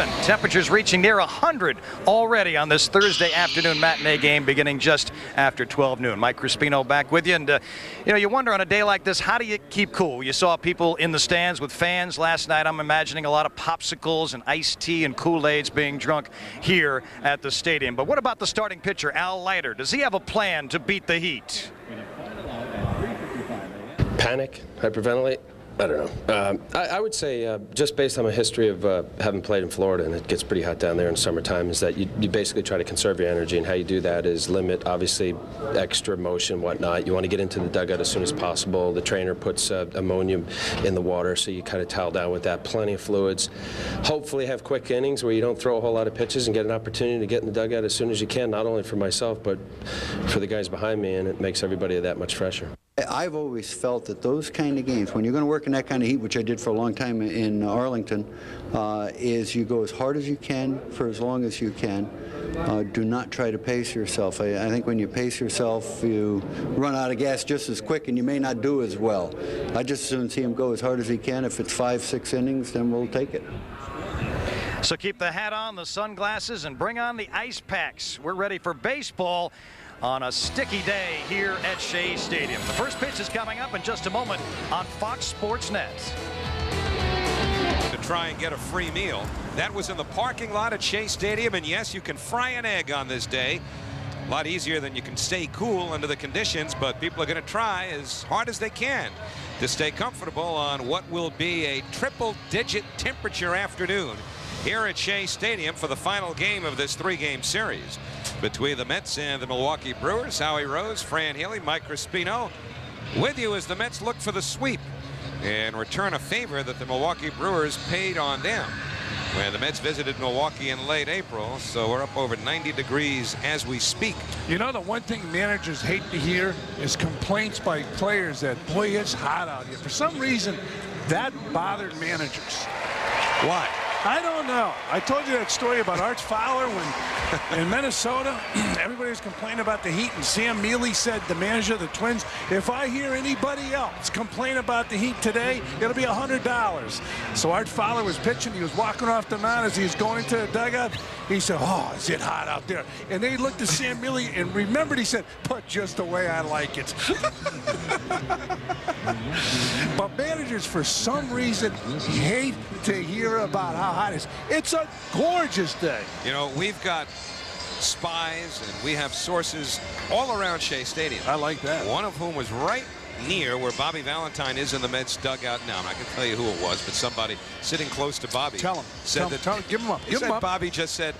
87. Temperatures reaching near 100 already on this Thursday afternoon matinee game beginning just after 12 noon. Mike Crispino back with you. And, you wonder on a day like this, how do you keep cool? You saw people in the stands with fans last night. I'm imagining a lot of popsicles and iced tea and Kool-Aids being drunk here at the stadium. But what about the starting pitcher, Al Leiter? Does he have a plan to beat the heat? Panic, hyperventilate. I don't know. I would say, just based on my history of having played in Florida, and it gets pretty hot down there in summertime, is that you basically try to conserve your energy, and how you do that is limit, obviously, extra motion, whatnot. You want to get into the dugout as soon as possible. The trainer puts ammonia in the water, so you kind of towel down with that. Plenty of fluids. Hopefully have quick innings where you don't throw a whole lot of pitches and get an opportunity to get in the dugout as soon as you can, not only for myself, but for the guys behind me, and it makes everybody that much fresher. I've always felt that those kind of games, when you're going to work in that kind of heat, which I did for a long time in Arlington, is you go as hard as you can for as long as you can. Do not try to pace yourself. I think when you pace yourself, you run out of gas just as quick, and you may not do as well. I just as soon see him go as hard as he can. If it's 5-6 innings, then we'll take it. So keep the hat on, the sunglasses, and bring on the ice packs. We're ready for baseball on a sticky day here at Shea Stadium. The first pitch is coming up in just a moment on Fox Sports Net. To try and get a free meal. That was in the parking lot at Shea Stadium, and yes, you can fry an egg on this day. A lot easier than you can stay cool under the conditions, but people are going to try as hard as they can to stay comfortable on what will be a triple-digit temperature afternoon here at Shea Stadium for the final game of this 3-game series between the Mets and the Milwaukee Brewers. Howie Rose, Fran Healy, Mike Crispino with you as the Mets look for the sweep and return a favor that the Milwaukee Brewers paid on them when the Mets visited Milwaukee in late April. So we're up over 90 degrees as we speak. You know, the one thing managers hate to hear is complaints by players that, boy, it's hot out here. For some reason, that bothered managers. Why? I don't know. I told you that story about Arch Fowler when in Minnesota everybody was complaining about the heat, and Sam Mealy said, the manager of the Twins, if I hear anybody else complain about the heat today, it'll be $100. So Arch Fowler was pitching. He was walking off the mound as he was going into the dugout. He said, oh, is it hot out there? And they looked at Sam Mealy and remembered, he said, but just the way I like it. But managers, for some reason, hate to hear about how hot it is. It's a gorgeous day. You know, we've got spies and we have sources all around Shea Stadium. I like that. One of whom was right near where Bobby Valentine is in the Mets dugout now. I'm not going to tell you who it was, but somebody sitting close to Bobby tell him. said tell him, give him up. Give him up. Bobby just said,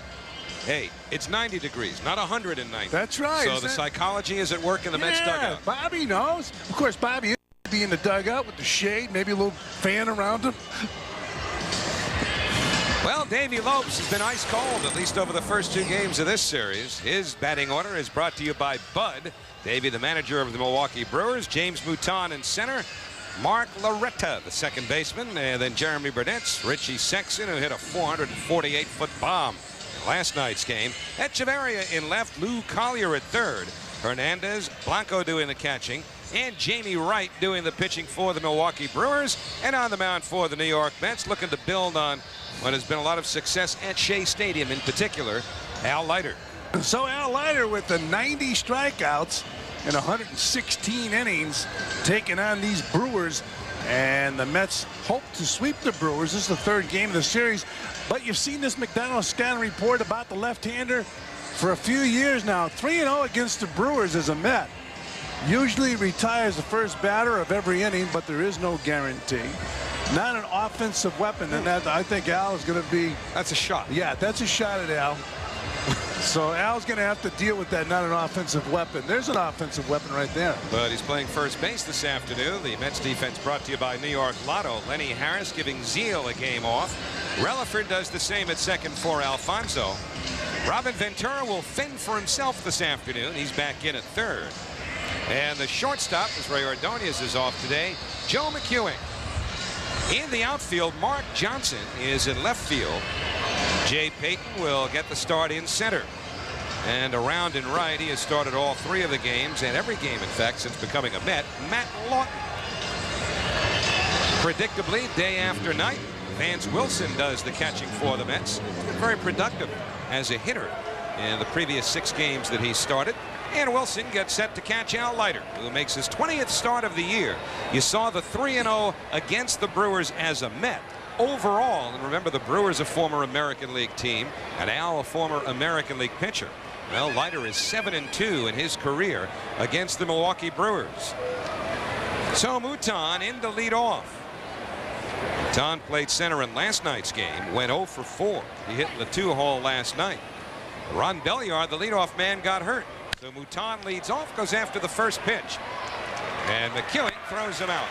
hey, it's 90 degrees, not 190. That's right. So the psychology is at work in the Mets dugout. Bobby knows. Of course, Bobby is be in the dugout with the shade, maybe a little fan around him. Well, Davey Lopes has been ice cold, at least over the first 2 games of this series. His batting order is brought to you by Bud. Davey, the manager of the Milwaukee Brewers. James Mouton in center. Mark Loretta, the second baseman. And then Jeremy Burnett's Richie Sexton, who hit a 448-foot bomb in last night's game. Echeverria in left. Lou Collier at third. Hernandez, Blanco doing the catching, and Jamie Wright doing the pitching for the Milwaukee Brewers. And on the mound for the New York Mets, looking to build on what has been a lot of success at Shea Stadium, in particular, Al Leiter. So Al Leiter with the 90 strikeouts in 116 innings taking on these Brewers, and the Mets hope to sweep the Brewers. This is the 3rd game of the series, but you've seen this McDonald scouting report about the left-hander for a few years now. 3-0 against the Brewers as a Met. Usually retires the first batter of every inning, but there is no guarantee. Not an offensive weapon, and that, I think Al is going to be. That's a shot. Yeah, that's a shot at Al. So Al's going to have to deal with that, not an offensive weapon. There's an offensive weapon right there. But he's playing first base this afternoon. The Mets defense brought to you by New York Lotto. Lenny Harris giving Zeal a game off. Relaford does the same at second for Alfonso. Robin Ventura will fend for himself this afternoon. He's back in at third. And the shortstop, as Ray Ordonez is off today, Joe McEwing. In the outfield, Mark Johnson is in left field. Jay Payton will get the start in center. And around and right, he has started all 3 of the games, and every game, in fact, since becoming a Met. Matt Lawton. Predictably, day after night, Vance Wilson does the catching for the Mets. Very productive as a hitter in the previous 6 games that he started. And Wilson gets set to catch Al Leiter, who makes his 20th start of the year. You saw the 3-0 against the Brewers as a Met. Overall, and remember the Brewers a former American League team, and Al a former American League pitcher. Well, Leiter is 7-2 in his career against the Milwaukee Brewers. So Mouton in to lead off. Mouton played center in last night's game, went 0 for 4. He hit in the 2-hole last night. Ron Belliard, the leadoff man, got hurt. So Mouton leads off, goes after the first pitch. And McEwen throws him out.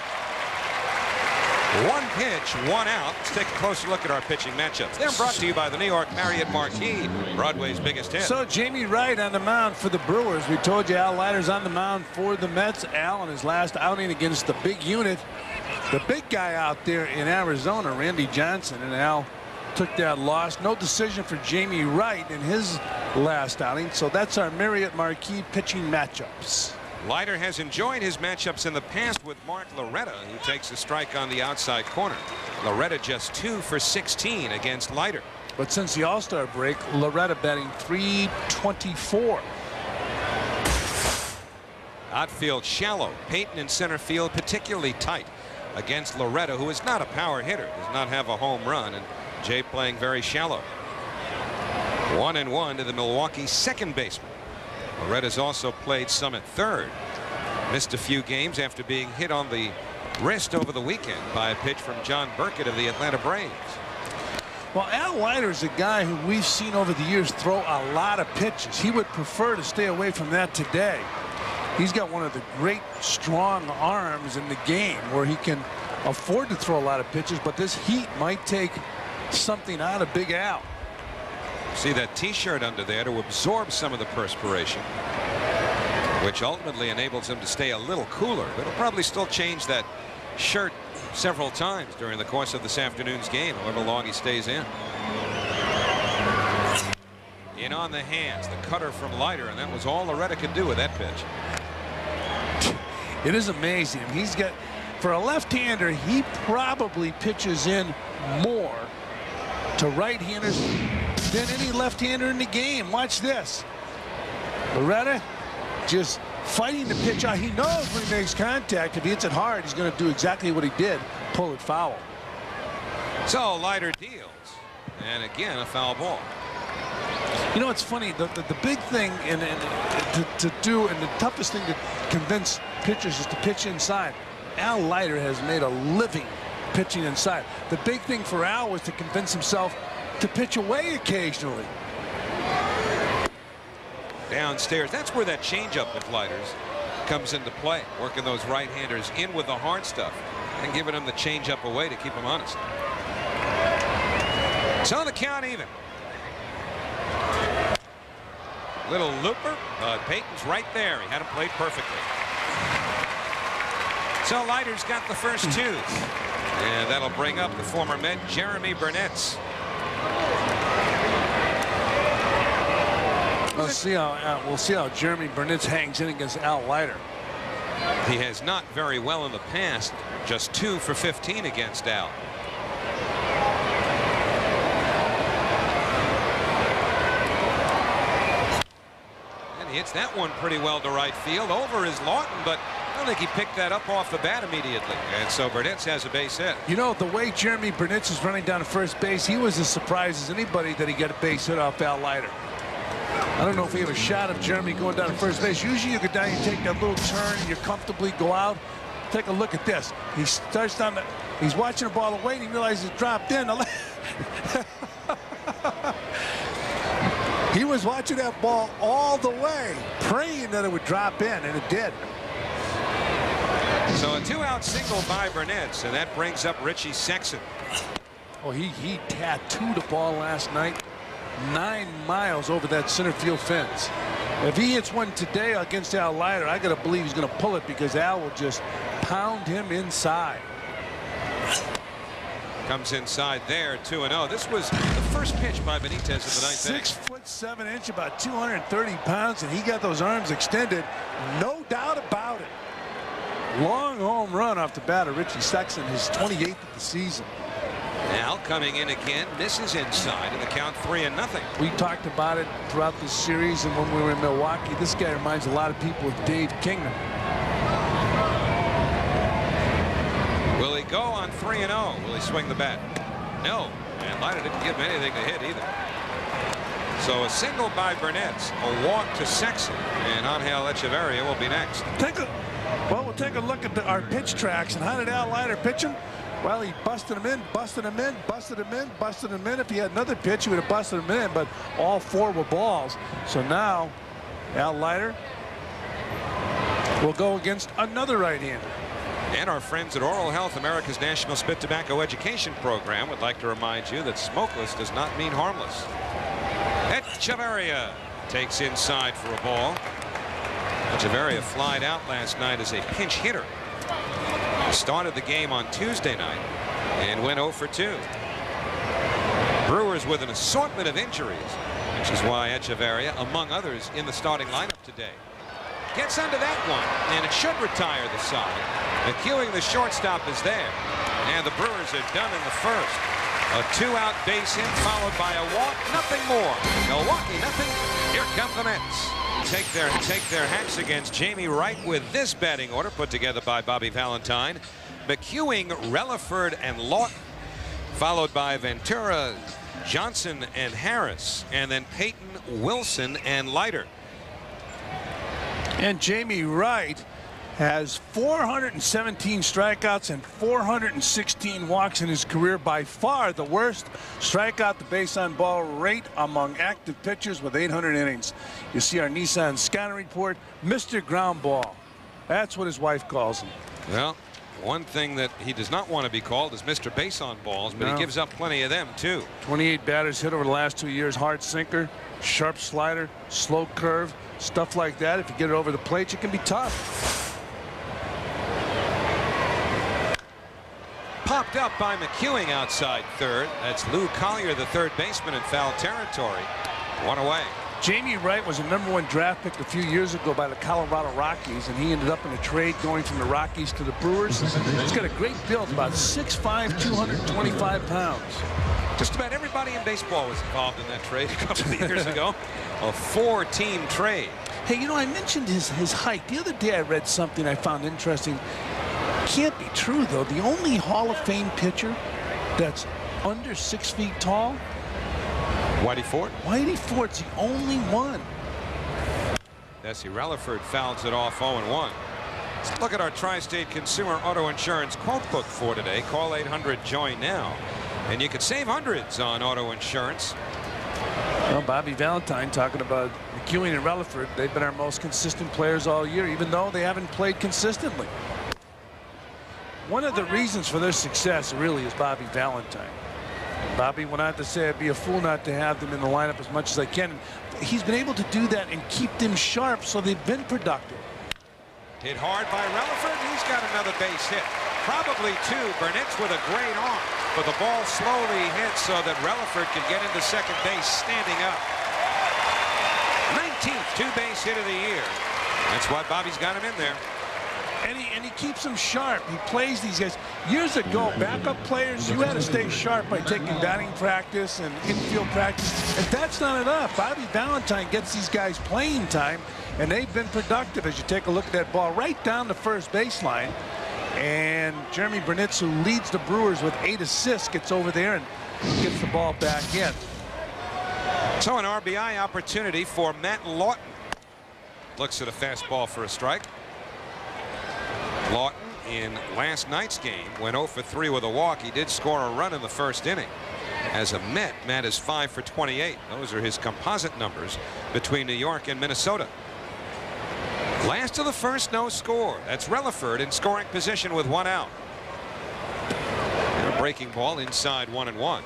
1 pitch, 1 out. Let's take a closer look at our pitching matchups. They're brought to you by the New York Marriott Marquis, Broadway's biggest hit. So Jamie Wright on the mound for the Brewers. We told you Al Leiter's on the mound for the Mets. Al in his last outing against the big unit, the big guy out there in Arizona, Randy Johnson, and Al took that loss. No decision for Jamie Wright in his last outing. So that's our Marriott Marquis pitching matchups. Leiter has enjoyed his matchups in the past with Mark Loretta, who takes a strike on the outside corner. Loretta just 2 for 16 against Leiter. But since the All-Star break, Loretta batting .324. Outfield shallow. Payton in center field particularly tight against Loretta, who is not a power hitter, does not have a home run, and Jay playing very shallow. 1-1 to the Milwaukee second baseman. Loretta's also played some at third. Missed a few games after being hit on the wrist over the weekend by a pitch from John Burkett of the Atlanta Braves. Well, Al Leiter is a guy who we've seen over the years throw a lot of pitches. He would prefer to stay away from that today. He's got one of the great strong arms in the game where he can afford to throw a lot of pitches, but this heat might take something out of Big Al. See that T-shirt under there to absorb some of the perspiration, which ultimately enables him to stay a little cooler, but he'll probably still change that shirt several times during the course of this afternoon's game, however long he stays in. In on the hands, the cutter from Leiter, and that was all Loretta could do with that pitch. It is amazing. He's got, for a left-hander, he probably pitches in more to right-handers than any left-hander in the game. Watch this. Loretta just fighting the pitch out. He knows when he makes contact, if he hits it hard, he's going to do exactly what he did, pull it foul. So Leiter deals, and again a foul ball. You know, it's funny, the big thing to do, and the toughest thing to convince pitchers is to pitch inside. Al Leiter has made a living pitching inside. The big thing for Al was to convince himself to pitch away occasionally. Downstairs, that's where that changeup with Leiter's comes into play, working those right-handers in with the hard stuff and giving them the changeup away to keep them honest. So the count even. Little looper, Payton's right there. He had him played perfectly. So Leiter's got the first 2, and that'll bring up the former Met Jeremy Burnett. We'll see how Jeremy Burnett hangs in against Al Leiter. He has not very well in the past, just 2 for 15 against Al. And he hits that one pretty well to right field. Over is Loughlin, but I don't think he picked that up off the bat immediately. And so Burnett has a base hit. You know, the way Jeremy Burnett is running down to first base, he was as surprised as anybody that he got a base hit off Al Leiter. I don't know if we have a shot of Jeremy going down to first base. Usually you go down, you take that little turn, and you comfortably go out. Take a look at this. He starts down the, he's watching the ball away, and he realizes it dropped in. He was watching that ball all the way, praying that it would drop in, and it did. So a 2-out single by Burnett, and that brings up Richie Sexson. Oh, he tattooed the ball last night 9 miles over that center field fence. If he hits one today against Al Leiter, I gotta believe he's gonna pull it, because Al will just pound him inside. Comes inside there, 2-0. This was the first pitch by Benitez in the 9th inning. 6'7", about 230 pounds, and he got those arms extended, no doubt about it. Long home run off the bat of Richie Sexson, his 28th of the season. Now coming in again, misses inside, and the count 3-0. We talked about it throughout this series, and when we were in Milwaukee, this guy reminds a lot of people of Dave Kingman. Will he go on 3-0? Will he swing the bat? No. And Leiter didn't give him anything to hit either. So a single by Burnett, a walk to Sexton, and Angel Echeverria will be next. We'll take a look at our pitch tracks. And how did Al Leiter pitch him? Well, he busted him in, busted him in, busted him in, busted him in. If he had another pitch, he would have busted him in, but all 4 were balls. So now Al Leiter will go against another right-hander. And our friends at Oral Health, America's National Spit Tobacco Education Program, would like to remind you that smokeless does not mean harmless. Echeverria takes inside for a ball. Echeverria flied out last night as a pinch hitter. He started the game on Tuesday night and went 0 for 2. Brewers with an assortment of injuries, which is why Echeverria, among others, in the starting lineup today. Gets under that one, and it should retire the side. McEwing, the shortstop, is there. And the Brewers are done in the first. A 2-out base hit followed by a walk. Nothing more. Milwaukee, nothing. Here come the Mets. Take their hacks against Jamie Wright with this batting order put together by Bobby Valentine. McEwing, Relaford, and Lawton, followed by Ventura, Johnson, and Harris, and then Payton, Wilson, and Leiter. And Jamie Wright has 417 strikeouts and 416 walks in his career, by far the worst strikeout to base on ball rate among active pitchers with 800 innings. You see our Nissan scouting report, Mr. Ground Ball. That's what his wife calls him. Well, one thing that he does not want to be called is Mr. Base on balls, but he gives up plenty of them too. 28 batters hit over the last 2 years. Hard sinker, sharp slider, slow curve, stuff like that. If you get it over the plate, it can be tough. Popped up by McEwing outside third. That's Lou Collier, the third baseman, in foul territory. 1 away. Jamie Wright was a #1 draft pick a few years ago by the Colorado Rockies, and he ended up in a trade going from the Rockies to the Brewers. He's got a great build, about 6'5", 225 pounds. Just about everybody in baseball was involved in that trade a couple of years ago. A 4-team trade. Hey, you know, I mentioned his height. The other day I read something I found interesting. Can't be true, though. The only Hall of Fame pitcher that's under 6 feet tall, Whitey Ford? Whitey Ford's the only one. Jesse Relaford fouls it off 0-1. Let's look at our Tri-State Consumer Auto Insurance quote book for today. Call 800-JOIN-NOW, and you can save hundreds on auto insurance. Well, Bobby Valentine talking about McEwing and Relaford. They've been our most consistent players all year, even though they haven't played consistently. One of the reasons for their success really is Bobby Valentine. Bobby went on to say I'd be a fool not to have them in the lineup as much as I can. He's been able to do that and keep them sharp, so they've been productive. Hit hard by Relaford. He's got another base hit. Probably 2. Burnett's with a great arm, but the ball slowly hits so that Relaford can get into second base standing up. 19th two-base hit of the year. That's why Bobby's got him in there. And he keeps them sharp. He plays these guys. Years ago, backup players, you had to stay sharp by taking batting practice and infield practice. And that's not enough. Bobby Valentine gets these guys playing time, and they've been productive as you take a look at that ball right down the first baseline. And Jeremy Burnett, who leads the Brewers with 8 assists, gets over there and gets the ball back in. So an RBI opportunity for Matt Lawton. Looks at a fastball for a strike. Lawton in last night's game went 0 for 3 with a walk. He did score a run in the first inning. As a Met, Matt is 5 for 28. Those are his composite numbers between New York and Minnesota. Last of the first, no score. That's Relaford in scoring position with 1 out. And a breaking ball inside 1-1.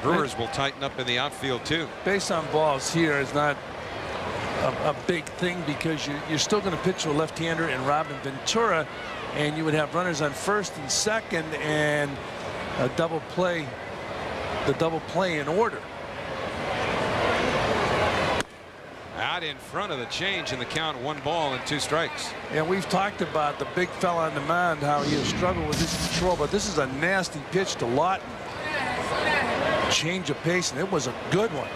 Brewers will tighten up in the outfield too. Base on balls here is not a big thing because you're still going to pitch to a left-hander and Robin Ventura, and you would have runners on first and second and a double play, the double play in order. Out in front of the change in the count, 1 ball and 2 strikes. And we've talked about the big fella on the mound, how he has struggled with his control, but this is a nasty pitch to Lawton. change of pace, and it was a good one.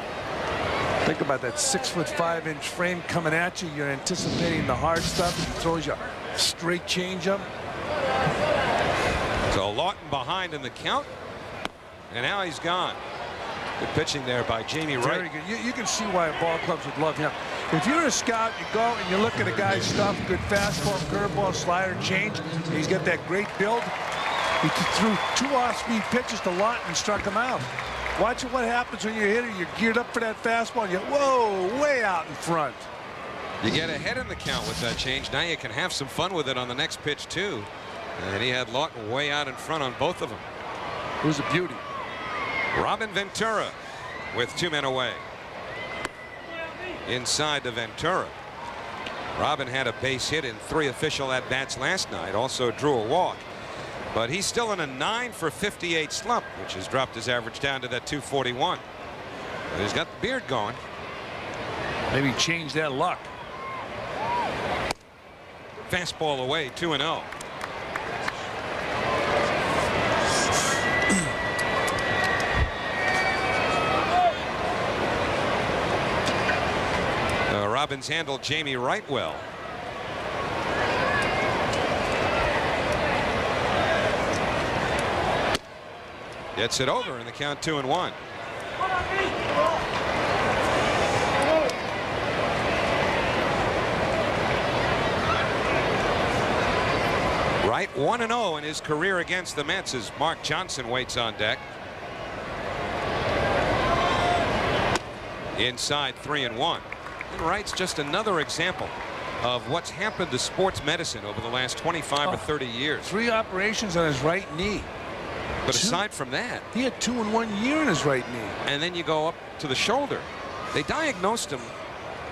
Think about that 6'5" frame coming at you. You're anticipating the hard stuff. He throws you a straight changeup. So Loughlin behind in the count, and now he's gone. Good pitching there by Jamie Wright. Very good. You can see why ball clubs would love him. If you're a scout, you go and you look at a guy's stuff, good fastball, curveball, slider, change. He's got that great build. He threw 2 off-speed pitches to Loughlin and struck him out. Watch what happens when you're a hitter. You're geared up for that fastball, and you whoa, way out in front. You get ahead in the count with that change. Now you can have some fun with it on the next pitch, too. And he had Loughlin way out in front on both of them. It was a beauty. Robin Ventura with 2 men away. Inside to Ventura. Robin had a base hit in 3 official at-bats last night. Also drew a walk. But he's still in a 9 for 58 slump, which has dropped his average down to that 241. But he's got the beard going. Maybe change that luck. Fastball away, 2-0. Robbins handled Jamie Wright well. Gets it over in the count, 2-1. Wright 1-0 in his career against the Mets as Mark Johnson waits on deck. Inside, 3-1. And Wright's just another example of what's happened to sports medicine over the last 25 or 30 years. 3 operations on his right knee. But aside from that, he had 2 in 1 year in his right knee. And then you go up to the shoulder. They diagnosed him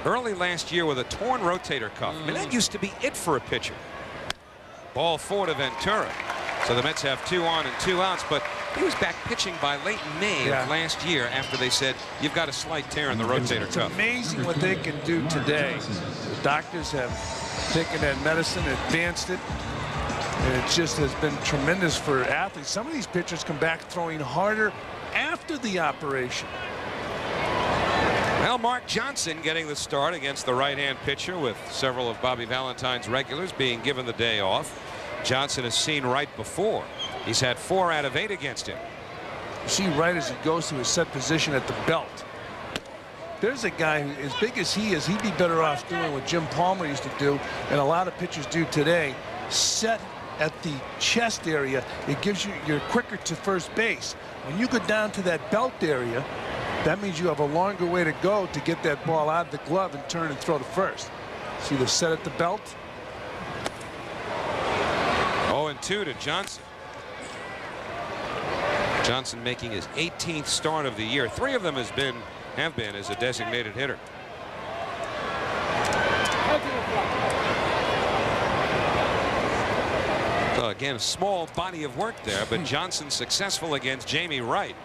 early last year with a torn rotator cuff. I mean, that used to be it for a pitcher. Ball 4 to Ventura. So the Mets have 2 on and 2 outs, but he was back pitching by late May of last year after they said, you've got a slight tear in the rotator cuff. It's amazing what they can do today. The doctors have taken that medicine, advanced it, and it just has been tremendous for athletes. Some of these pitchers come back throwing harder after the operation. Well, Mark Johnson getting the start against the right-hand pitcher, with several of Bobby Valentine's regulars being given the day off. Johnson has seen Wright before. He's had 4 out of 8 against him. You see Wright as he goes to his set position at the belt. There's a guy who, as big as he is, he'd be better off doing what Jim Palmer used to do, and a lot of pitchers do today. Set at the chest area, it gives you're quicker to first base. When you go down to that belt area, that means you have a longer way to go to get that ball out of the glove and turn and throw to first. See the set at the belt. 0-2 to Johnson. Johnson making his 18th start of the year. 3 of them have been as a designated hitter. So again, a small body of work there, but Johnson successful against Jamie Wright.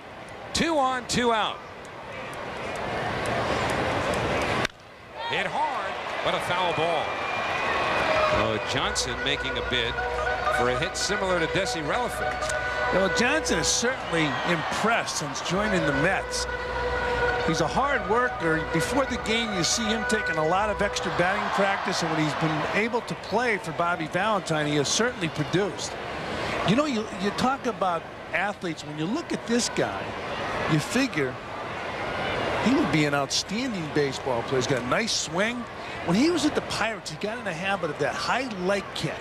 2 on, 2 out. Hit hard, but a foul ball. So Johnson making a bid for a hit similar to Desi Relaford. Well, Johnson is certainly impressed since joining the Mets. He's a hard worker. Before the game, you see him taking a lot of extra batting practice, and when he's been able to play for Bobby Valentine, he has certainly produced. You know, you talk about athletes. When you look at this guy, you figure he would be an outstanding baseball player. He's got a nice swing. When he was at the Pirates, he got in the habit of that high leg kick.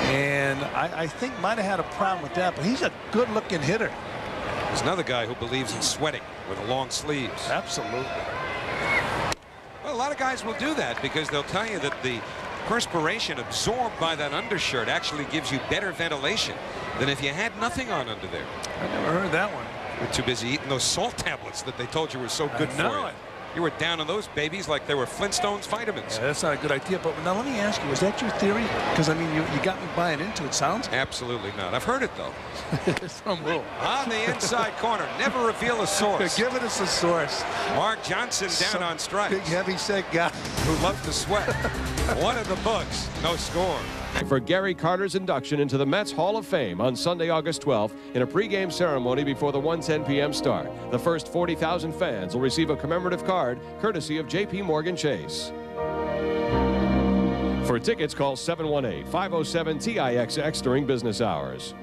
And I think might have had a problem with that, but he's a good-looking hitter. There's another guy who believes in sweating with long sleeves. Absolutely. Well, a lot of guys will do that because they'll tell you that the perspiration absorbed by that undershirt actually gives you better ventilation than if you had nothing on under there. I never heard that one. You're too busy eating those salt tablets that they told you were so good for you. You were down on those babies like they were Flintstones vitamins. Yeah, that's not a good idea. But now let me ask you, is that your theory? Because, I mean, you got me buying into it. Sounds? Absolutely not. I've heard it, though. Some will. On the inside corner. Never reveal a source. Give us a source. Mark Johnson down on strikes. Big, heavy-set guy. Who loves to sweat. One of the books. No score. for Gary Carter's induction into the Mets Hall of Fame on Sunday, August 12th in a pregame ceremony before the 1:10 p.m. start. The first 40,000 fans will receive a commemorative card courtesy of J.P. Morgan Chase. For tickets, call 718-507-TIXX during business hours.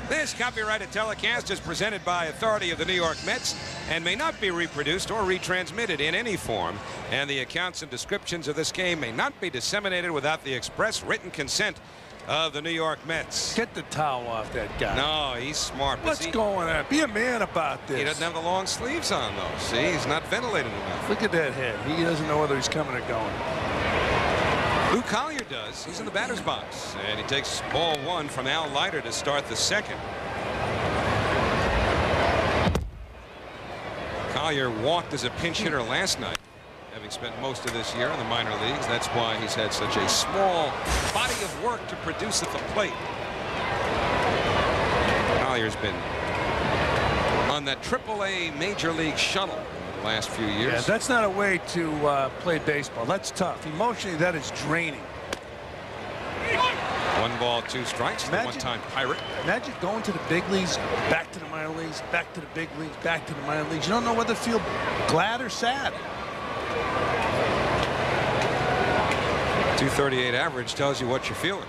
This copyrighted telecast is presented by authority of the New York Mets and may not be reproduced or retransmitted in any form, and the accounts and descriptions of this game may not be disseminated without the express written consent of the New York Mets. Get the towel off that guy. No, he's smart. What's going on? Be a man about this. He doesn't have the long sleeves on, though. See, he's not ventilated enough. Look at that head. He doesn't know whether he's coming or going. Lou Collier does. He's in the batter's box, and he takes ball one from Al Leiter to start the second. Collier walked as a pinch hitter last night, having spent most of this year in the minor leagues. That's why he's had such a small body of work to produce at the plate. Collier's been on that AAA Major League shuttle the last few years. Yeah, that's not a way to play baseball. That's tough. Emotionally, that is draining. 1 ball, 2 strikes. The one-time Pirate. Imagine going to the big leagues, back to the minor leagues, back to the big leagues, back to the minor leagues. You don't know whether to feel glad or sad. 238 average tells you what you're feeling.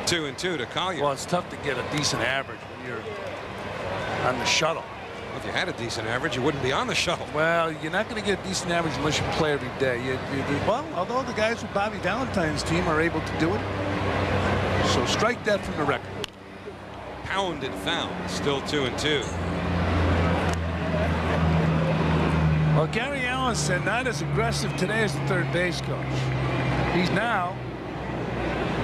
2-2 to Collier. Well, it's tough to get a decent average when you're on the shuttle. Well, if you had a decent average, you wouldn't be on the shuttle. Well, you're not going to get a decent average unless you play every day. Well, although the guys with Bobby Valentine's team are able to do it. So strike that from the record. Pounded foul. Still 2-2. Well, Gary Allen said not as aggressive today as the third base coach. He's now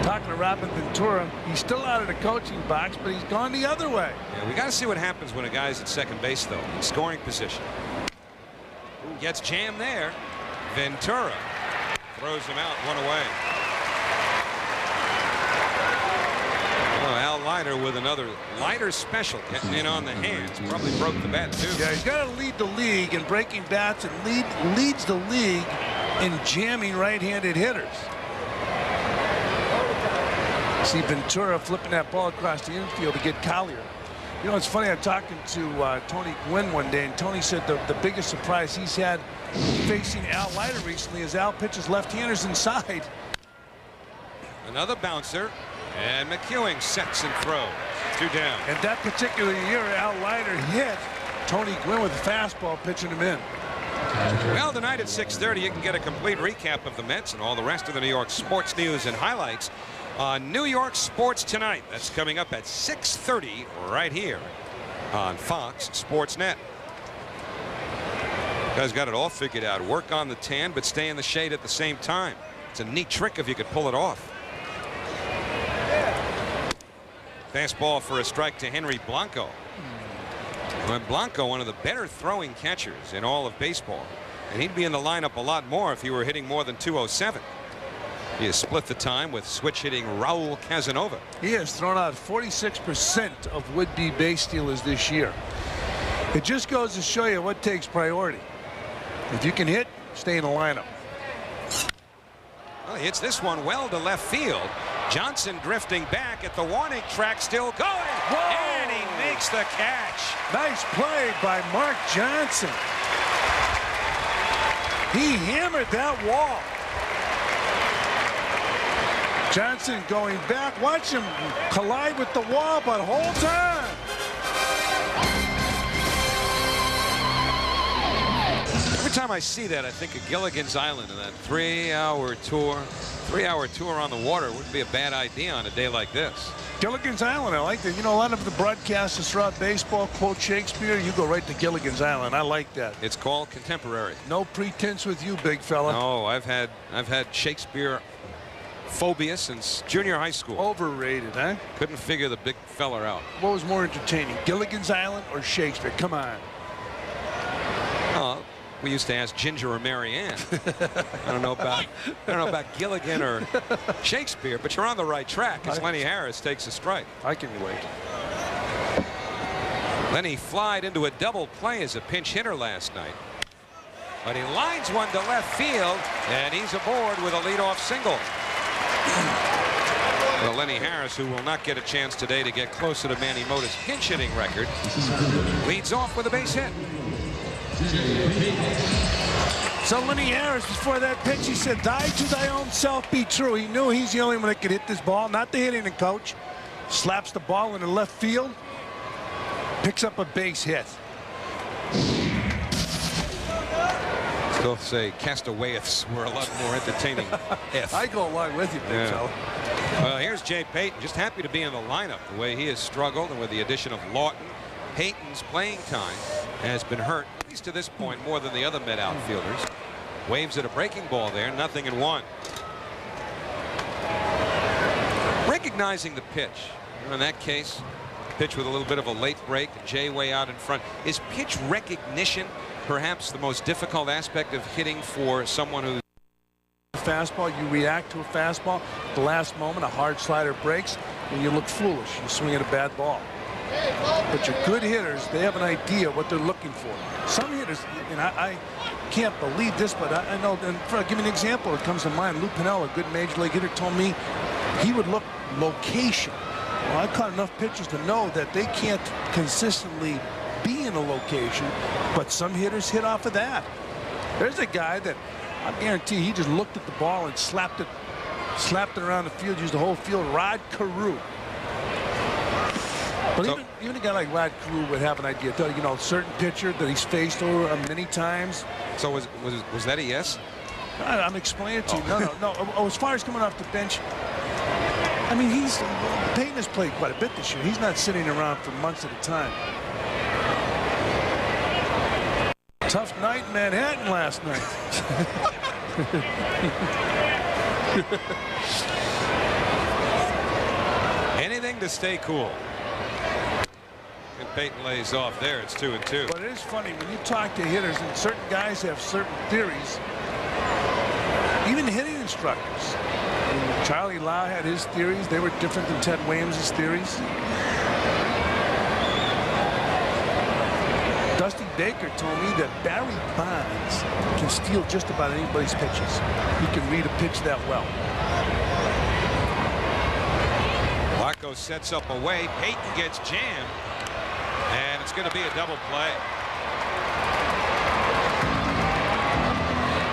talking to Robin Ventura. He's still out of the coaching box, but he's gone the other way. Yeah, we got to see what happens when a guy's at second base, though, in scoring position. Ooh, gets jammed there. Ventura throws him out, 1 away. Oh, Al Leiter with another Leiter special, getting in on the hands. Probably broke the bat, too. Yeah, he's got to lead the league in breaking bats and leads the league in jamming right-handed hitters. See Ventura flipping that ball across the infield to get Collier. You know, it's funny, I'm talking to Tony Gwynn one day, and Tony said the biggest surprise he's had facing Al Leiter recently is Al pitches left-handers inside. Another bouncer, and McEwing sets and throws. 2 down. And that particular year, Al Leiter hit Tony Gwynn with a fastball, pitching him in. Well, tonight at 6:30, you can get a complete recap of the Mets and all the rest of the New York sports news and highlights on New York Sports Tonight. That's coming up at 6:30 right here on Fox Sports Net. Guys got it all figured out. Work on the tan, but stay in the shade at the same time. It's a neat trick if you could pull it off. Fastball for a strike to Henry Blanco. Well, Blanco, one of the better throwing catchers in all of baseball, and he'd be in the lineup a lot more if he were hitting more than 207. He has split the time with switch hitting Raul Casanova. He has thrown out 46% of would-be base stealers this year. It just goes to show you what takes priority. If you can hit, stay in the lineup. Well, he hits this one well to left field. Johnson drifting back at the warning track, still going. Whoa! And he makes the catch. Nice play by Mark Johnson. He hammered that wall. Johnson going back. Watch him collide with the wall, but hold on. Every time I see that, I think of Gilligan's Island and that 3-hour tour. 3-hour tour on the water wouldn't be a bad idea on a day like this. Gilligan's Island, I like that. You know, a lot of the broadcasters throughout baseball quote Shakespeare. You go right to Gilligan's Island. I like that. It's called contemporary. No pretense with you, big fella. No, I've had Shakespeare phobia since junior high school. Overrated, huh? Couldn't figure the big fella out. What was more entertaining, Gilligan's Island or Shakespeare? Come on. Oh, we used to ask Ginger or Mary Ann. I don't know about Gilligan or Shakespeare, but you're on the right track as Lenny Harris takes a strike. I can wait. Lenny flied into a double play as a pinch hitter last night. but he lines one to left field, and he's aboard with a leadoff single. Well, Lenny Harris, who will not get a chance today to get closer to Manny Mota's pinch hitting record, leads off with a base hit. So Lenny Harris, before that pitch, he said, "Die to thy own self, be true." He knew he's the only one that could hit this ball, not the hitting coach. Slaps the ball in the left field, picks up a base hit. Still say Castawayeths were a lot more entertaining. I go along with you, Big Joe. Well, here's Jay Payton, just happy to be in the lineup. The way he has struggled, and with the addition of Loughlin, Payton's playing time has been hurt, at least to this point, more than the other Met outfielders. Waves at a breaking ball there, 0-1. Recognizing the pitch. In that case, pitch with a little bit of a late break, Jay way out in front. Is pitch recognition perhaps the most difficult aspect of hitting for someone who... Fastball, you react to a fastball. At the last moment, a hard slider breaks, and you look foolish. You swing at a bad ball. But your good hitters, they have an idea what they're looking for. Some hitters, and I can't believe this, but I know, and I'll give you an example that comes to mind. Lou Piniella, a good major league hitter, told me he would look location. Well, I caught enough pitchers to know that they can't consistently be in a location, but some hitters hit off of that. There's a guy that I guarantee he just looked at the ball and slapped it around the field, used the whole field. Rod Carew. But So, even a guy like Rod Carew would have an idea. You know, certain pitcher that he's faced over many times. So was that a yes? I'm explaining to you. No. As far as coming off the bench, I mean, Payton has played quite a bit this year. He's not sitting around for months at a time. Tough night in Manhattan last night. Anything to stay cool. And Payton lays off there. It's 2-2. But it is funny when you talk to hitters, and certain guys have certain theories. Even hitting instructors. When Charlie Lau had his theories. They were different than Ted Williams' theories. Dusty Baker told me that Barry Bonds can steal just about anybody's pitches. He can read a pitch that well. Larko sets up away. Payton gets jammed. And it's going to be a double play.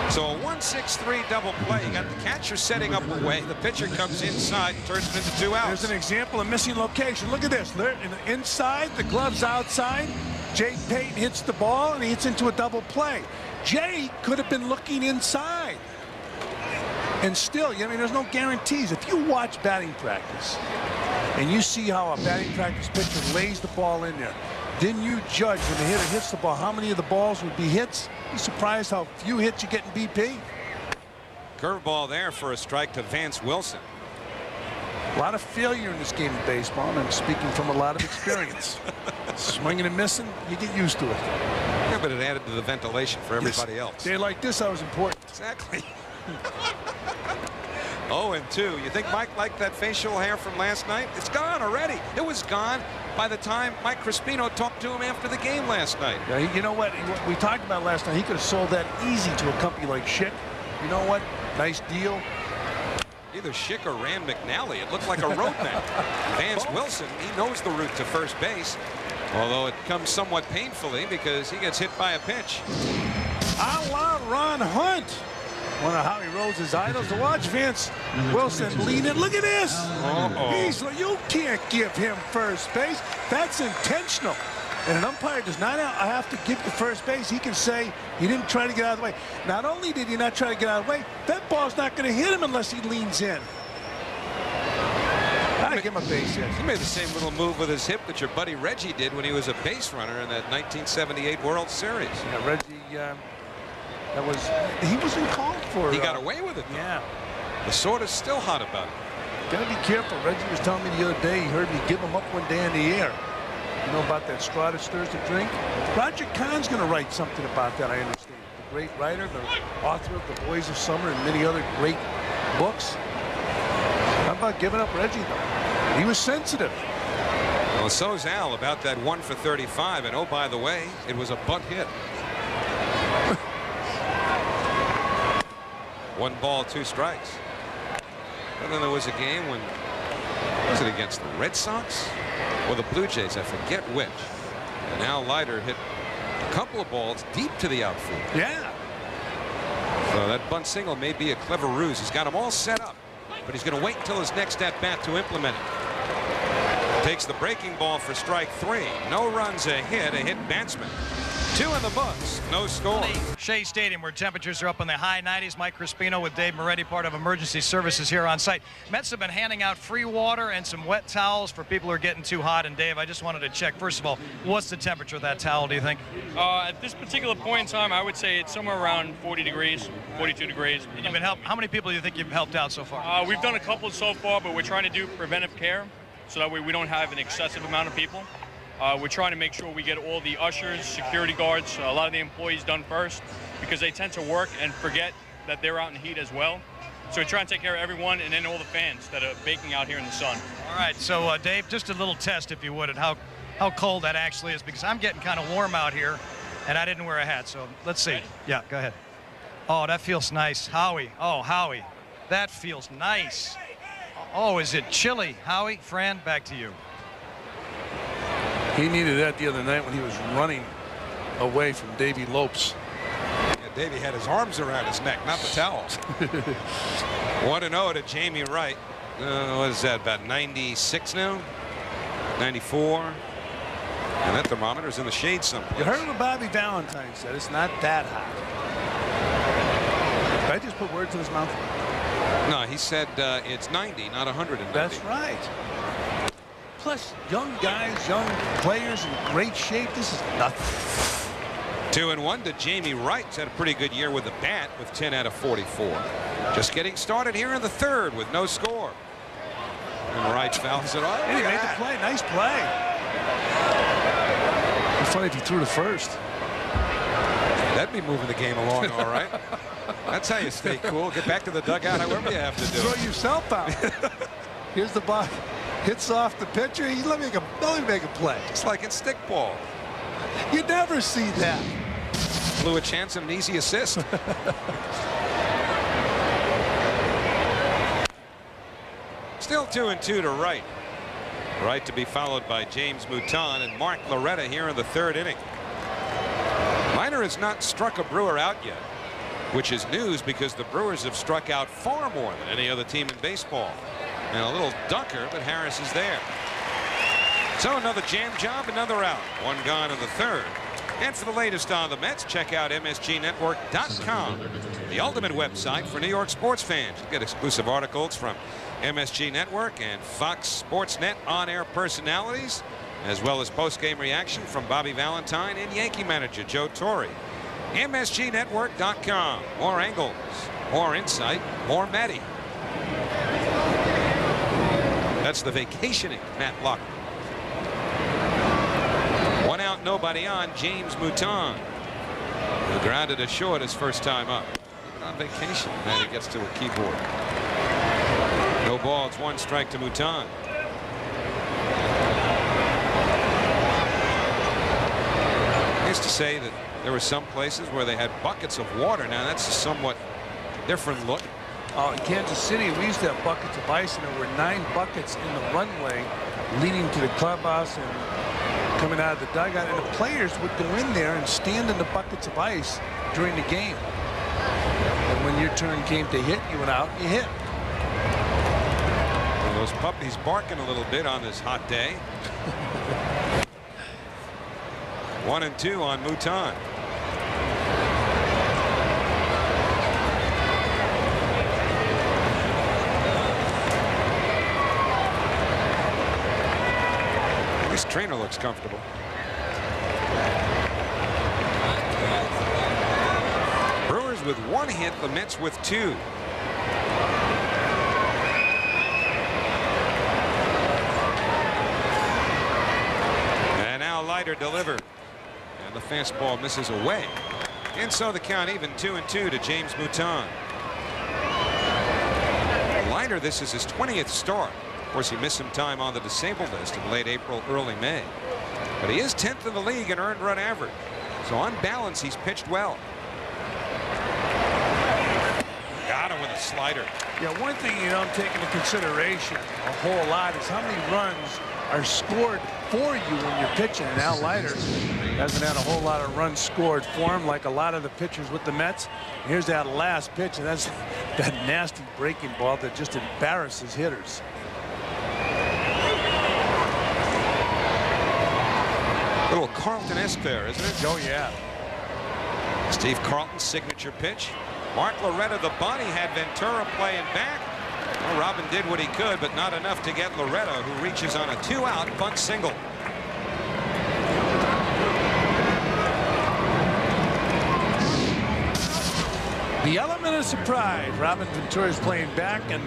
So a 1-6-3 double play. You got the catcher setting up away. The pitcher comes inside and turns it into 2 outs. There's an example of missing location. Look at this. They're inside, the glove's outside. Jay Payton hits the ball and he hits into a double play. Jay could have been looking inside. And still, I mean, there's no guarantees. If you watch batting practice and you see how a batting practice pitcher lays the ball in there, then you judge when the hitter hits the ball how many of the balls would be hits. You're surprised how few hits you get in BP. Curveball there for a strike to Vance Wilson. A lot of failure in this game of baseball, and I'm speaking from a lot of experience. Swinging and missing, you get used to it. Yeah, but it added to the ventilation for everybody else. Day like this, I was important. Exactly. 0-2. You think Mike liked that facial hair from last night? It's gone already. It was gone by the time Mike Crispino talked to him after the game last night. Yeah, you know what? We talked about last night. He could have sold that easy to a company like Schick. You know what? Nice deal. Either Schick or Rand McNally. It looked like a roadmap. Vance Wilson, he knows the route to first base, although it comes somewhat painfully because he gets hit by a pitch. A la Ron Hunt. One of Howie Rose's idols. To watch Vance Wilson lean in. Look at this. You can't give him first base. That's intentional. And an umpire does not have to give you first base. He can say he didn't try to get out of the way. Not only did he not try to get out of the way, that ball's not going to hit him unless he leans in. I give him a base hit. He made the same little move with his hip that your buddy Reggie did when he was a base runner in that 1978 World Series. Yeah, Reggie, he wasn't called for. He got away with it, though. Yeah. The sword is still hot about it. Got to be careful. Reggie was telling me the other day he heard me give him up one day in the air. You know about that straw that stirs the drink? Roger Kahn's going to write something about that, I understand. The great writer, the author of The Boys of Summer and many other great books. How about giving up Reggie, though? He was sensitive. Well, so's Al about that 1 for 35. And, oh, by the way, it was a butt hit. 1 ball, 2 strikes. And then there was a game when, was it against the Red Sox or the Blue Jays? I forget which. And Al Leiter hit a couple of balls deep to the outfield. Yeah. So that bunt single may be a clever ruse. He's got them all set up, but he's going to wait until his next at bat to implement it. Takes the breaking ball for strike 3. No runs, a hit Bansman. 2 in the books, no score. Shea Stadium, where temperatures are up in the high 90s. Mike Crispino with Dave Moretti, part of emergency services here on site. Mets have been handing out free water and some wet towels for people who are getting too hot. And Dave, I just wanted to check, first of all, what's the temperature of that towel, do you think? At this particular point in time, I would say it's somewhere around 40 degrees, 42 degrees. You've been how many people do you think you've helped out so far? We've done a couple so far, but we're trying to do preventive care so that way we don't have an excessive amount of people. We're trying to make sure we get all the ushers, security guards, a lot of the employees done first, because they tend to work and forget that they're out in the heat as well. So we're trying to take care of everyone, and then all the fans that are baking out here in the sun. All right, so Dave, just a little test, if you would, at how cold that actually is, because I'm getting kind of warm out here, and I didn't wear a hat. So let's see. Yeah, go ahead. Oh, that feels nice. Howie. Oh, Howie, that feels nice. Oh, is it chilly? Howie, Fran, back to you. He needed that the other night when he was running away from Davey Lopes. Yeah, Davey had his arms around his neck, not the towels. 1-0 to Jamie Wright. What is that, about 96 now? 94. And that thermometer's in the shade someplace. You heard what Bobby Valentine said. It's not that hot. Did I just put words in his mouth? No, he said it's 90, not 190. That's right. Plus, young guys, young players in great shape. This is nothing. 2-1 to Jamie Wright. He's had a pretty good year with the bat with 10 out of 44. Just getting started here in the 3rd with no score. And Wright fouls it off. And he made the play. Nice play. It'd be funny if he threw to first. That'd be moving the game along all right. That's how you stay cool. Get back to the dugout, however you have to do it. Throw yourself out. Here's the ball. Hits off the pitcher. Let me make a play. It's like in stickball. You never see that. Blew a chance and an easy assist. Still 2-2 to Wright. Wright to be followed by James Mouton and Mark Loretta here in the 3rd inning. Leiter has not struck a Brewer out yet, which is news because the Brewers have struck out far more than any other team in baseball. And a little dunker, but Harris is there. So another jam job, another out. 1 gone in the 3rd. And for the latest on the Mets, check out MSGNetwork.com, the ultimate website for New York sports fans. You get exclusive articles from MSG Network and Fox Sports Net on-air personalities, as well as post-game reaction from Bobby Valentine and Yankee manager Joe Torre. MSGNetwork.com. More angles, more insight, more Matty. That's the vacationing Matt Loughlin. 1 out, nobody on. James Mouton, who grounded a short his first time up. Even on vacation, Matty gets to a keyboard. No balls, 1 strike to Mouton. I used to say that there were some places where they had buckets of water. Now that's a somewhat different look. In Kansas City, we used to have buckets of ice, and there were 9 buckets in the runway leading to the clubhouse and coming out of the dugout. And the players would go in there and stand in the buckets of ice during the game. And when your turn came to hit, you went out, you hit. And those puppies barking a little bit on this hot day. 1-2 on Mouton. This trainer looks comfortable. Brewers with 1 hit, the Mets with 2. And now Leiter delivered. And the fastball misses away. And so the count even 2-2 to James Mouton. Leiter, this is his 20th start. Of course, he missed some time on the disabled list in late April, early May. But he is 10th in the league in earned run average. So on balance, he's pitched well. Got him with a slider. Yeah, one thing you don't take into consideration a whole lot is how many runs are scored for you when you're pitching. And Al Leiter hasn't had a whole lot of runs scored for him like a lot of the pitchers with the Mets. And here's that last pitch, and that's that nasty breaking ball that just embarrasses hitters. A little Carlton-esque there, isn't it? Oh, yeah. Steve Carlton's signature pitch. Mark Loretta, the bunny, had Ventura playing back. Well, Robin did what he could, but not enough to get Loretta, who reaches on a 2-out bunt single. The element of surprise. Robin Ventura is playing back, and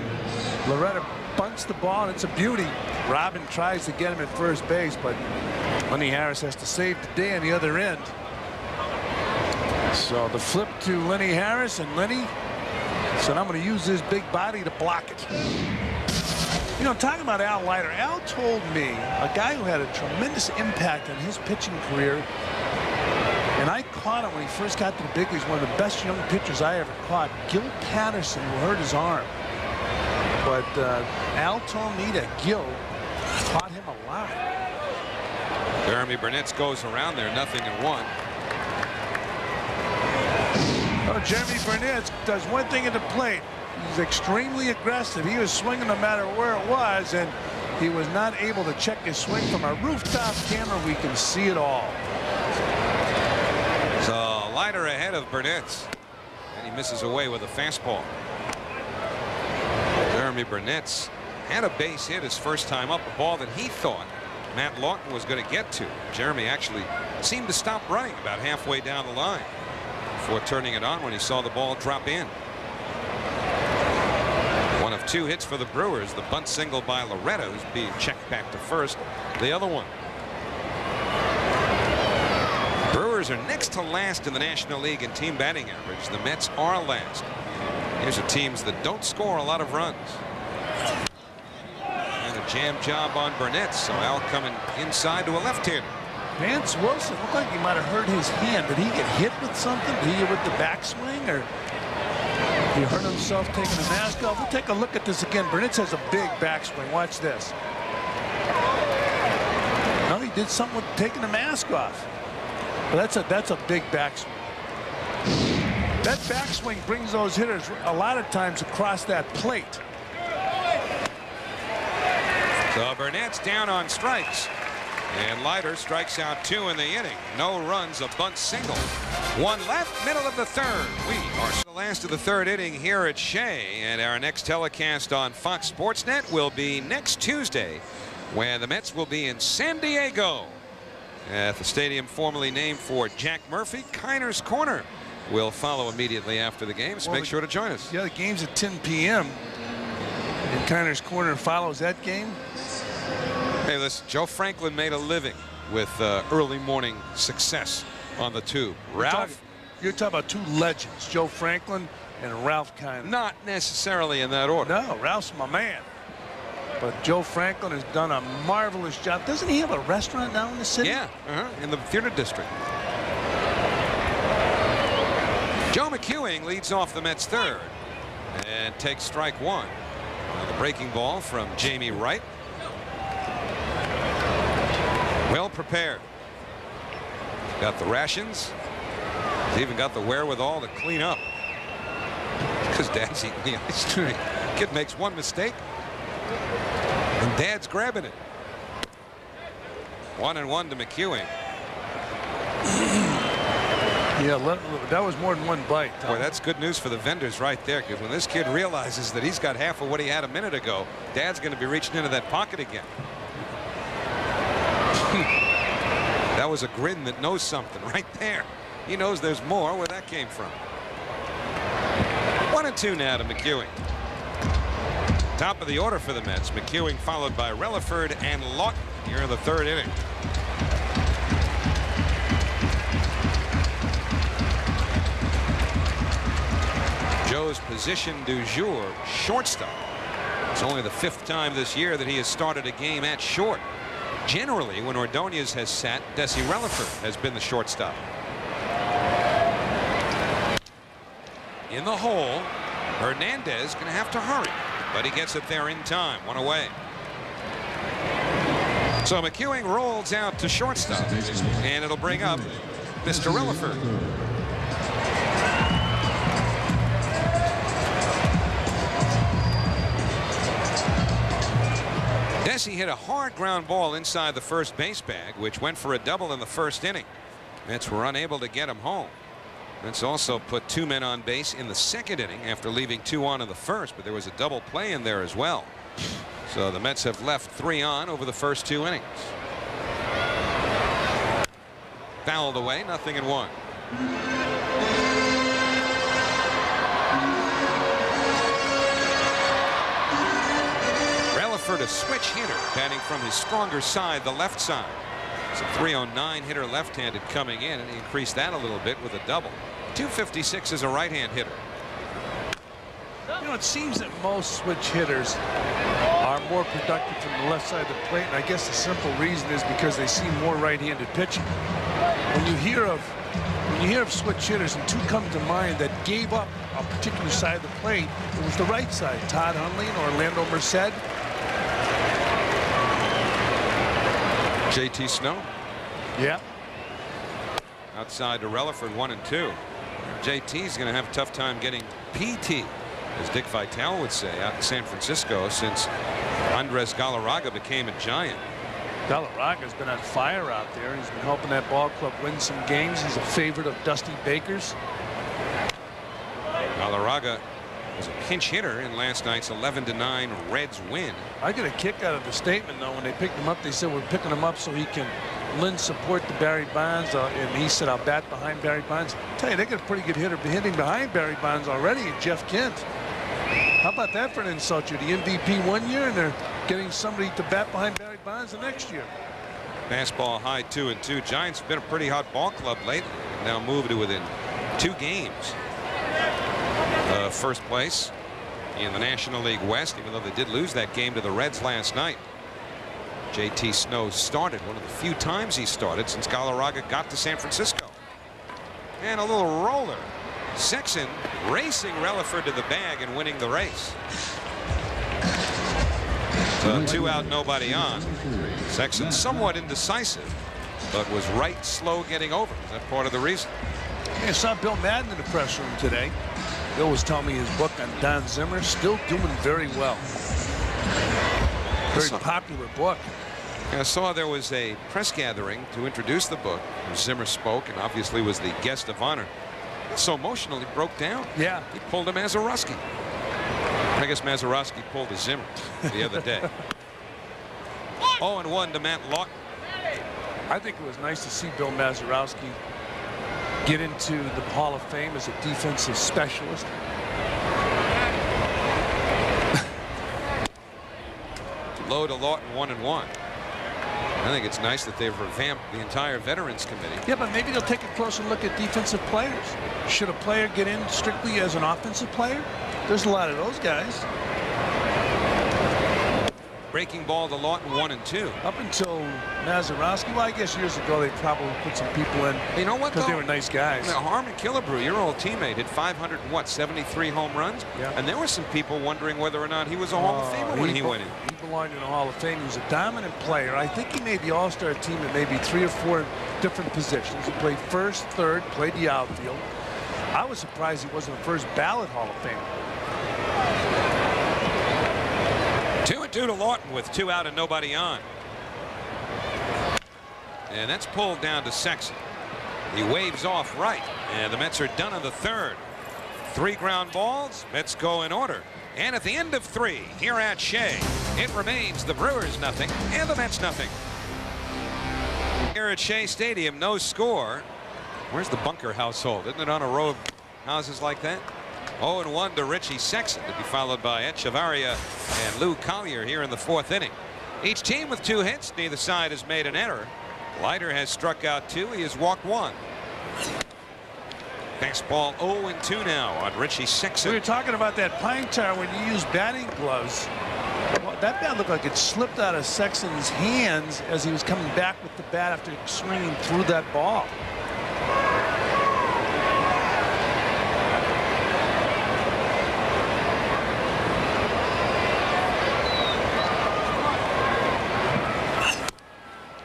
Loretta bunts the ball, and it's a beauty. Robin tries to get him at first base, but Lenny Harris has to save the day on the other end. So the flip to Lenny Harris, and Lenny said, I'm going to use this big body to block it. You know, talking about Al Leiter, Al told me, a guy who had a tremendous impact on his pitching career, and I caught him when he first got to the big leagues, one of the best young pitchers I ever caught, Gil Patterson, who hurt his arm. But Al told me that Gil taught him a lot. Jeremy Burnett goes around there, 0-1. Oh, Jeremy Burnett does one thing at the plate. He's extremely aggressive. He was swinging no matter where it was, and he was not able to check his swing. From a rooftop camera, we can see it all. So Leiter ahead of Burnett, and he misses away with a fastball. Jeremy Burnett's had a base hit his first time up, a ball that he thought Matt Lawton was going to get to. Jeremy actually seemed to stop running about halfway down the line before turning it on when he saw the ball drop in. One of 2 hits for the Brewers, the bunt single by Loretta, who's being checked back to first. The other one. Brewers are next to last in the National League in team batting average. The Mets are last. Here's are teams that don't score a lot of runs. And a jam job on Burnett, so Al coming inside to a left-hander. Vance Wilson looked like he might have hurt his hand. Did he get hit with something? Did he hit with the backswing, or he hurt himself taking the mask off? We'll take a look at this again. Burnett has a big backswing. Watch this. No, he did something with taking the mask off. But that's a big backswing. That backswing brings those hitters a lot of times across that plate. So Burnett's down on strikes. And Leiter strikes out 2 in the inning. No runs, a bunt single. 1 left, middle of the 3rd. We are the last of the 3rd inning here at Shea. And our next telecast on Fox Sportsnet will be next Tuesday, when the Mets will be in San Diego at the stadium formerly named for Jack Murphy. Kiner's Corner will follow immediately after the game, so make sure to join us. Yeah, the game's at 10 p.m. and Kiner's Corner follows that game. Hey, listen, Joe Franklin made a living with early morning success on the tube. Ralph? You're talking about 2 legends, Joe Franklin and Ralph Kiner. Not necessarily in that order. No, Ralph's my man. But Joe Franklin has done a marvelous job. Doesn't he have a restaurant now in the city? Yeah, in the theater district. Joe McEwing leads off the Mets' 3rd and takes strike 1. The breaking ball from Jamie Wright. Well prepared. Got the rations. He's even got the wherewithal to clean up. Because Dad's eating the ice cream. Kid makes one mistake, and Dad's grabbing it. 1-1 to McEwing. Yeah, that was more than one bite. Boy, that's good news for the vendors right there, because when this kid realizes that he's got half of what he had a minute ago, Dad's going to be reaching into that pocket again. That was a grin that knows something right there. He knows there's more where that came from. 1-2 now to McEwing. Top of the order for the Mets. McEwing followed by Relaford and Lawton here in the 3rd inning. Joe's position du jour, shortstop. It's only the 5th time this year that he has started a game at short. Generally, when Ordonez has sat, Desi Relaford has been the shortstop. In the hole, Hernandez going to have to hurry, but he gets it there in time. One away. So McEwing rolls out to shortstop, and it'll bring up Mr. Relaford. Desi hit a hard ground ball inside the first base bag, which went for a double in the first inning. Mets were unable to get him home. Mets also put 2 men on base in the second inning after leaving 2 on in the first, but there was a double play in there as well. So the Mets have left 3 on over the first 2 innings. Fouled away, 0-1. Relaford, a switch hitter, batting from his stronger side, the left side. It's a 309 hitter left-handed coming in, and he increased that a little bit with a double. 256 is a right-hand hitter. You know, it seems that most switch hitters are more productive from the left side of the plate, and I guess the simple reason is because they see more right-handed pitching. When you hear of switch hitters, and 2 come to mind that gave up a particular side of the plate, it was the right side. Todd Hundley and Orlando Merced. J.T. Snow. Yeah. Outside to Relaford, 1-2. JT's going to have a tough time getting PT, as Dick Vitale would say, out in San Francisco since Andres Galarraga became a Giant. Galarraga's been on fire out there. He's been helping that ball club win some games. He's a favorite of Dusty Baker's. Galarraga was a pinch hitter in last night's 11-9 Reds win. I get a kick out of the statement, though, when they picked him up. They said we're picking him up so he can lend support to Barry Bonds, and he said I'll bat behind Barry Bonds. I tell you, they got a pretty good hitter hitting behind Barry Bonds already, and Jeff Kent. How about that for an insult? You're the MVP 1 year, and they're getting somebody to bat behind Barry Bonds the next year. Fastball high, 2-2. Giants have been a pretty hot ball club lately. Now moved to within 2 games. First place in the National League West, even though they did lose that game to the Reds last night. J.T. Snow started, one of the few times he started since Galarraga got to San Francisco. And a little roller. Sexton racing Relaford to the bag and winning the race. So 2 out, nobody on. Sexton somewhat indecisive, but was right slow getting over. Is that part of the reason? I saw Bill Madden in the press room today. Bill was telling me his book on Don Zimmer, still doing very well. Very popular book. I saw there was a press gathering to introduce the book. Zimmer spoke and obviously was the guest of honor. So emotional, he broke down. Yeah. He pulled a Mazeroski. I guess Mazeroski pulled a Zimmer the other day. 0-1 to Matt Loughlin. I think it was nice to see Bill Mazeroski get into the Hall of Fame as a defensive specialist. Low to Lawton, 1-1. I think it's nice that they've revamped the entire Veterans Committee. Yeah, but maybe they'll take a closer look at defensive players. Should a player get in strictly as an offensive player? There's a lot of those guys. Breaking ball to Lawton, 1-2. Up until Mazeroski, well, I guess years ago they probably put some people in. You know what? Because they were nice guys. Now, Harmon Killebrew, your old teammate, hit 573 home runs. Yeah. And there were some people wondering whether or not he was a Hall of Famer when he went in. He belonged in the Hall of Fame. He was a dominant player. I think he made the All-Star team at maybe 3 or 4 different positions. He played first, third, played the outfield. I was surprised he wasn't a first ballot Hall of Famer. 2-2 to Lawton with 2 out and nobody on. And that's pulled down to Sexton. He waves off right, and the Mets are done in the third. 3 ground balls. Mets go in order. And at the end of 3, here at Shea, it remains the Brewers nothing and the Mets nothing. Here at Shea Stadium, no score. Where's the Bunker household? Isn't it on a row of houses like that? 0-1 to Richie Sexton, to be followed by Echevarria and Lou Collier here in the 4th inning. Each team with 2 hits. Neither side has made an error. Leiter has struck out 2. He has walked 1. Fastball 0-2 now on Richie Sexton. We were talking about that pine tar when you use batting gloves. Well, that bat looked like it slipped out of Sexton's hands as he was coming back with the bat after swinging through that ball.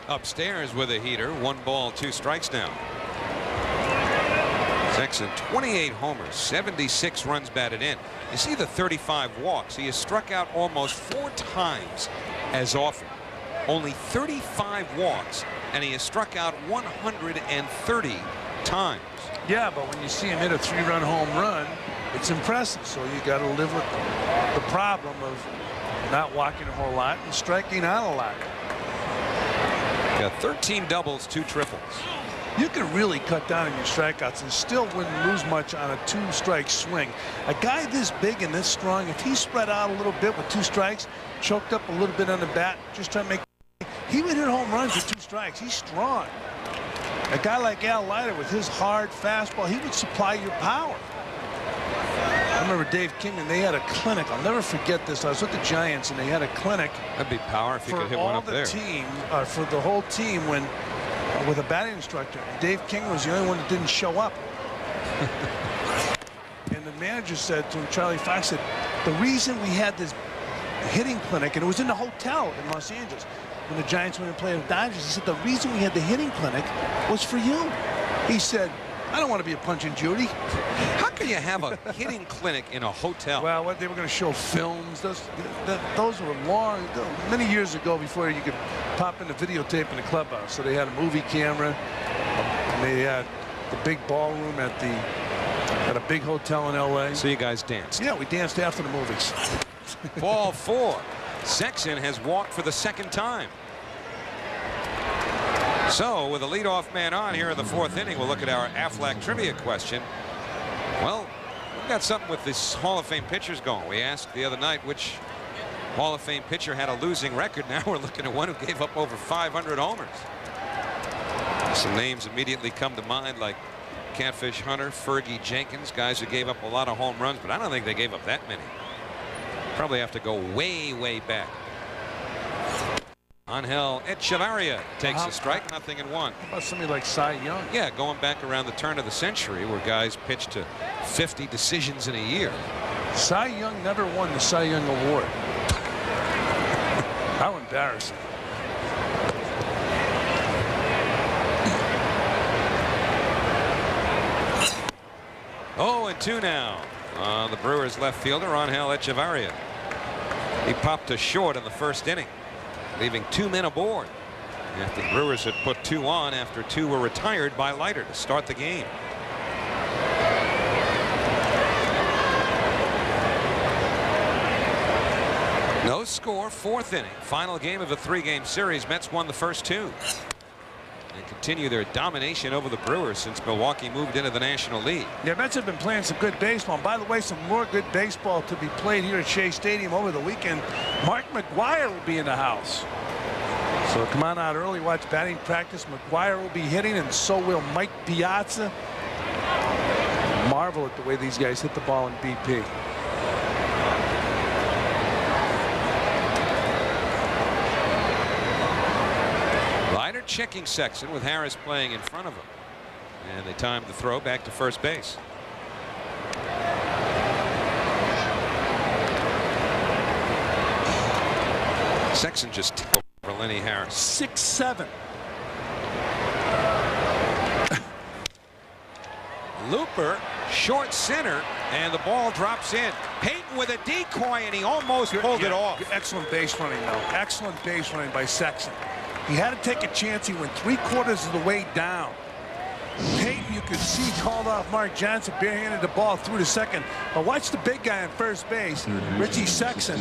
upstairs with a heater. 1 ball, 2 strikes now. Sexson, 28 homers, 76 runs batted in. You see the 35 walks. He has struck out almost 4 times as often. Only 35 walks, and he has struck out 130 times. Yeah, but when you see him hit a 3-run home run, it's impressive. So you got to live with the problem of not walking a whole lot and striking out a lot. Got 13 doubles, 2 triples. You can really cut down on your strikeouts and still wouldn't lose much on a 2-strike swing. A guy this big and this strong, if he spread out a little bit with 2 strikes, choked up a little bit on the bat, just trying to make, he would hit home runs with 2 strikes. He's strong. A guy like Al Leiter with his hard fastball, he would supply your power. I remember Dave Kingman, they had a clinic. I'll never forget this. I was with the Giants and they had a clinic. That'd be power if you could hit one up there. For the whole team when with a batting instructor. Dave King was the only one that didn't show up. And the manager said to him, Charlie Fox said, the reason we had this hitting clinic, and it was in the hotel in Los Angeles when the Giants went and played with the Dodgers, he said the reason we had the hitting clinic was for you. He said, I don't want to be a Punch and Judy. How can you have a hitting clinic in a hotel? Well, what they were going to show films. Those were long, many years ago before you could pop in the videotape in the clubhouse. So they had a movie camera. And they had the big ballroom at a big hotel in L.A. So you guys danced? Yeah, we danced after the movies. Ball 4. Sexson has walked for the 2nd time. So with a leadoff man on here in the 4th inning, we'll look at our Aflac trivia question. Well, we've got something with this Hall of Fame pitchers going. We asked the other night which Hall of Fame pitcher had a losing record. Now we're looking at one who gave up over 500 homers. Some names immediately come to mind like Catfish Hunter, Fergie Jenkins, guys who gave up a lot of home runs, but I don't think they gave up that many. Probably have to go way, way back. Angel Echevarria takes a strike, 0-1. How about somebody like Cy Young? Yeah, going back around the turn of the century where guys pitched to 50 decisions in a year. Cy Young never won the Cy Young Award. How embarrassing. Oh, and 2 now. The Brewers left fielder, Angel Echevarria. He popped to short in the 1st inning, leaving 2 men aboard after the Brewers had put 2 on after 2 were retired by Leiter to start the game. No score, 4th inning, final game of a 3-game series. Mets won the first 2 and continue their domination over the Brewers since Milwaukee moved into the National League. Yeah, Mets have been playing some good baseball. And by the way, some more good baseball to be played here at Shea Stadium over the weekend. Mark McGwire will be in the house. So come on out early, watch batting practice. McGwire will be hitting, and so will Mike Piazza. Marvel at the way these guys hit the ball in BP. Leiter checking Sexson with Harris playing in front of him. And they timed the throw back to first base. Sexson just took over Lenny Harris. 6-7. Looper, short center, and the ball drops in. Payton with a decoy, and he almost pulled it off. Excellent base running, though. Excellent base running by Sexson. He had to take a chance. He went 3/4 of the way down. Payton, you could see, called off Mark Johnson, barehanded the ball through to second. But watch the big guy on first base, Richie Sexson.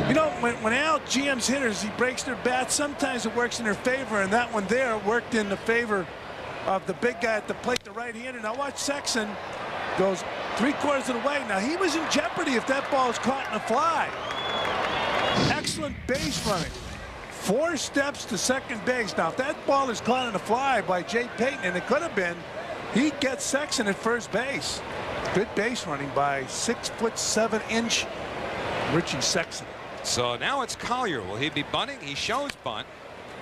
You know, when Al GM's hitters, he breaks their bats, sometimes it works in their favor, and that one there worked in the favor of the big guy at the plate, the right-hander. Now watch Sexson goes 3/4 of the way. Now he was in jeopardy if that ball was caught in a fly. Excellent base running. 4 steps to second base. Now if that ball is caught in a fly by Jay Payton, and it could have been, he gets Sexson at first base. Good base running by 6'7" Richie Sexson. So now it's Collier. Will he be bunting? He shows bunt,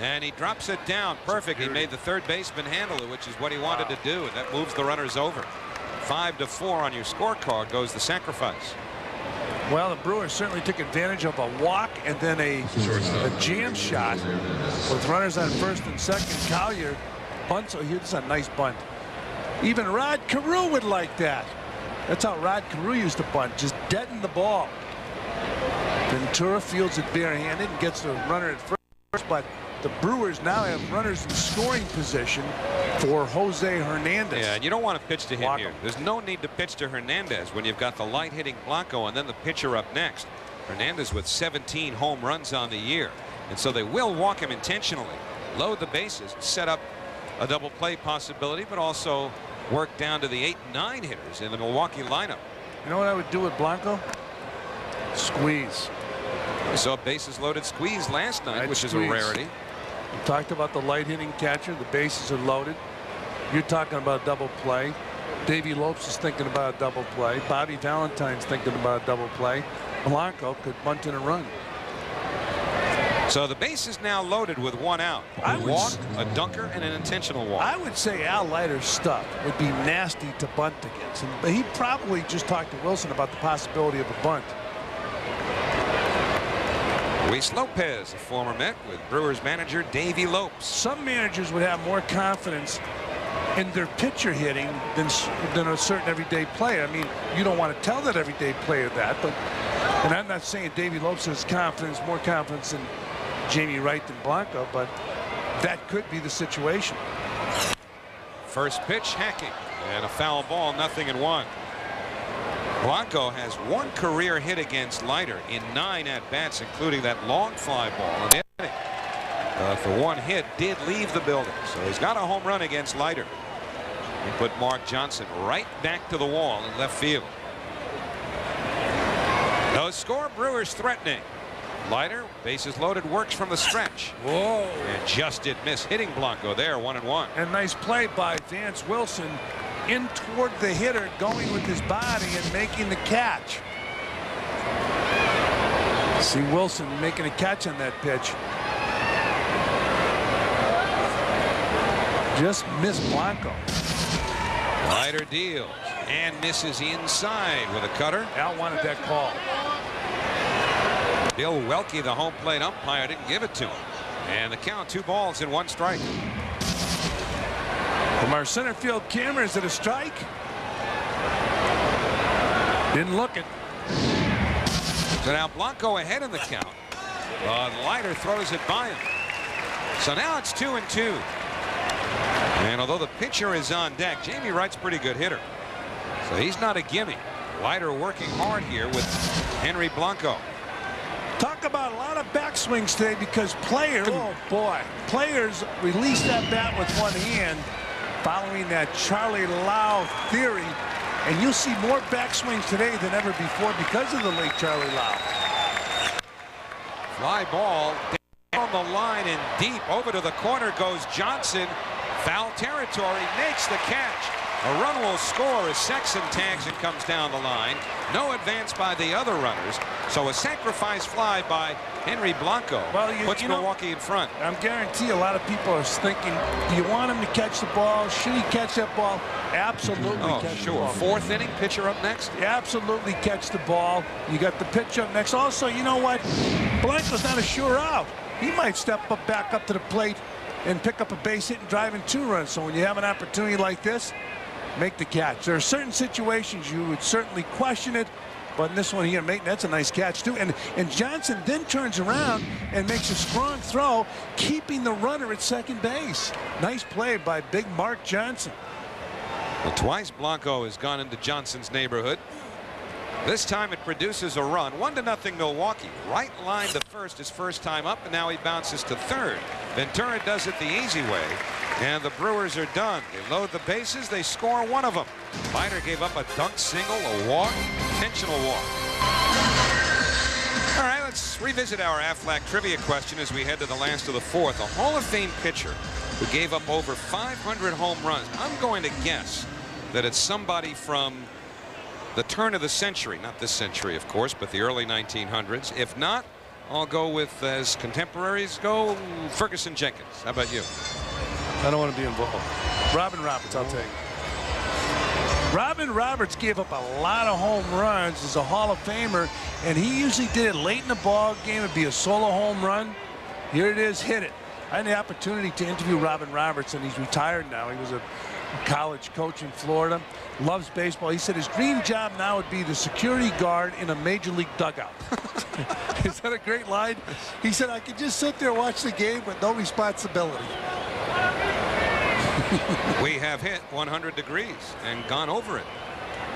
and he drops it down. Perfect. He made the third baseman handle it, which is what he wanted to do, and that moves the runners over. 5-4 on your scorecard goes the sacrifice. Well, the Brewers certainly took advantage of a walk and then a jam shot with runners on first and second. Collier bunts. Oh, here's a nice bunt. Even Rod Carew would like that. That's how Rod Carew used to bunt, just deaden the ball. Ventura fields it barehanded and gets the runner at first, but the Brewers now have runners in scoring position for Jose Hernandez. Yeah, and you don't want to pitch to him here. There's no need to pitch to Hernandez when you've got the light-hitting Blanco and then the pitcher up next. Hernandez with 17 home runs on the year, and so they will walk him intentionally, load the bases, set up a double play possibility, but also work down to the 8 and 9 hitters in the Milwaukee lineup. You know what I would do with Blanco? Squeeze. We saw a bases loaded squeeze last night, which is a rarity. We talked about the light hitting catcher. The bases are loaded. You're talking about a double play. Davey Lopes is thinking about a double play. Bobby Valentine's thinking about a double play. Blanco could bunt in a run. So the base is now loaded with 1 out. A walk, a dunker, and an intentional walk. I would say Al Leiter's stuff would be nasty to bunt against. But he probably just talked to Wilson about the possibility of a bunt. Luis Lopez, a former Met, with Brewers manager Davey Lopes. Some managers would have more confidence in their pitcher hitting than a certain everyday player. I mean, you don't want to tell that everyday player that, but, and I'm not saying Davey Lopes has confidence, more confidence in Jamie Wright than Blanco, but that could be the situation. First pitch, hacking, and a foul ball, 0-1. Blanco has 1 career hit against Leiter in 9 at-bats, including that long fly ball. And for 1 hit, did leave the building. So he's got a home run against Leiter. He put Mark Johnson right back to the wall in left field. No score, Brewers threatening. Leiter, bases loaded, works from the stretch. Whoa. And just did miss hitting Blanco there, 1-1. And nice play by Vance Wilson in toward the hitter, going with his body and making the catch. See Wilson making a catch on that pitch. Just missed Blanco. Leiter deals and misses inside with a cutter. Al wanted that call. Bill Welke, the home plate umpire, didn't give it to him. And the count, 2 balls and 1 strike. From our center field camera, is it a strike? Didn't look it. So now Blanco ahead in the count. Leiter throws it by him. So now it's 2-2. And although the pitcher is on deck, Jamie Wright's a pretty good hitter. So he's not a gimme. Leiter working hard here with Henry Blanco. Talk about a lot of backswings today because players, oh boy, players release that bat with 1 hand following that Charlie Lau theory. And you'll see more backswings today than ever before because of the late Charlie Lau. Fly ball down the line and deep over to the corner goes Johnson. Foul territory, makes the catch. A run will score as Sexton tags and comes down the line. No advance by the other runners. So a sacrifice fly by Henry Blanco puts Milwaukee in front. I guarantee a lot of people are thinking, do you want him to catch the ball? Should he catch that ball? Absolutely catch the ball. 4th inning, pitcher up next. Absolutely catch the ball. You got the pitch up next. Also, you know what? Blanco's not a sure out. He might step up back up to the plate and pick up a base hit and drive in 2 runs. So when you have an opportunity like this, make the catch. There are certain situations you would certainly question it, but in this one here, that's a nice catch too. And Johnson then turns around and makes a strong throw, keeping the runner at second base. Nice play by big Mark Johnson. Well, twice Blanco has gone into Johnson's neighborhood. This time it produces a run. 1-0 Milwaukee. Wright lined the first his first time up, and now he bounces to third. Ventura does it the easy way, and the Brewers are done. They load the bases. They score 1 of them. Leiter gave up a dunk single, a walk, intentional walk. All right, let's revisit our Aflac trivia question as we head to the last of the 4th. A Hall of Fame pitcher who gave up over 500 home runs. I'm going to guess that it's somebody from the turn of the century, not this century, of course, but the early 1900s. If not, I'll go with, as contemporaries go, Ferguson Jenkins. How about you? I don't want to be involved. Robin Roberts, I'll take. Robin Roberts gave up a lot of home runs as a Hall of Famer, and he usually did it late in the ball game. It'd be a solo home run. Here it is, hit it. I had the opportunity to interview Robin Roberts, and he's retired now. He was a college coach in Florida, loves baseball. He said his dream job now would be the security guard in a major league dugout. Is that a great line? He said, I could just sit there and watch the game with no responsibility. We have hit 100 degrees and gone over it.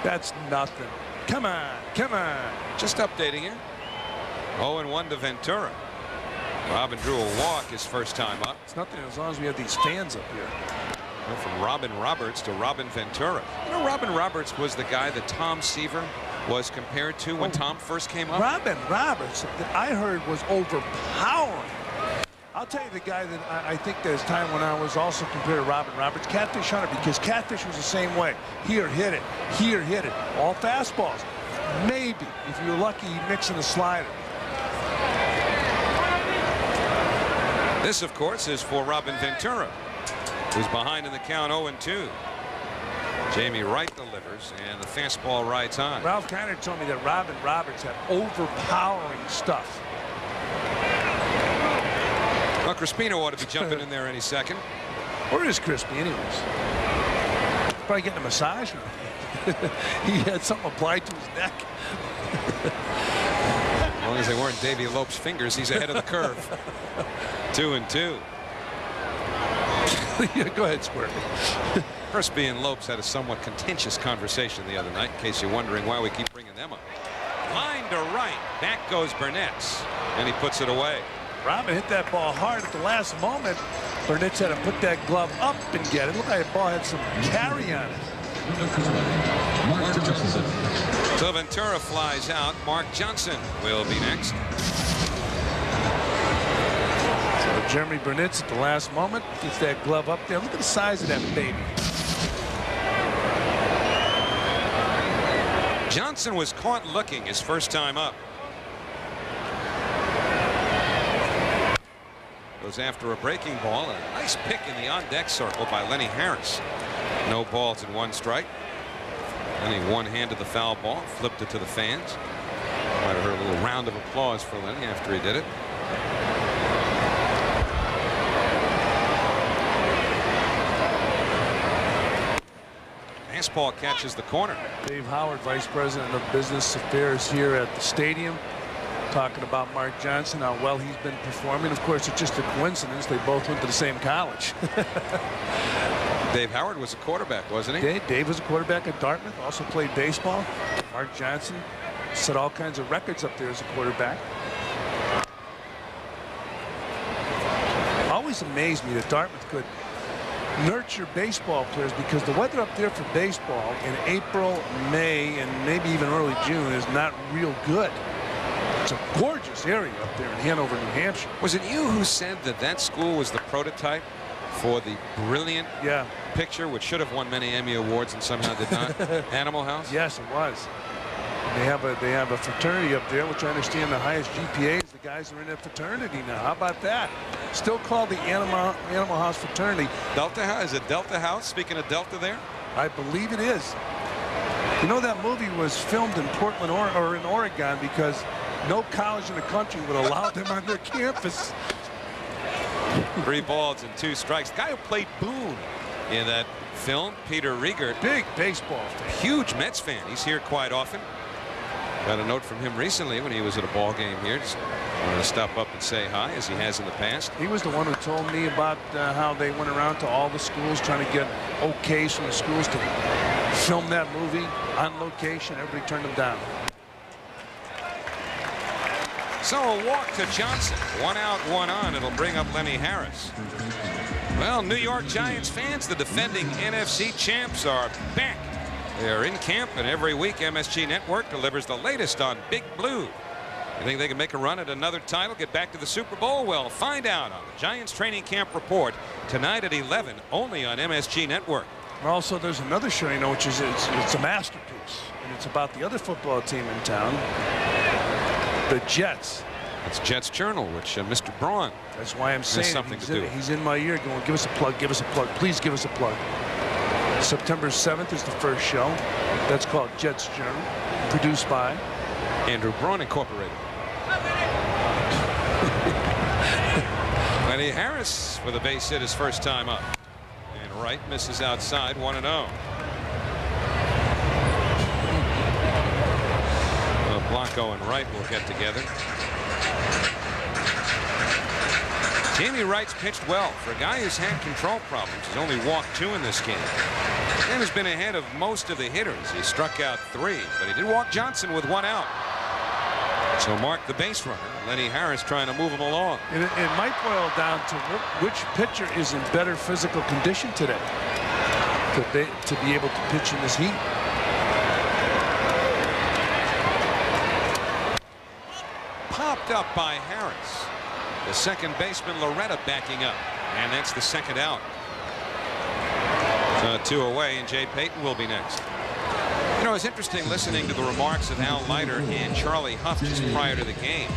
That's nothing. Come on, come on. Just updating you. 0-1 to Ventura. Robin drew a walk his first time up. It's nothing as long as we have these fans up here. Well, from Robin Roberts to Robin Ventura. You know, Robin Roberts was the guy that Tom Seaver was compared to when Tom first came up. Robin Roberts, that I heard, was overpowering. I'll tell you the guy that I think there's time when I was also compared to Robin Roberts, Catfish Hunter, because Catfish was the same way. Here, hit it. Here, hit it. All fastballs. Maybe, if you're lucky, he'd mix in a slider. This, of course, is for Robin Ventura, who's behind in the count 0-2. Jamie Wright delivers, and the fastball rides on. Ralph Kiner told me that Robin Roberts had overpowering stuff. Well, Crispino ought to be jumping in there any second. Where is Crispy, anyways? Probably getting a massage. He had something applied to his neck. As long as they weren't Davey Lope's fingers, he's ahead of the curve. 2-2. Yeah, go ahead, Squirty. Crispy and Lopes had a somewhat contentious conversation the other night, in case you're wondering why we keep bringing them up. Line to right. Back goes Burnett's, and he puts it away. Robin hit that ball hard at the last moment. Burnett had to put that glove up and get it. Looked like the ball had some carry on it. So Ventura flies out. Mark Johnson will be next. So Jeremy Burnett at the last moment gets that glove up there. Look at the size of that baby. Johnson was caught looking his first time up. Goes after a breaking ball. A nice pick in the on-deck circle by Lenny Harris. No balls and 1 strike. Lenny one-handed the foul ball, flipped it to the fans. Might have heard a little round of applause for Lenny after he did it. Fastball catches the corner. Dave Howard, Vice President of Business Affairs here at the stadium, talking about Mark Johnson, how well he's been performing. Of course, it's just a coincidence they both went to the same college. Dave Howard was a quarterback, wasn't he? Dave was a quarterback at Dartmouth, also played baseball. Mark Johnson set all kinds of records up there as a quarterback. Always amazed me that Dartmouth could nurture baseball players, because the weather up there for baseball in April, May, and maybe even early June is not real good. It's a gorgeous area up there in Hanover, New Hampshire. Was it you who said that that school was the prototype for the brilliant picture, which should have won many Emmy Awards and somehow did not? Animal House? Yes, it was. They have a fraternity up there, which I understand the highest GPA is the guys are in that fraternity now. How about that? Still called the Animal House fraternity. Delta House? Is it Delta House? Speaking of Delta there? I believe it is. You know, that movie was filmed in Portland or in Oregon because no college in the country would allow them on their campus. 3 balls and 2 strikes. The guy who played Boone in that film, Peter Riegert. Big baseball fan. Huge Mets fan. He's here quite often. Got a note from him recently when he was at a ball game here. Just wanted to stop up and say hi, as he has in the past. He was the one who told me about how they went around to all the schools trying to get okays from the schools to film that movie on location. Everybody turned them down. So a walk to Johnson. 1 out, 1 on. It'll bring up Lenny Harris. Well, New York Giants fans, the defending NFC champs, are back. They are in camp, and every week MSG Network delivers the latest on Big Blue. You think they can make a run at another title, get back to the Super Bowl? Well, find out on the Giants Training Camp Report tonight at 11, only on MSG Network. Also, there's another show, you know, which is it's a masterpiece, and it's about the other football team in town, the Jets. It's Jets Journal, which Mr. Braun. That's why I'm saying something to do. He's in my ear going, give us a plug, give us a plug, please give us a plug. September 7th is the first show. That's called Jets Journal, produced by Andrew Braun Incorporated. Lenny Harris with a base hit his first time up. And Wright misses outside, 1-0. Blanco and Wright will get together. Jamie Wright's pitched well. For a guy who's had control problems, he's only walked 2 in this game. And has been ahead of most of the hitters. He struck out 3, but he did walk Johnson with 1 out. So Mark the base runner. Lenny Harris trying to move him along. It might boil down to which pitcher is in better physical condition today to be able to pitch in this heat. Popped up by Harris. The second baseman Loretta backing up, and that's the second out. So 2 away, and Jay Payton will be next. You know, it's interesting listening to the remarks of Al Leiter and Charlie Huff just prior to the game.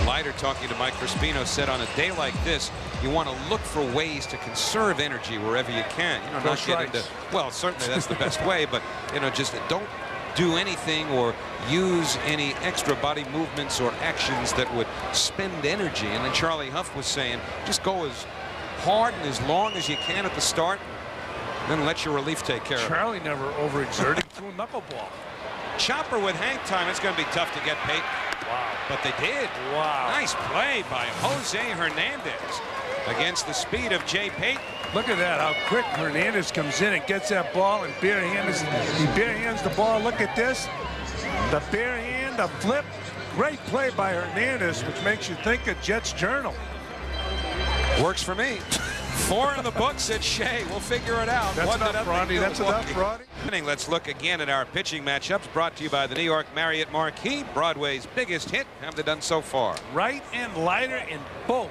Leiter, talking to Mike Crispino, said on a day like this, you want to look for ways to conserve energy wherever you can. You know, not get into, well, certainly that's the best way, but you know, just don't do anything or use any extra body movements or actions that would spend energy. And then Charlie Huff was saying, just go as hard and as long as you can at the start, then let your relief take care of it. Charlie never overexerted, threw a knuckleball. Chopper with hang time. It's going to be tough to get Payton. Wow. But they did. Wow. Nice play by Jose Hernandez against the speed of Jay Payton. Look at that, how quick Hernandez comes in and gets that ball and he barehands the ball. Look at this. The bare hand, the flip. Great play by Hernandez, which makes you think of Jets Journal. Works for me. 4 in the books at Shea. We'll figure it out. That's enough, Ronnie. That's enough, Ronnie. Let's look again at our pitching matchups brought to you by the New York Marriott Marquis. Broadway's biggest hit. Have they done so far? Wright and Leiter in both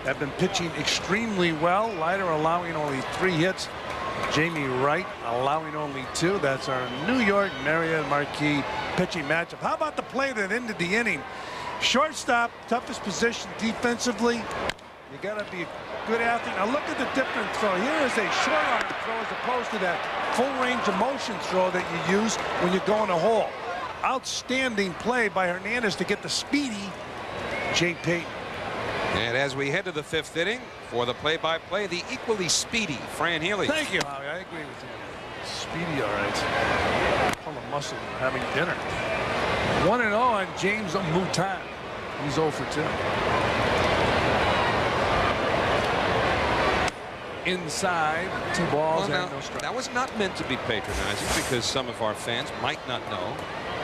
have been pitching extremely well. Leiter allowing only 3 hits. Jamie Wright allowing only 2. That's our New York Marriott Marquis pitching matchup. How about the play that ended the inning? Shortstop, toughest position defensively. You got to be a good athlete. Now look at the different throw. Here is a short arm throw as opposed to that full range of motion throw that you use when you go in a hole. Outstanding play by Hernandez to get the speedy Jay Payton. And as we head to the 5th inning for the play-by-play, the equally speedy Fran Healy. Thank you, Howie. I agree with you. Speedy, all right. Full of muscle having dinner. 1-0 on James Mouton. He's 0 for 2. Inside, 2 balls and no strikes. That was not meant to be patronizing because some of our fans might not know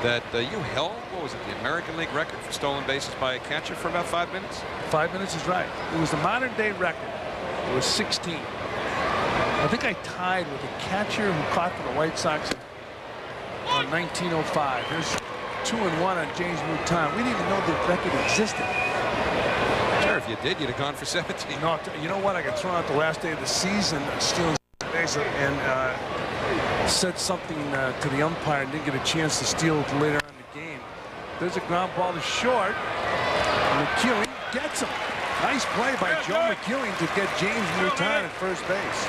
that you held, what was it, the American League record for stolen bases by a catcher for about 5 minutes? 5 minutes is right. It was the modern day record. It was 16. I think I tied with a catcher who caught for the White Sox in 1905. Here's 2-1 on James Mouton. We didn't even know the record existed. Sure, if you did, you'd have gone for 17. No, you know what? I got thrown out the last day of the season stealing base and said something to the umpire and didn't get a chance to steal it later on in the game. There's a ground ball to short. McEwing gets him. Nice play by Joe McEwing to get James Mouton at first base.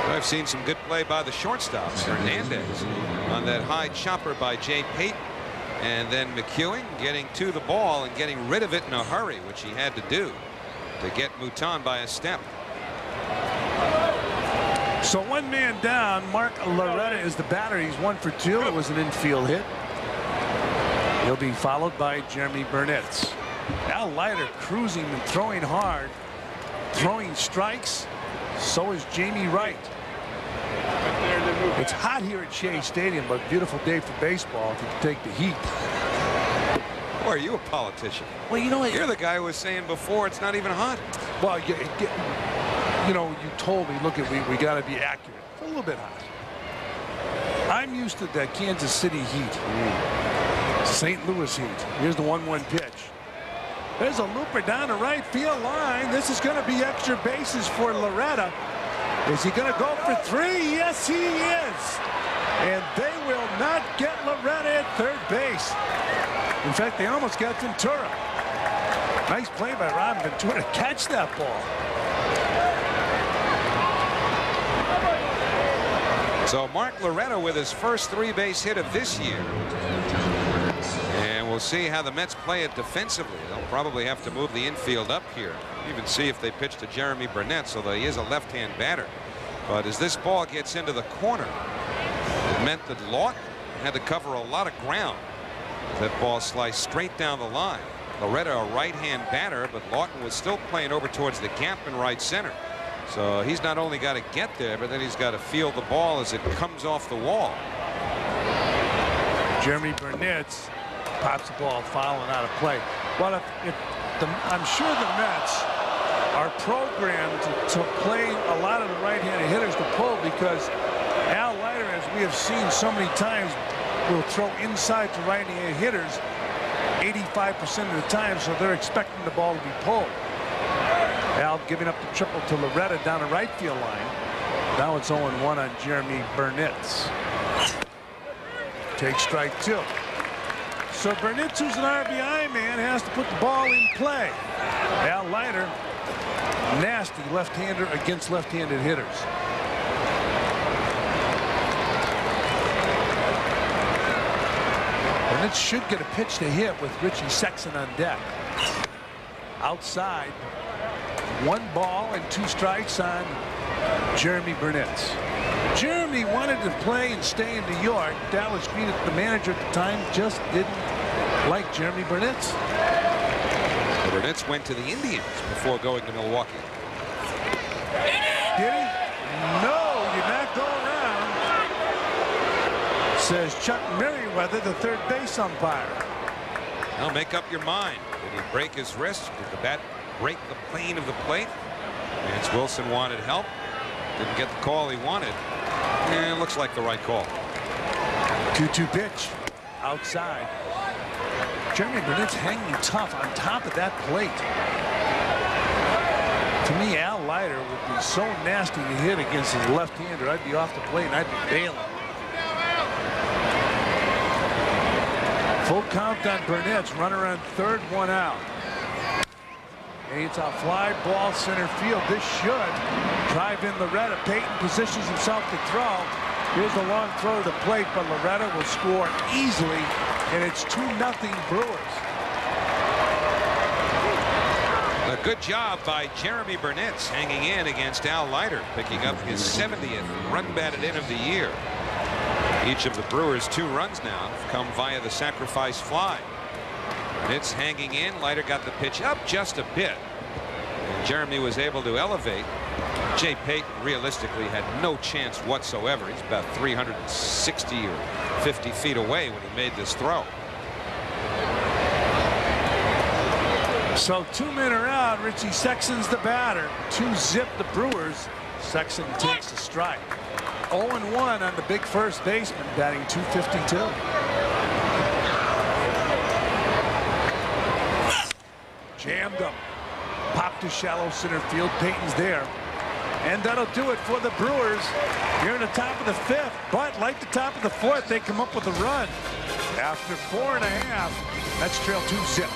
I've seen some good play by the shortstops. Hernandez on that high chopper by Jay Payton. And then McEwing getting to the ball and getting rid of it in a hurry, which he had to do to get Mouton by a step. So 1 man down. Mark Loretta is the batter. He's 1 for 2. It was an infield hit. He'll be followed by Jeremy Burnett. Al Leiter cruising and throwing hard, throwing strikes. So is Jamie Wright. It's hot here at Shea Stadium, but beautiful day for baseball if you can take the heat. Or are you a politician? Well, you know what? You're the guy who was saying before it's not even hot. Well, you know, you told me, look, we got to be accurate. It's a little bit hot. I'm used to the Kansas City heat. St. Louis heat. Here's the 1-1 pitch. There's a looper down the right field line. This is going to be extra bases for Loretta. Is he going to go for 3? Yes, he is. And they will not get Loretta at third base. In fact, they almost got Ventura. Nice play by Ron Ventura to catch that ball. So Mark Loretta with his first 3-base hit of this year. And we'll see how the Mets play it defensively. They'll probably have to move the infield up here. Even see if they pitch to Jeremy Burnett, so that he is a left-hand batter. But as this ball gets into the corner, it meant that Loughlin had to cover a lot of ground. That ball sliced straight down the line. Loretta a right-hand batter, but Loughlin was still playing over towards the gap in right center. So he's not only got to get there, but then he's got to feel the ball as it comes off the wall. Jeremy Burnett pops the ball fouling out of play. Well, I'm sure the Mets are programmed to play a lot of the right-handed hitters to pull, because Al Leiter, as we have seen so many times, will throw inside to right-handed hitters 85% of the time, so they're expecting the ball to be pulled. Al giving up the triple to Loretta down the right field line. Now it's 0-1 on Jeremy Burnett. Take strike 2. So Burnett, who's an RBI man, has to put the ball in play. Al Leiter, nasty left-hander against left-handed hitters. Burnett should get a pitch to hit with Richie Sexson on deck. Outside, 1 ball and 2 strikes on Jeremy Burnett. Jeremy wanted to play and stay in New York. Dallas Green, the manager at the time, just didn't like Jeremy Burnett. The Burnett's went to the Indians before going to Milwaukee. Did he? No, you're not going around, says Chuck Merriweather, the third base umpire. Now make up your mind. Did he break his wrist? Did the bat break the plane of the plate? Vance Wilson wanted help. Didn't get the call he wanted. And it looks like the right call. 2-2 pitch outside. Jeremy Burnett's hanging tough on top of that plate. To me, Al Leiter would be so nasty to hit against his left-hander. I'd be off the plate and I'd be bailing. Full count on Burnett's. Runner on third, 1 out. It's a fly ball center field. This should drive in Loretta. Payton positions himself to throw. Here's a long throw to the plate, but Loretta will score easily, and it's 2-0 Brewers. A good job by Jeremy Burnett hanging in against Al Leiter, picking up his 70th run batted in of the year. Each of the Brewers' 2 runs now have come via the sacrifice fly. Burnett's hanging in. Leiter got the pitch up just a bit. And Jeremy was able to elevate. Jay Payton realistically had no chance whatsoever. He's about 360 or 50 feet away when he made this throw. So 2 men are out. Richie Sexson's the batter. 2-0 the Brewers. Sexson takes the strike. 0-1 on the big first baseman, batting .252. Jammed him. Popped to shallow center field. Payton's there. And that'll do it for the Brewers here in the top of the 5th. But like the top of the 4th, they come up with a run. After 4.5, Mets trail 2-0.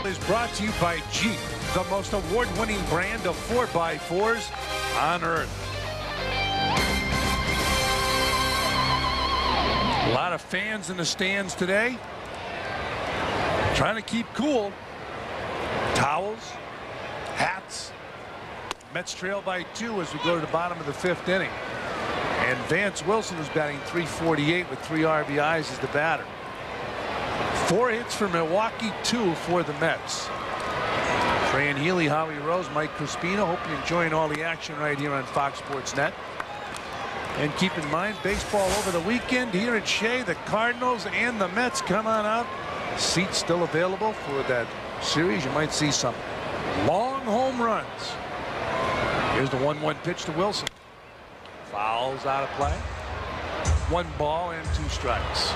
Is brought to you by Jeep, the most award-winning brand of 4x4s on earth. A lot of fans in the stands today. Trying to keep cool. Towels, hats. Mets trail by 2 as we go to the bottom of the 5th inning. And Vance Wilson, who's batting .348 with 3 RBIs, is the batter. 4 hits for Milwaukee, 2 for the Mets. Fran Healy, Howie Rose, Mike Crispino. Hope you're enjoying all the action right here on Fox Sports Net. And keep in mind, baseball over the weekend here at Shea. The Cardinals and the Mets come on out. Seats still available for that series. You might see some long home runs. Here's the 1-1 pitch to Wilson. Fouls out of play. 1 ball and 2 strikes.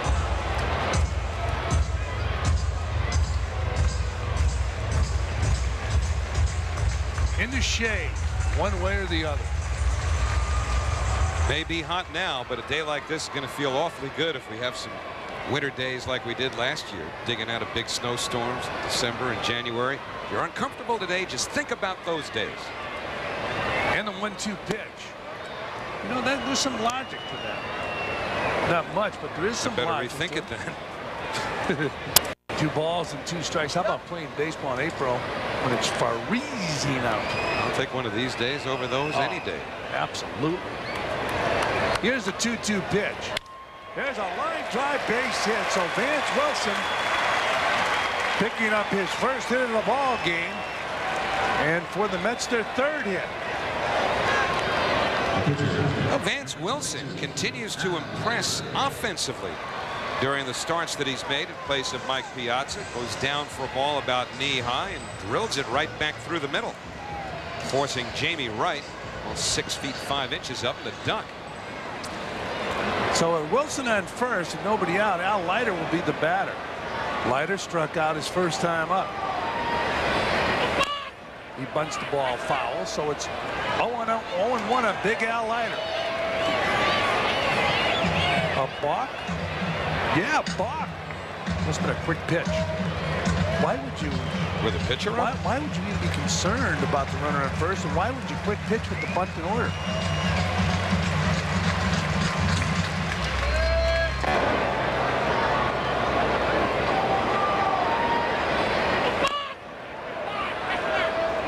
Into Shea, one way or the other. May be hot now, but a day like this is going to feel awfully good if we have some winter days like we did last year, digging out of big snowstorms in December and January. If you're uncomfortable today, just think about those days. And the 1-2 pitch. You know, there's some logic to that. Not much, but there is some logic. Better rethink it then. 2 balls and 2 strikes. How about playing baseball in April when it's freezing out? I'll take one of these days over those any day. Absolutely. Here's the 2-2 pitch. There's a line drive base hit. So Vance Wilson picking up his first hit of the ball game. And for the Mets, their 3rd hit. Well, Vance Wilson continues to impress offensively during the starts that he's made in place of Mike Piazza. Goes down for a ball about knee-high and drills it right back through the middle, forcing Jamie Wright, well, 6 feet 5 inches up, the duck. So with Wilson on first and nobody out, Al Leiter will be the batter. Leiter struck out his first time up. He bunts the ball foul, so it's 0-1 on Big Al Leiter. A balk? Yeah, balk. Must have been a quick pitch. Why would you? With a pitcher why would you even be concerned about the runner at first, and why would you quick pitch with the bunt in order?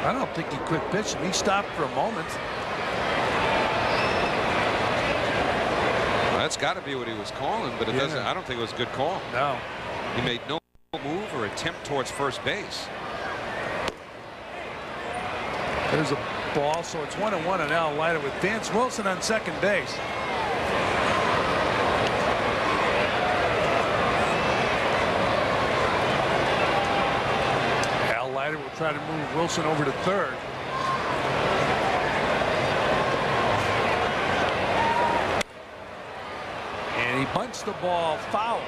I don't think he quick pitched him. He stopped for a moment. Well, that's got to be what he was calling, but it doesn't. I don't think it was a good call. No. He made no move or attempt towards first base. There's a ball, so it's 1-1 on Al Leiter with Vance Wilson on second base. Al Leiter will try to move Wilson over to third. And he bunts the ball foul.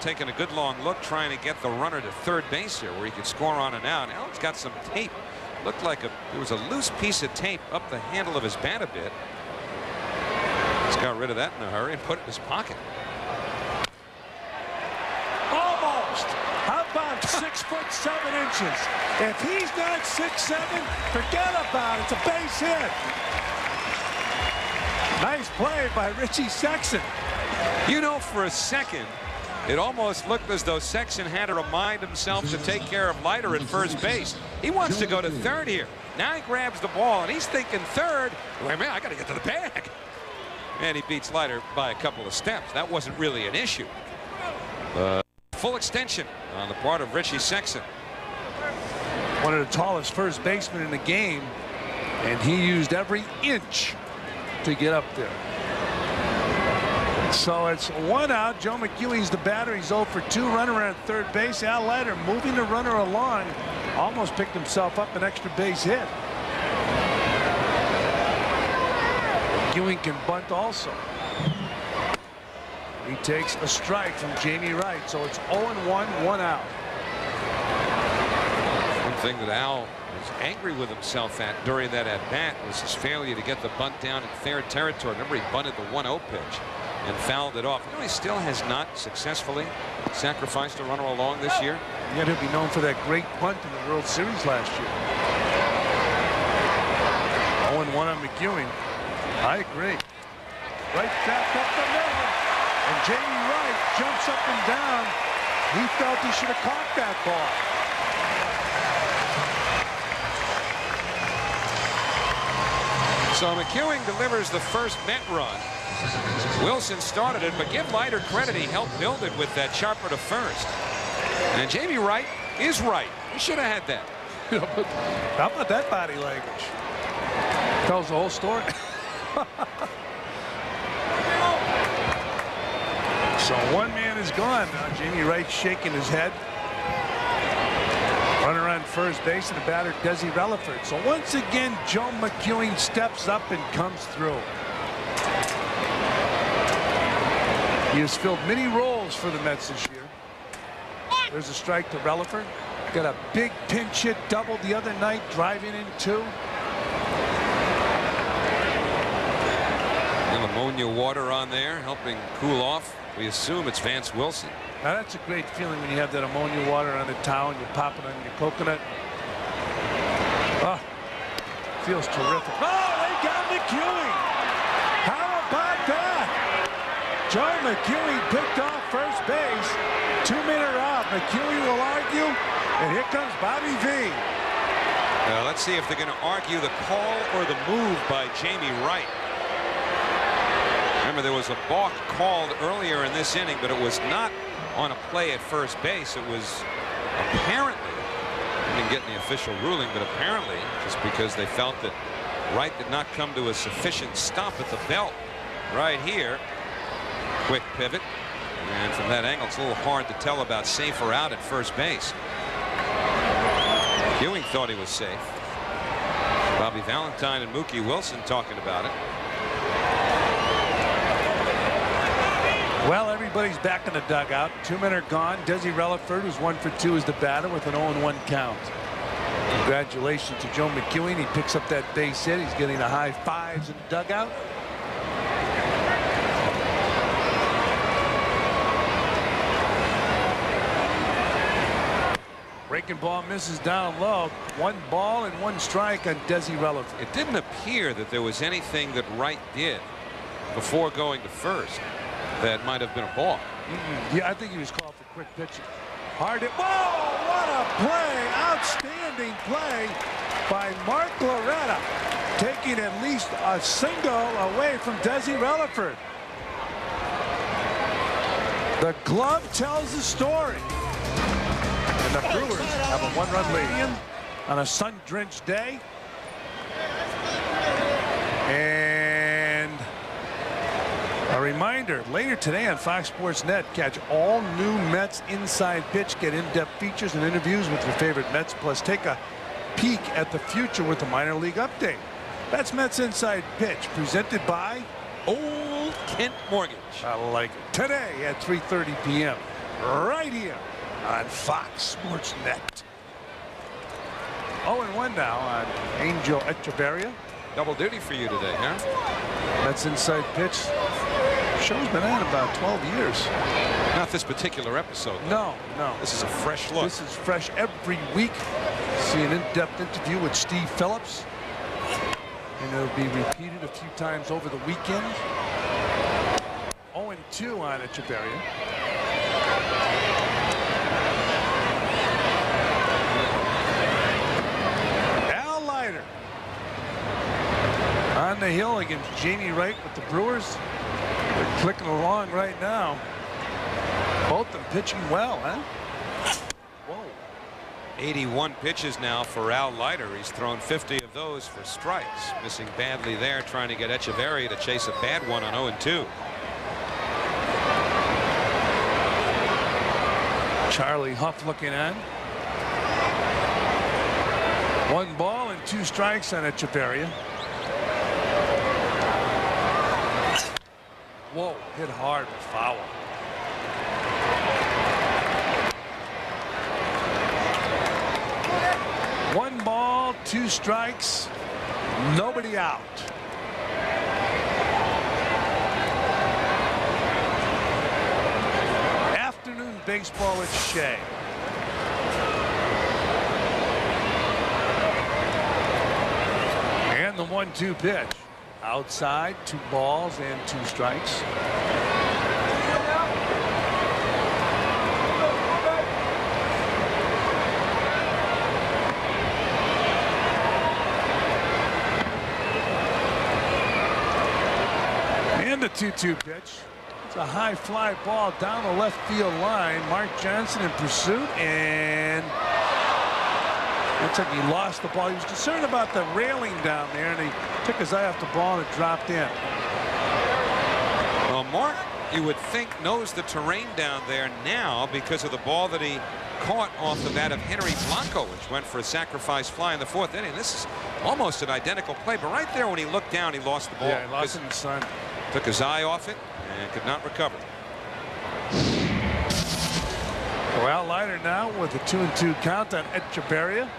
Taking a good long look, trying to get the runner to third base here where he could score on and out. Allen's got some tape. Looked like there was a loose piece of tape up the handle of his bat a bit. He's got rid of that in a hurry and put it in his pocket. Almost. How about 6'7". If he's not 6'7", forget about it. It's a base hit. Nice play by Richie Sexson. You know, for a second, it almost looked as though Sexson had to remind himself to take care of Leiter at first base. He wants to go to third here. Now he grabs the ball, and he's thinking third. Wait a minute, I got to get to the bag. And he beats Leiter by a couple of steps. That wasn't really an issue. Full extension on the part of Richie Sexson. One of the tallest first basemen in the game, and he used every inch to get up there. So it's 1 out. Joe McEwing's the batter. He's 0 for 2. Runner at third base. Al Leiter moving the runner along. Almost picked himself up an extra base hit. McEwing can bunt also. He takes a strike from Jamie Wright. So it's 0-1, 1 out. One thing that Al was angry with himself at during that at-bat was his failure to get the bunt down in fair territory. Remember, he bunted the 1-0 pitch and fouled it off. You know, he still has not successfully sacrificed a runner along this year. Yet he'll be known for that great punt in the World Series last year. 0-1 on McEwing. I agree. Right back up the middle. And Jamie Wright jumps up and down. He felt he should have caught that ball. So McEwing delivers the first Met run. Wilson started it, but give Leiter credit. He helped build it with that chopper to first. And Jamie Wright is right. He should have had that. How about that body language? Tells the whole story. So 1 man is gone now. Jamie Wright shaking his head. Runner on first base and the batter Desi Relaford. So once again, Joe McEwing steps up and comes through. He has filled many roles for the Mets this year. There's a strike to Relaford. Got a big pinch hit double the other night, driving in 2. Ammonia water on there helping cool off. We assume it's Vance Wilson. Now that's a great feeling when you have that ammonia water on the towel and you pop it on your coconut. Oh, feels terrific. Oh, they got McEwing. How about that? Joe McEwing picked off first base. 2-minute out. McEwing will argue, and here comes Bobby V. Now let's see if they're going to argue the call or the move by Jamie Wright. Remember, there was a balk called earlier in this inning, but it was not on a play at first base. It was apparently, I didn't get the official ruling, but apparently just because they felt that Wright did not come to a sufficient stop at the belt right here. Quick pivot, and from that angle it's a little hard to tell about safe or out at first base. Ewing thought he was safe. Bobby Valentine and Mookie Wilson talking about it. Well, everybody's back in the dugout. 2 men are gone. Desi Relaford, who's 1 for 2 as the batter with an 0-1 count. Congratulations to Joe McEwing. He picks up that base hit. He's getting the high fives in the dugout. Breaking ball misses down low. 1 ball and 1 strike on Desi Relaford. It didn't appear that there was anything that Wright did before going to first that might have been a ball. Yeah, I think he was called for quick pitching. Hard hit. Whoa, what a play. Outstanding play by Mark Loretta, taking at least a single away from Desi Relaford. The glove tells the story. And the Brewers have a 1-run lead on a sun-drenched day. And a reminder, later today on Fox Sports Net, catch all new Mets Inside Pitch. Get in-depth features and interviews with your favorite Mets, plus take a peek at the future with the minor league update. That's Mets Inside Pitch, presented by Old Kent Mortgage. I like it. Today at 3:30 p.m. right here on Fox Sports Net. 0-1 now on Angel Echeverria. Double duty for you today, huh? Mets Inside Pitch. Show's been on about 12 years. Not this particular episode, though. No. This is a fresh look. This is fresh every week. See an in-depth interview with Steve Phillips. And it'll be repeated a few times over the weekend. 0-2 on Echeverria. Al Leiter on the hill against Jamie Wright with the Brewers. They're clicking along right now. Both them pitching well, huh? Whoa. 81 pitches now for Al Leiter. He's thrown 50 of those for strikes. Missing badly there, trying to get Echeverria to chase a bad one on 0-2. Charlie Huff looking on. 1 ball and 2 strikes on Echeverria. Whoa, hit hard but foul. One ball, 2 strikes, nobody out. Afternoon baseball at Shea. And the 1-2 pitch. Outside, 2 balls and 2 strikes. And the 2-2 pitch. It's a high fly ball down the left field line. Mark Johnson in pursuit, and looks like he lost the ball. He was concerned about the railing down there, and he took his eye off the ball and it dropped in. Well, Mark, you would think, knows the terrain down there now because of the ball that he caught off the bat of Henry Blanco, which went for a sacrifice fly in the 4th inning. This is almost an identical play, but right there when he looked down, he lost the ball. Yeah, he lost it in the sun. Took his eye off it and could not recover. Well, Leiter now with a 2-2 count on Echeverria.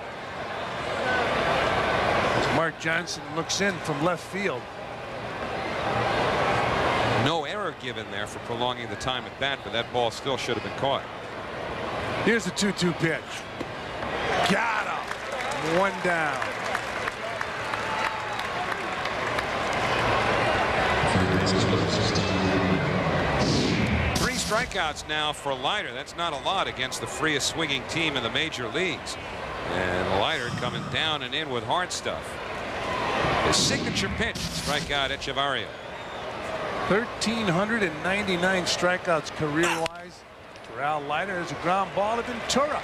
Mark Johnson looks in from left field. given there for prolonging the time at bat, but that ball still should have been caught. Here's the 2-2 pitch. Got him. One down. Three strikeouts now for Leiter. That's not a lot against the freest swinging team in the major leagues. And Leiter coming down and in with hard stuff. His signature pitch, strikeout Echevarria. 1,399 strikeouts career-wise for Al Leiter. There's a ground ball to Ventura.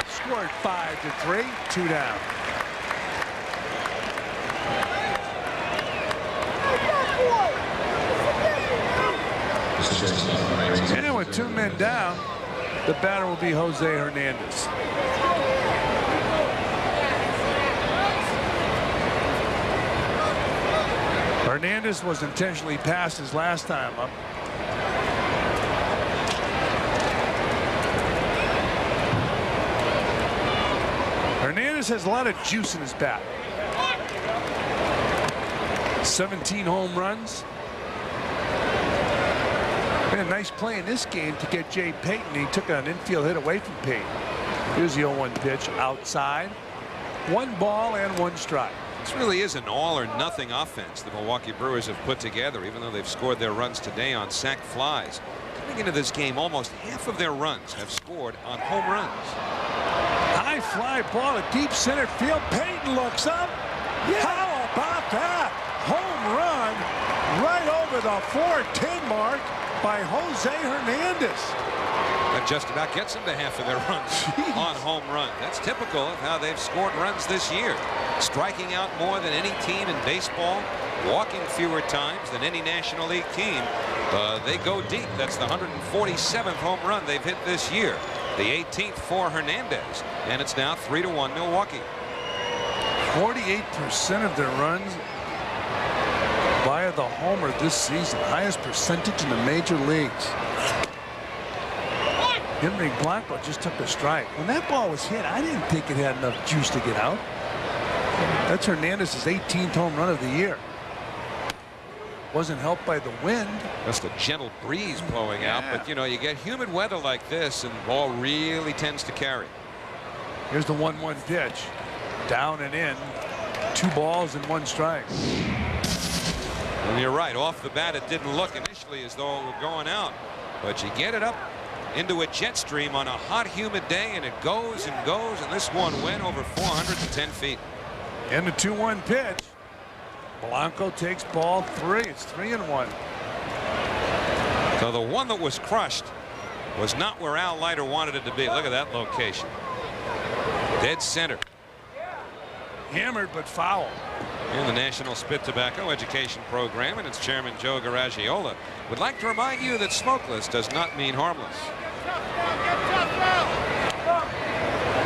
Scored 5-3, 2 down. And with 2 men down, the batter will be Jose Hernandez. Hernandez was intentionally passed his last time up. Hernandez has a lot of juice in his bat. 17 home runs. And a nice play in this game to get Jay Payton. He took an infield hit away from Payton. Here's the 0-1 pitch outside. 1 ball and 1 strike. This really is an all or nothing offense the Milwaukee Brewers have put together, even though they've scored their runs today on sac flies. Coming into this game, almost half of their runs have scored on home runs. High fly ball to deep center field. Payton looks up. Yeah. How about that? Home run right over the 410 mark by Jose Hernandez. That just about gets them to half of their runs on home run. That's typical of how they've scored runs this year. Striking out more than any team in baseball, walking fewer times than any National League team. They go deep. That's the 147th home run they've hit this year. The 18th for Hernandez. And it's now 3-1 Milwaukee. 48% of their runs via the homer this season. Highest percentage in the major leagues. Henry Blanco just took a strike. When that ball was hit, I didn't think it had enough juice to get out. That's Hernandez's 18th home run of the year. Wasn't helped by the wind. Just a gentle breeze blowing out, but you know, you get humid weather like this and the ball really tends to carry. Here's the 1-1 pitch. Down and in. 2 balls and 1 strike. And you're right, off the bat it didn't look initially as though it were going out, but you get it up into a jet stream on a hot humid day and it goes and goes, and this one went over 410 feet. And the 2-1 pitch. Blanco takes ball 3. It's 3-1. So the one that was crushed was not where Al Leiter wanted it to be. Look at that location. Dead center. Hammered but foul. In the National Spit Tobacco Education Program and its chairman Joe Garagiola would like to remind you that smokeless does not mean harmless.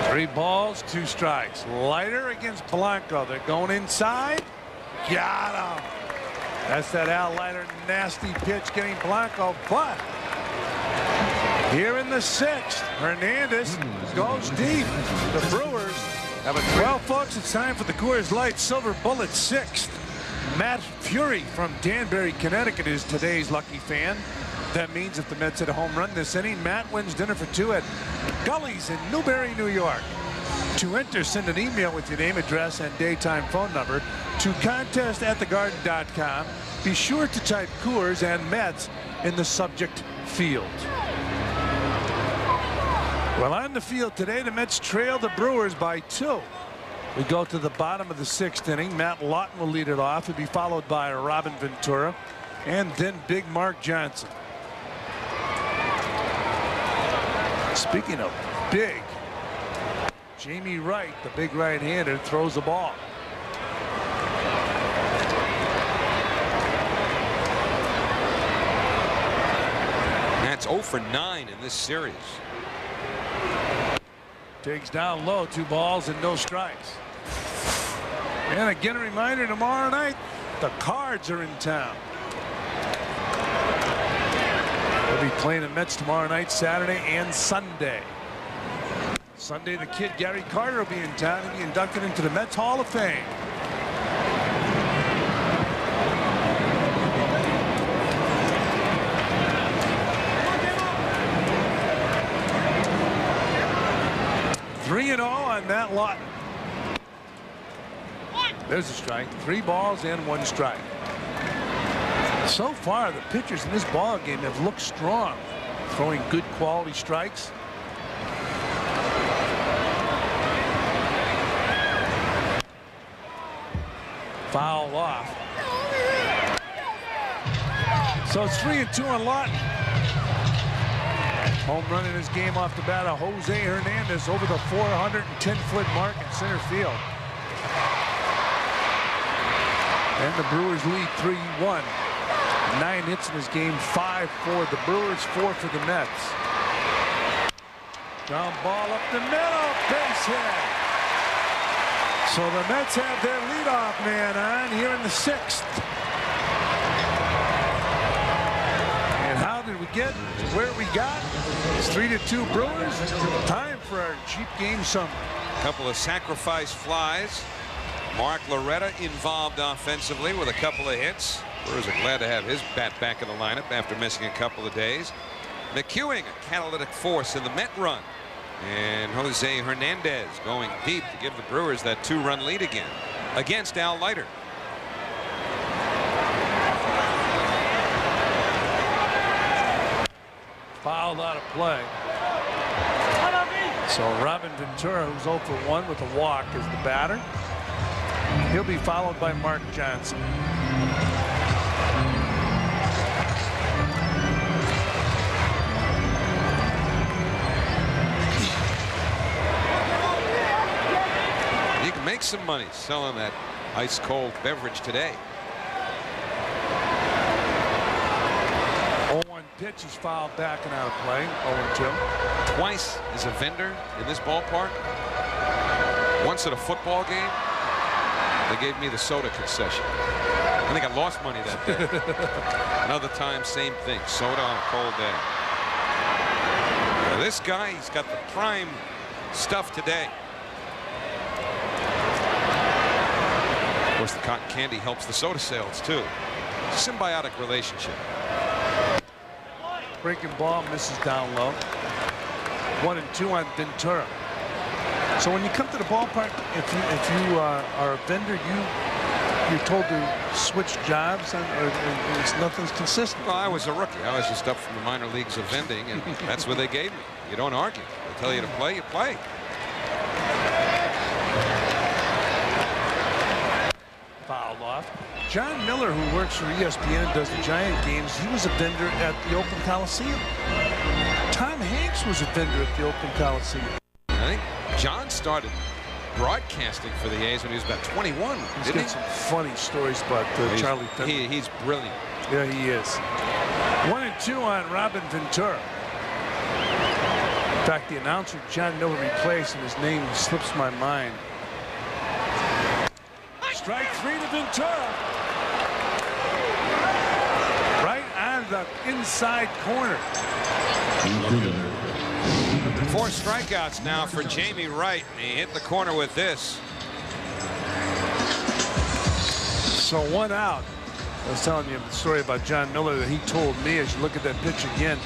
3 balls, 2 strikes. Leiter against Blanco. They're going inside. Got him. That's that Al Leiter nasty pitch getting Blanco. But here in the 6th, Hernandez goes deep. The Brewers have a 12, folks. It's time for the Coors Light Silver Bullet 6th. Matt Fury from Danbury, Connecticut is today's lucky fan. That means if the Mets hit a home run this inning, Matt wins dinner for 2 at Gully's in Newbury, New York. To enter, send an email with your name, address, and daytime phone number to contest@thegarden.com. Be sure to type Coors and Mets in the subject field. Well, on the field today, the Mets trail the Brewers by 2. We go to the bottom of the 6th inning. Matt Loughlin will lead it off. He'll be followed by Robin Ventura and then Big Mark Johnson. Speaking of big, Jamie Wright, the big right-hander, throws the ball. That's 0 for 9 in this series. Takes down low, 2 balls and no strikes. And again, a reminder, tomorrow night, the Cards are in town. They'll be playing the Mets tomorrow night, Saturday and Sunday. Sunday, the kid Gary Carter will be in town and be inducted into the Mets Hall of Fame. Loughlin. There's a strike. 3 balls and 1 strike. So far, the pitchers in this ball game have looked strong, throwing good quality strikes. Foul off. So it's 3-2 on Loughlin. Home run in his game off the bat of Jose Hernandez over the 410-foot mark in center field. And the Brewers lead 3-1. 9 hits in his game, 5 for the Brewers, 4 for the Mets. Ground ball up the middle, base hit. So the Mets have their leadoff man on here in the 6th. And how did we get to where we got? It's 3-2 Brewers. Time for our cheap game summary. A couple of sacrifice flies. Mark Loretta involved offensively with a couple of hits. Brewers are glad to have his bat back in the lineup after missing a couple of days. McEwing, a catalytic force in the Met run. And Jose Hernandez going deep to give the Brewers that 2-run lead again against Al Leiter. Fouled out of play. So Robin Ventura, who's 0 for 1 with a walk, is the batter. He'll be followed by Mark Johnson. You can make some money selling that ice cold beverage today. 0-1 pitch is fouled back and out of play. 0-2. Twice as a vendor in this ballpark. Once at a football game, they gave me the soda concession. I think I lost money that day. Another time, same thing. Soda on a cold day. Now this guy, he's got the prime stuff today. Of course, the cotton candy helps the soda sales, too. Symbiotic relationship. Breaking ball misses down low. 1-2 on Ventura. So when you come to the ballpark, if you are a vendor, you're told to switch jobs, and nothing's consistent. Well, I was a rookie. I was just up from the minor leagues of vending, and that's what they gave me. You don't argue. They tell you to play, you play. Fouled off. John Miller, who works for ESPN and does the Giant games, he was a vendor at the Oakland Coliseum. Tom Hanks was a vendor at the Oakland Coliseum. I think John started broadcasting for the A's when he was about 21. He's got some funny stories about Charlie Finley. He's brilliant. Yeah, he is. 1-2 on Robin Ventura. In fact, the announcer John Miller replaced, and his name slips my mind. Strike 3 to Ventura. Right on the inside corner. 4 strikeouts now for Jamie Wright, and he hit the corner with this. So 1 out. I was telling you the story about John Miller that he told me. As you look at that pitch again,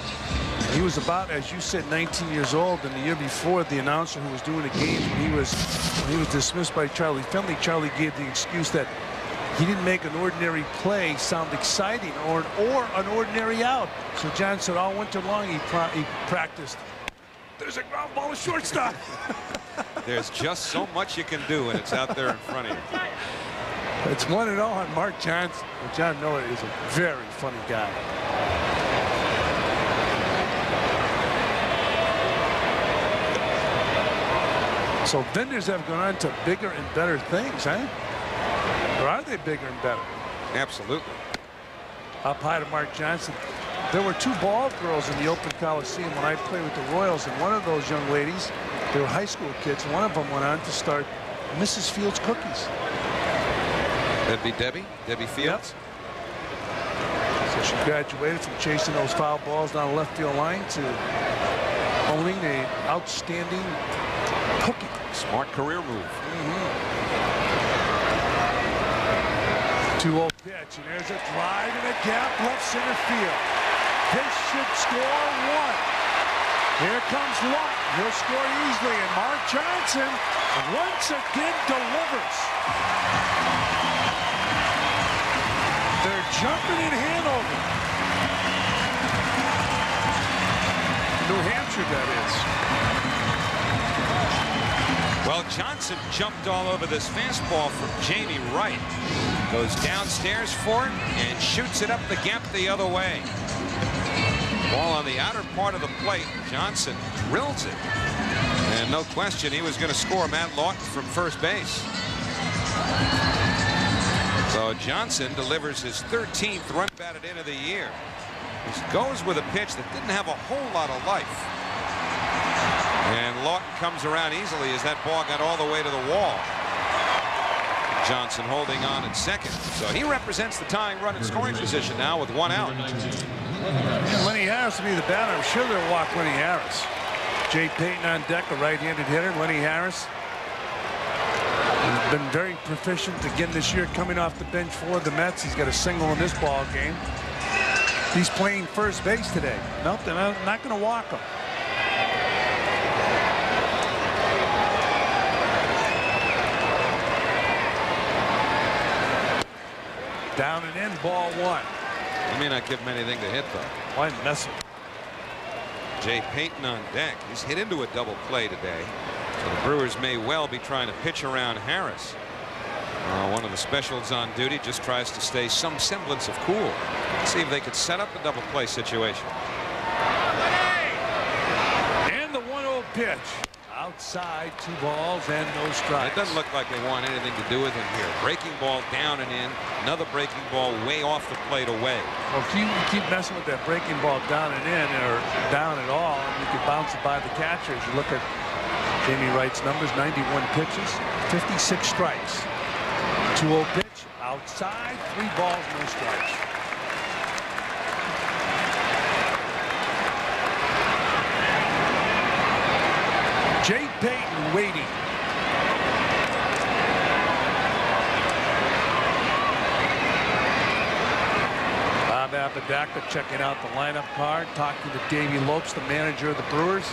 he was about, as you said, 19 years old, and the year before, the announcer who was doing the games, when he was dismissed by Charlie Finley, Charlie gave the excuse that he didn't make an ordinary play sound exciting or an ordinary out. So John said all winter long he practiced. There's a ground ball to shortstop. There's just so much you can do when it's out there in front of you. It's 1-0 on Mark Johnson. John Miller is a very funny guy. So vendors have gone on to bigger and better things, huh? Or are they bigger and better? Absolutely. Up high to Mark Johnson. There were 2 ball girls in the Oakland Coliseum when I played with the Royals, and one of those young ladies, they were high school kids, one of them went on to start Mrs. Fields Cookies. That'd be Debbie Fields. Yep. So she graduated from chasing those foul balls down the left field line to owning an outstanding cookie. Smart career move. 2-0 pitch, and there's a drive in a gap left center field. This should score 1. Here comes Loughlin. He'll score easily, and Mark Johnson once again delivers. They're jumping in Hanover. New Hampshire, that is. Well, Johnson jumped all over this fastball from Jamie Wright. Goes downstairs for it and shoots it up the gap the other way. Ball on the outer part of the plate. Johnson drills it. And no question, he was going to score Matt Loughlin from first base. So Johnson delivers his 13th run batted in of the year. He goes with a pitch that didn't have a whole lot of life. And Loughlin comes around easily as that ball got all the way to the wall. Johnson holding on at second. So he represents the tying run in scoring position now with 1 out. Yeah, Lenny Harris will be the batter. I'm sure they'll walk Lenny Harris. Jay Payton on deck, a right-handed hitter. Lenny Harris has been very proficient again this year coming off the bench for the Mets. He's got a single in this ball game. He's playing first base today. Nope, they're not going to walk him. Down and in, ball 1. He may not give him anything to hit, though. Why mess it? Jay Payton on deck. He's hit into a double play today. So the Brewers may well be trying to pitch around Harris. One of the specials on duty just tries to stay some semblance of cool. Let's see if they could set up a double play situation. And the 1-0 pitch. Outside, 2 balls and no strikes. It doesn't look like they want anything to do with him here. Breaking ball down and in. Another breaking ball way off the plate away. Well, if you keep messing with that breaking ball down and in, or down at all, you could bounce it by the catcher. As you look at Jamie Wright's numbers, 91 pitches, 56 strikes. 2-0 pitch, outside, 3 balls, no strikes. Jay Payton waiting. Bob Apodaca checking out the lineup card, talking to Davey Lopes, the manager of the Brewers.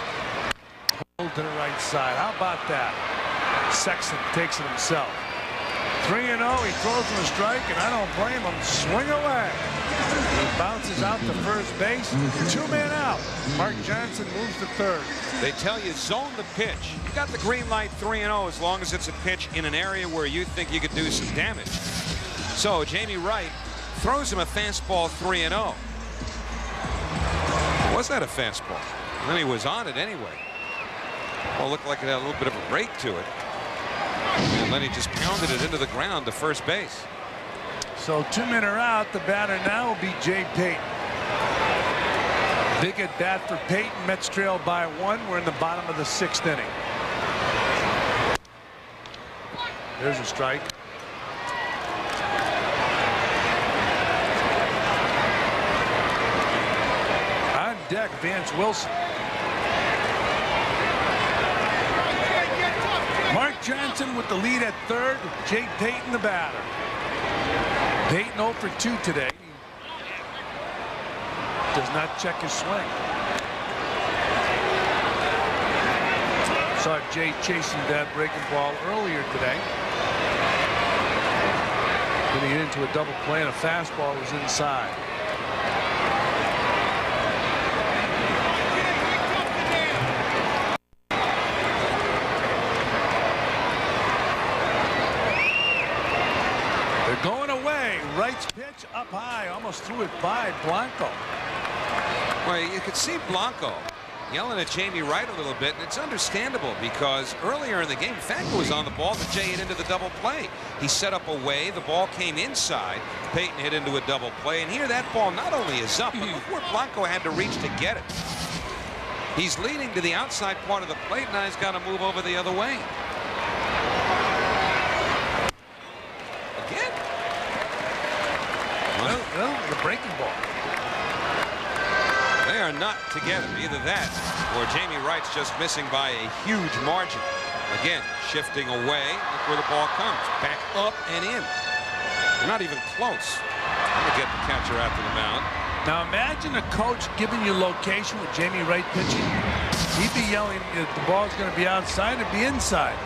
Pulled to the right side. How about that? Sexton takes it himself. 3-0. He throws him a strike, and I don't blame him. Swing away. He bounces out to first base. 2 men out. Mark Johnson moves to third. They tell you zone the pitch. You got the green light 3-0 as long as it's a pitch in an area where you think you could do some damage. So Jamie Wright throws him a fastball 3-0. Was that a fastball? And then he was on it anyway. Well, it looked like it had a little bit of a break to it. And then he just pounded it into the ground to first base. So 2 men are out. The batter now will be Jay Payton. Big at bat for Payton. Mets trail by 1. We're in the bottom of the 6th inning. There's a strike. On deck, Vance Wilson. Mark Johnson with the lead at third. Jay Payton the batter. Payton 0 for 2 today. Does not check his swing. Saw Jay chasing that breaking ball earlier today. Then he hit into a double play and a fastball was inside. They're going away. Wright's pitch up high, almost threw it by Blanco. Well, you could see Blanco yelling at Jamie Wright a little bit, and it's understandable because earlier in the game, Facco was on the ball, but Jay hit into the double play. He set up away, the ball came inside, Payton hit into a double play, and here that ball not only is up, but look where Blanco had to reach to get it. He's leading to the outside part of the plate, now he's got to move over the other way. Again? Well, the breaking ball. They are not together. Either that or Jamie Wright's just missing by a huge margin. Again, shifting away. Look where the ball comes. Back up and in. They're not even close. I'm going to get the catcher out to the mound. Now imagine a coach giving you location with Jamie Wright pitching. He'd be yelling that the ball's going to be outside and be inside.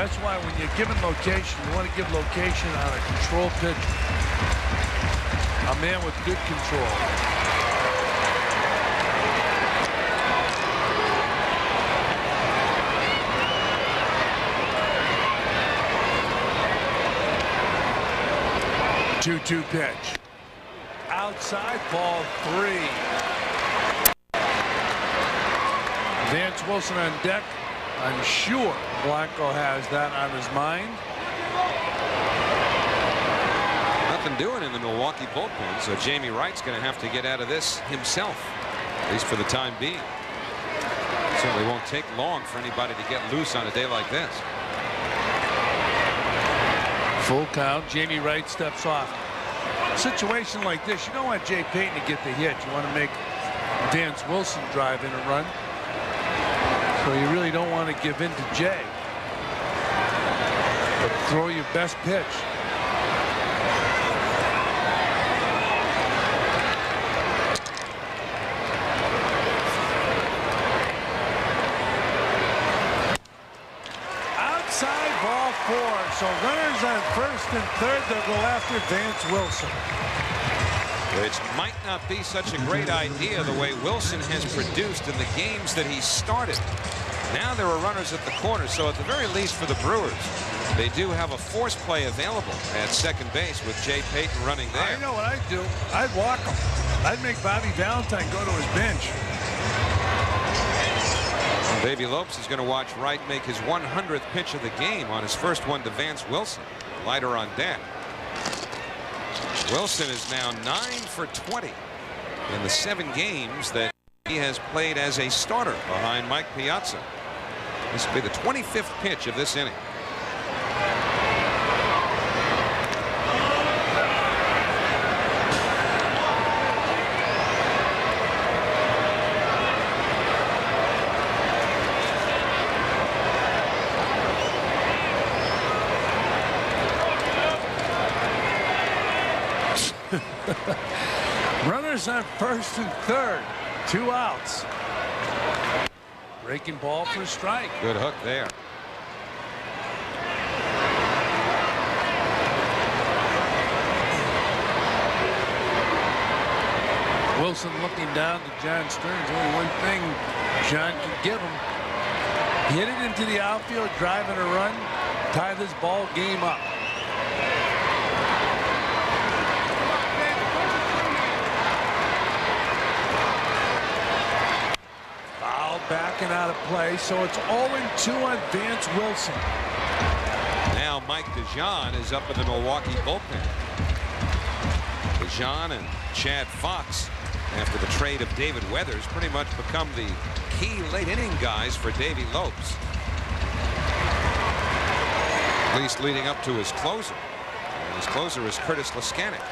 That's why when you're given location, you want to give location on a control pitcher. A man with good control. Two-two pitch. Outside, ball 3. Vance Wilson on deck. I'm sure Blanco has that on his mind. Nothing doing in the Milwaukee bullpen, so Jamie Wright's going to have to get out of this himself, at least for the time being. Certainly won't take long for anybody to get loose on a day like this. Full count. Jamie Wright steps off. Situation like this, you don't want Jay Payton to get the hit. You want to make Vance Wilson drive in a run. So you really don't want to give in to Jay. But throw your best pitch. Outside, ball 4. So runners on first and third. They'll go after Vance Wilson. Which might not be such a great idea the way Wilson has produced in the games that he started. Now there are runners at the corner, so at the very least for the Brewers, they do have a force play available at second base with Jay Payton running there. I know what I'd do. I'd walk him. I'd make Bobby Valentine go to his bench. Well, Davey Lopes is going to watch Wright make his 100th pitch of the game on his first one to Vance Wilson. Leiter on deck. Wilson is now 9 for 20 in the 7 games that he has played as a starter behind Mike Piazza. This will be the 25th pitch of this inning. Runners on first and third. 2 outs. Breaking ball for a strike. Good hook there. Wilson looking down to John Stearns. Only one thing John can give him. Hit it into the outfield, driving a run, tie this ball game up. Backing out of play, so it's 0-2 on Vance Wilson. Now Mike DeJean is up in the Milwaukee bullpen. DeJean and Chad Fox, after the trade of David Weathers, pretty much become the key late inning guys for Davey Lopes. At least leading up to his closer. And his closer is Curtis Laskanik.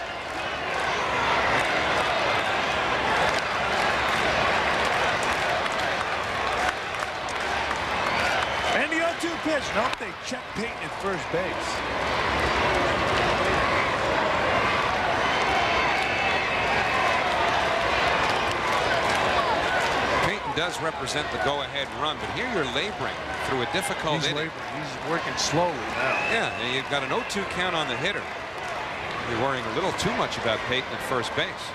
Pitch. Nope, they check Payton at first base. Payton does represent the go-ahead run, but here you're laboring through a difficult inning. He's working slowly now. Yeah, and you've got an 0-2 count on the hitter. You're worrying a little too much about Payton at first base.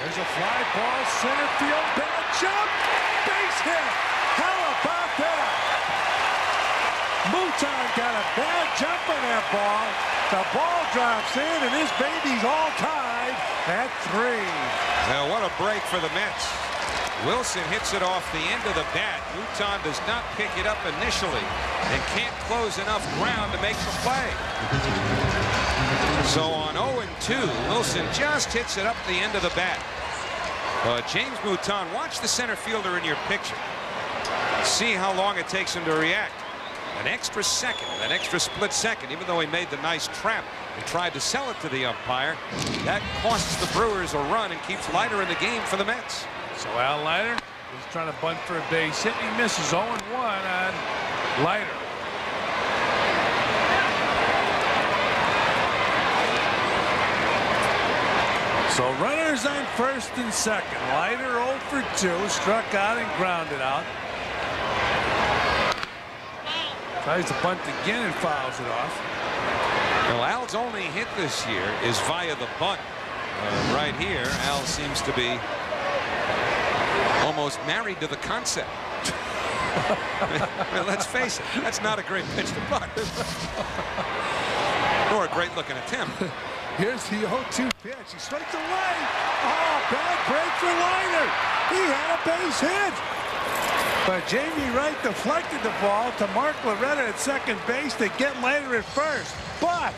There's a fly ball, center field, bad jump, base hit. How about that? Mouton got a bad jump on that ball. The ball drops in, and this baby's all tied at 3. Now, what a break for the Mets. Wilson hits it off the end of the bat. Mouton does not pick it up initially and can't close enough ground to make the play. So on 0-2, Wilson just hits it up the end of the bat. James Mouton, watch the center fielder in your picture. See how long it takes him to react. An extra second, an extra split second, even though he made the nice trap and tried to sell it to the umpire. That costs the Brewers a run and keeps Leiter in the game for the Mets. So Al Leiter is trying to bunt for a base hit. He misses 0-1 on Leiter. So runners on first and second. Leiter 0 for 2, struck out and grounded out. Tries to bunt again and fouls it off. Well, Al's only hit this year is via the bunt. Right here, Al seems to be almost married to the concept. Well, let's face it, that's not a great pitch to bunt. Nor a great looking attempt. Here's the 0-2 pitch. He strikes away. Oh, bad break for Leiter. He had a base hit. But Jamie Wright deflected the ball to Mark Loretta at second base to get Leiter at first. But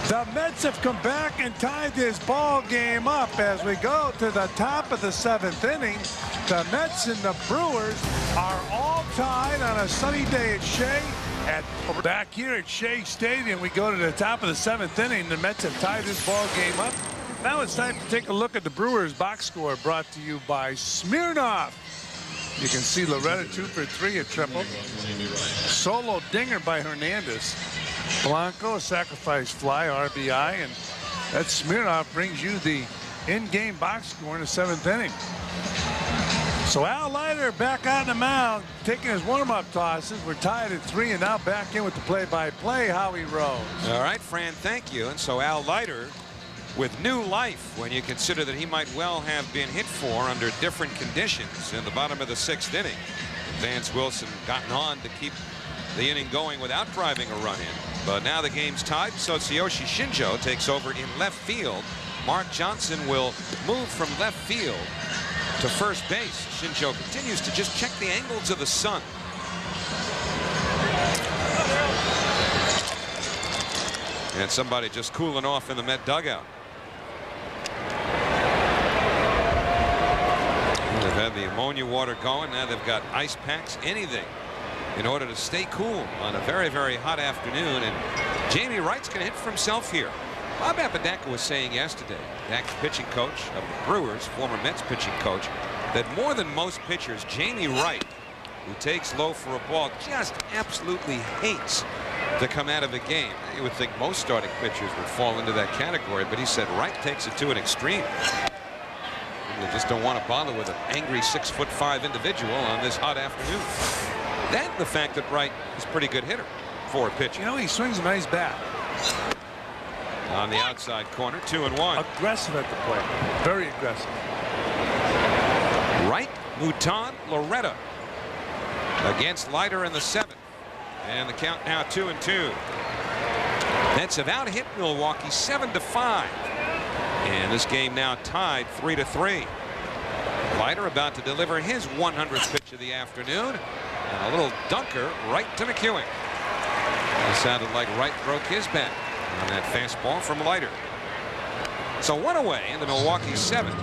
the Mets have come back and tied this ball game up as we go to the top of the 7th inning. The Mets and the Brewers are all tied on a sunny day at Shea. Back here at Shea Stadium, we go to the top of the 7th inning. The Mets have tied this ball game up. Now it's time to take a look at the Brewers box score, brought to you by Smirnoff. You can see Loretta 2 for 3 at triple. Solo dinger by Hernandez. Blanco, a sacrifice fly, RBI, and that Smirnoff brings you the in-game box score in the 7th inning. So Al Leiter back on the mound, taking his warm-up tosses. We're tied at 3, and now back in with the play-by-play, Howie Rose. All right, Fran, thank you. And so Al Leiter with new life when you consider that he might well have been hit for under different conditions in the bottom of the 6th inning. Vance Wilson gotten on to keep the inning going without driving a run in. But now the game's tied, so Tsuyoshi Shinjo takes over in left field. Mark Johnson will move from left field to first base. Shinjo continues to just check the angles of the sun. And somebody just cooling off in the Met dugout. They've had the ammonia water going. Now they've got ice packs, anything in order to stay cool on a very, very hot afternoon. And Jamie Wright's going to hit for himself here. Bob Apodaca was saying yesterday, Dak's pitching coach of the Brewers, former Mets pitching coach, that more than most pitchers, Jamie Wright, who takes low for a ball, just absolutely hates to come out of a game. You would think most starting pitchers would fall into that category, but he said Wright takes it to an extreme. They just don't want to bother with an angry 6'5" individual on this hot afternoon. Then the fact that Wright is a pretty good hitter for a pitcher. You know, he swings a nice bat. On the outside corner, 2-1. Aggressive at the plate. Very aggressive. Wright, Mouton, Loretta against Leiter in the 7th. And the count now 2-2. Mets have out-hit Milwaukee 7-5. And this game now tied 3-3. Leiter about to deliver his 100th pitch of the afternoon. And a little dunker right to McEwing. It sounded like Wright broke his back on that fastball from Leiter. So one away in the Milwaukee 7th.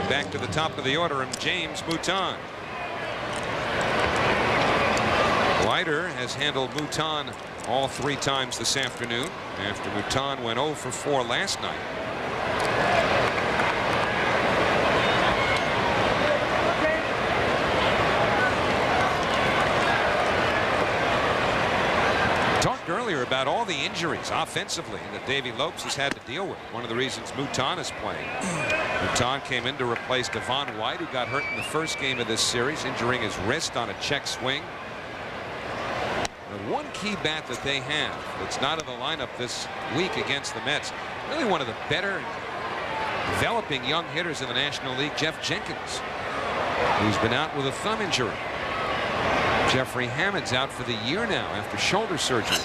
Back to the top of the order of James Mouton. Leiter has handled Mouton all 3 times this afternoon after Mouton went 0 for 4 last night. Talked earlier about all the injuries offensively that Davey Lopes has had to deal with. One of the reasons Mouton is playing. Mouton came in to replace Devon White, who got hurt in the first game of this series, injuring his wrist on a check swing. The one key bat that they have that's not in the lineup this week against the Mets, really one of the better developing young hitters in the National League, Jeff Jenkins, who's been out with a thumb injury. Jeffrey Hammond's out for the year now after shoulder surgery.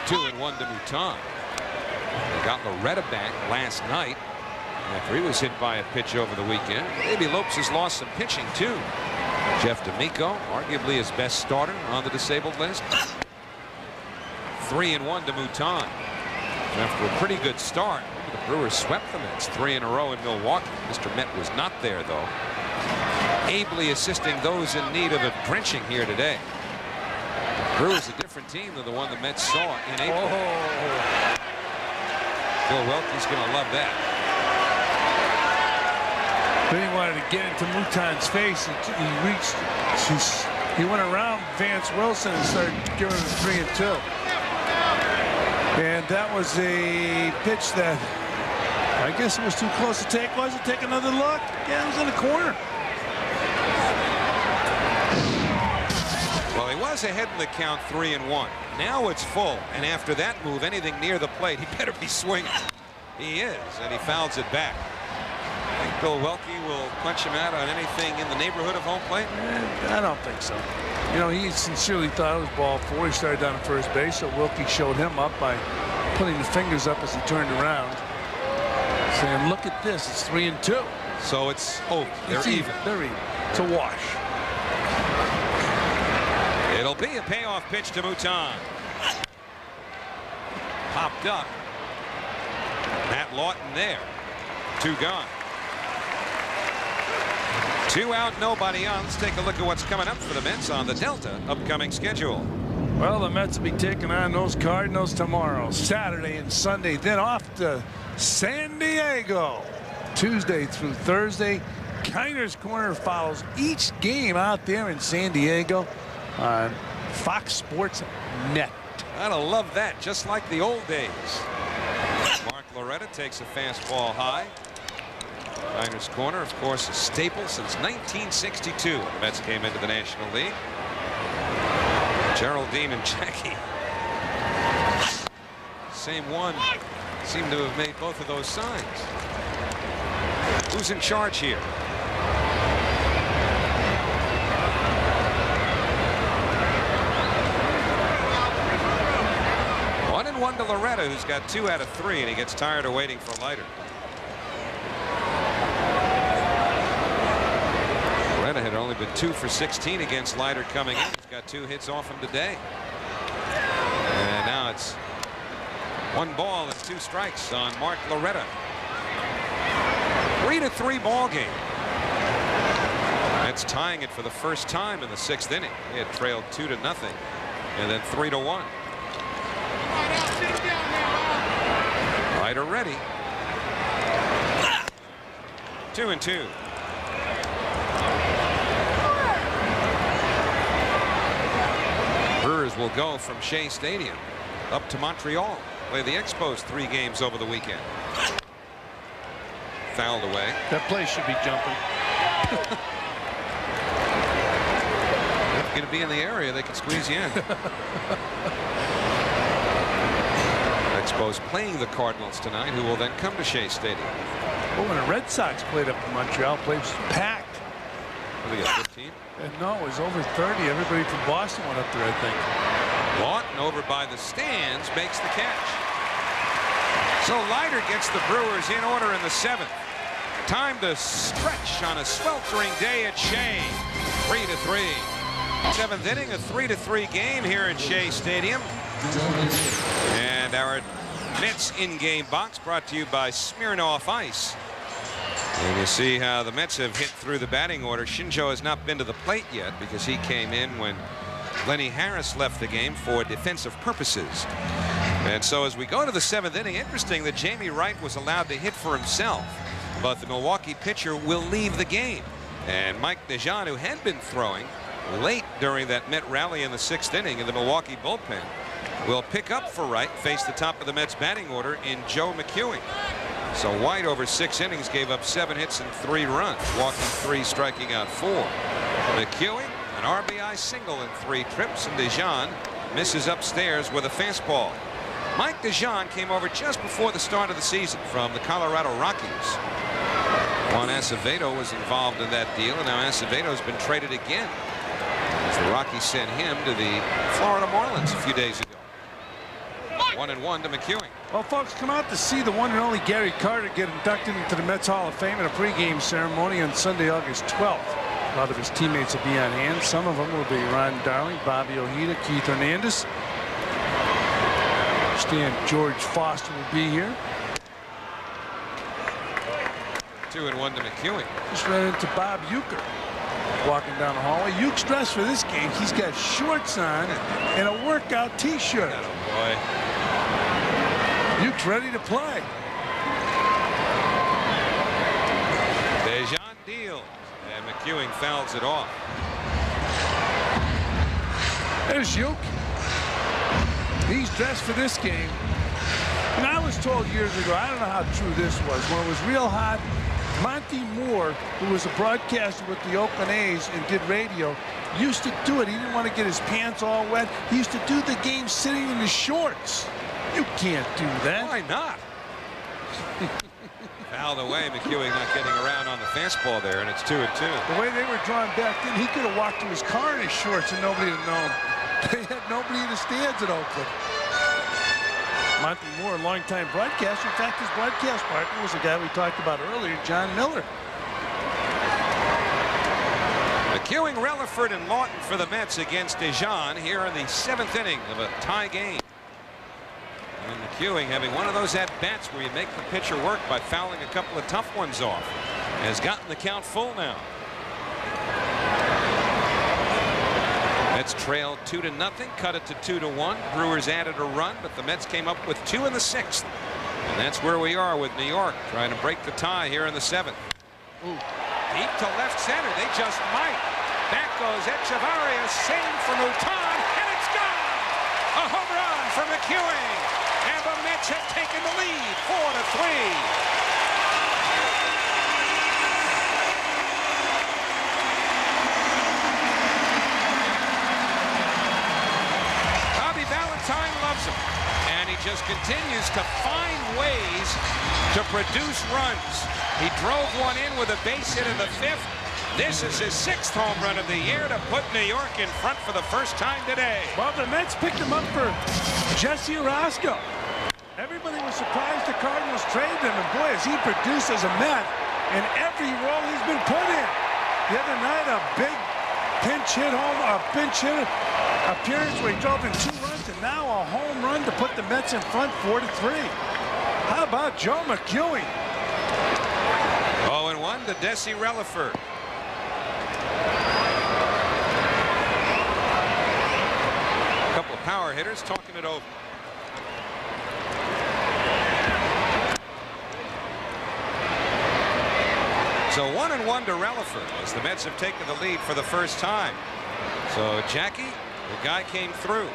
2-1 to Mouton. They got Loretta back last night after he was hit by a pitch over the weekend. Davey Lopes has lost some pitching too. Jeff D'Amico, arguably his best starter on the disabled list. 3-1 to Mouton. After a pretty good start, the Brewers swept the Mets 3 in a row in Milwaukee. Mr. Met was not there though, ably assisting those in need of a drenching here today. The Brewers a different team than the one the Mets saw in April. Oh. Bill Welke's going to love that. Then he wanted to get into Mouton's face. He went around Vance Wilson and started giving him 3-2. And that was a pitch that I guess it was too close to take. Was it? Take another look. Yeah, it was in the corner. Well, he was ahead in the count 3-1. Now it's full, and after that move, anything near the plate, he better be swinging. He is, and he fouls it back. I think Bill Welke will punch him out on anything in the neighborhood of home plate. I don't think so. You know, he sincerely thought it was ball 4. He started down at first base, so Wilkie showed him up by putting the fingers up as he turned around, saying, look at this, it's 3-2. So it's over. They're even. They're even. It's a wash. It'll be a payoff pitch to Mouton. Popped up. Matt Lawton there. 2 gone. 2 out, nobody on. Let's take a look at what's coming up for the Mets on the Delta upcoming schedule. Well, the Mets will be taking on those Cardinals tomorrow, Saturday and Sunday, then off to San Diego, Tuesday through Thursday. Kiner's Corner follows each game out there in San Diego on Fox Sports Net. I'd love that, just like the old days. Mark Loretta takes a fastball high. Kiner's Corner, of course, a staple since 1962. The Mets came into the National League. Geraldine and Jackie. Same one. Seem to have made both of those signs. Who's in charge here? One to Loretta, who's got 2 out of 3, and he gets tired of waiting for Leiter. Loretta had only been 2 for 16 against Leiter coming in. He's got 2 hits off him today. And now it's 1 ball and 2 strikes on Mark Loretta. 3-3 ball game. That's tying it for the first time in the 6th inning. They had trailed 2-0 and then 3-1. Leiter ready. 2-2. Brewers will go from Shea Stadium up to Montreal. Play the Expos 3 games over the weekend. Fouled away. That place should be jumping. If you're going to be in the area, they can squeeze you in. Expos playing the Cardinals tonight, who will then come to Shea Stadium. Oh, when the Red Sox played up in Montreal, place was packed. What do they got, 15? No, it was over 30. Everybody from Boston went up there, I think. Lawton over by the stands makes the catch. So Leiter gets the Brewers in order in the 7th. Time to stretch on a sweltering day at Shea. 3-3. 7th inning, a 3-3 game here at Shea Stadium. And our Mets in-game box brought to you by Smirnoff Ice. And you see how the Mets have hit through the batting order. Shinjo has not been to the plate yet because he came in when Lenny Harris left the game for defensive purposes. And so as we go to the 7th inning, interesting that Jamie Wright was allowed to hit for himself, but the Milwaukee pitcher will leave the game. And Mike DeJean, who had been throwing late during that Met rally in the 6th inning in the Milwaukee bullpen, will pick up for Wright, face the top of the Mets batting order in Joe McEwing. So White over 6 innings gave up 7 hits and 3 runs, walking 3, striking out 4. McEwing, an RBI single in 3 trips, and DeJean misses upstairs with a fastball. Mike DeJean came over just before the start of the season from the Colorado Rockies. Juan Acevedo was involved in that deal, and now Acevedo's been traded again, as the Rockies sent him to the Florida Marlins a few days ago. 1-1 to McEwing. Well, folks, come out to see the one and only Gary Carter get inducted into the Mets Hall of Fame in a pregame ceremony on Sunday, August 12th. A lot of his teammates will be on hand. Some of them will be Ron Darling, Bobby Ojeda, Keith Hernandez. I understand George Foster will be here. 2-1 to McEwing. Just ran into Bob Uecker walking down the hallway. Ueck's dressed for this game. He's got shorts on and a workout T-shirt. Oh boy. Ueck's ready to play. DeJean deals, and McEwing fouls it off. There's Ueck. He's dressed for this game. And I was told years ago, I don't know how true this was, when it was real hot, Monty Moore, who was a broadcaster with the Oakland A's and did radio, used to do it. He didn't want to get his pants all wet. He used to do the game sitting in his shorts. You can't do that. Why not? Fouled away. McEwing not getting around on the fastball there, and it's 2-2. The way they were drawn back then, he could have walked to his car in his shorts and nobody would have known. They had nobody in the stands at Oakland. Monty Moore, a longtime broadcaster. In fact, his broadcast partner was the guy we talked about earlier, John Miller. McEwing, Relaford, and Loughlin for the Mets against DeJean here in the 7th inning of a tie game. And McEwing, having one of those at-bats where you make the pitcher work by fouling a couple of tough ones off, has gotten the count full now. Mets trailed 2-0, cut it to 2-1. Brewers added a run, but the Mets came up with 2 in the 6th. And that's where we are with New York, trying to break the tie here in the 7th. Ooh. Deep to left center, they just might. Back goes Echevarria, save from Utan, and it's gone! A home run for McEwing, and the Mets have taken the lead, 4-3. Valentine loves him, and he just continues to find ways to produce runs. He drove one in with a base hit in the 5th. This is his 6th home run of the year to put New York in front for the first time today. Well, the Mets picked him up for Jesse Orosco. Everybody was surprised the Cardinals traded him, and boy, has he produced as a Met in every role he's been put in. The other night, a big pinch hit appearance where he drove in 2 runs, and now a home run to put the Mets in front 4-3. How about Joe McEwing? 0-1 to Desi Relaford. A couple of power hitters talking it over. So 1-1 to Relaford as the Mets have taken the lead for the first time. So Jackie, the guy came through.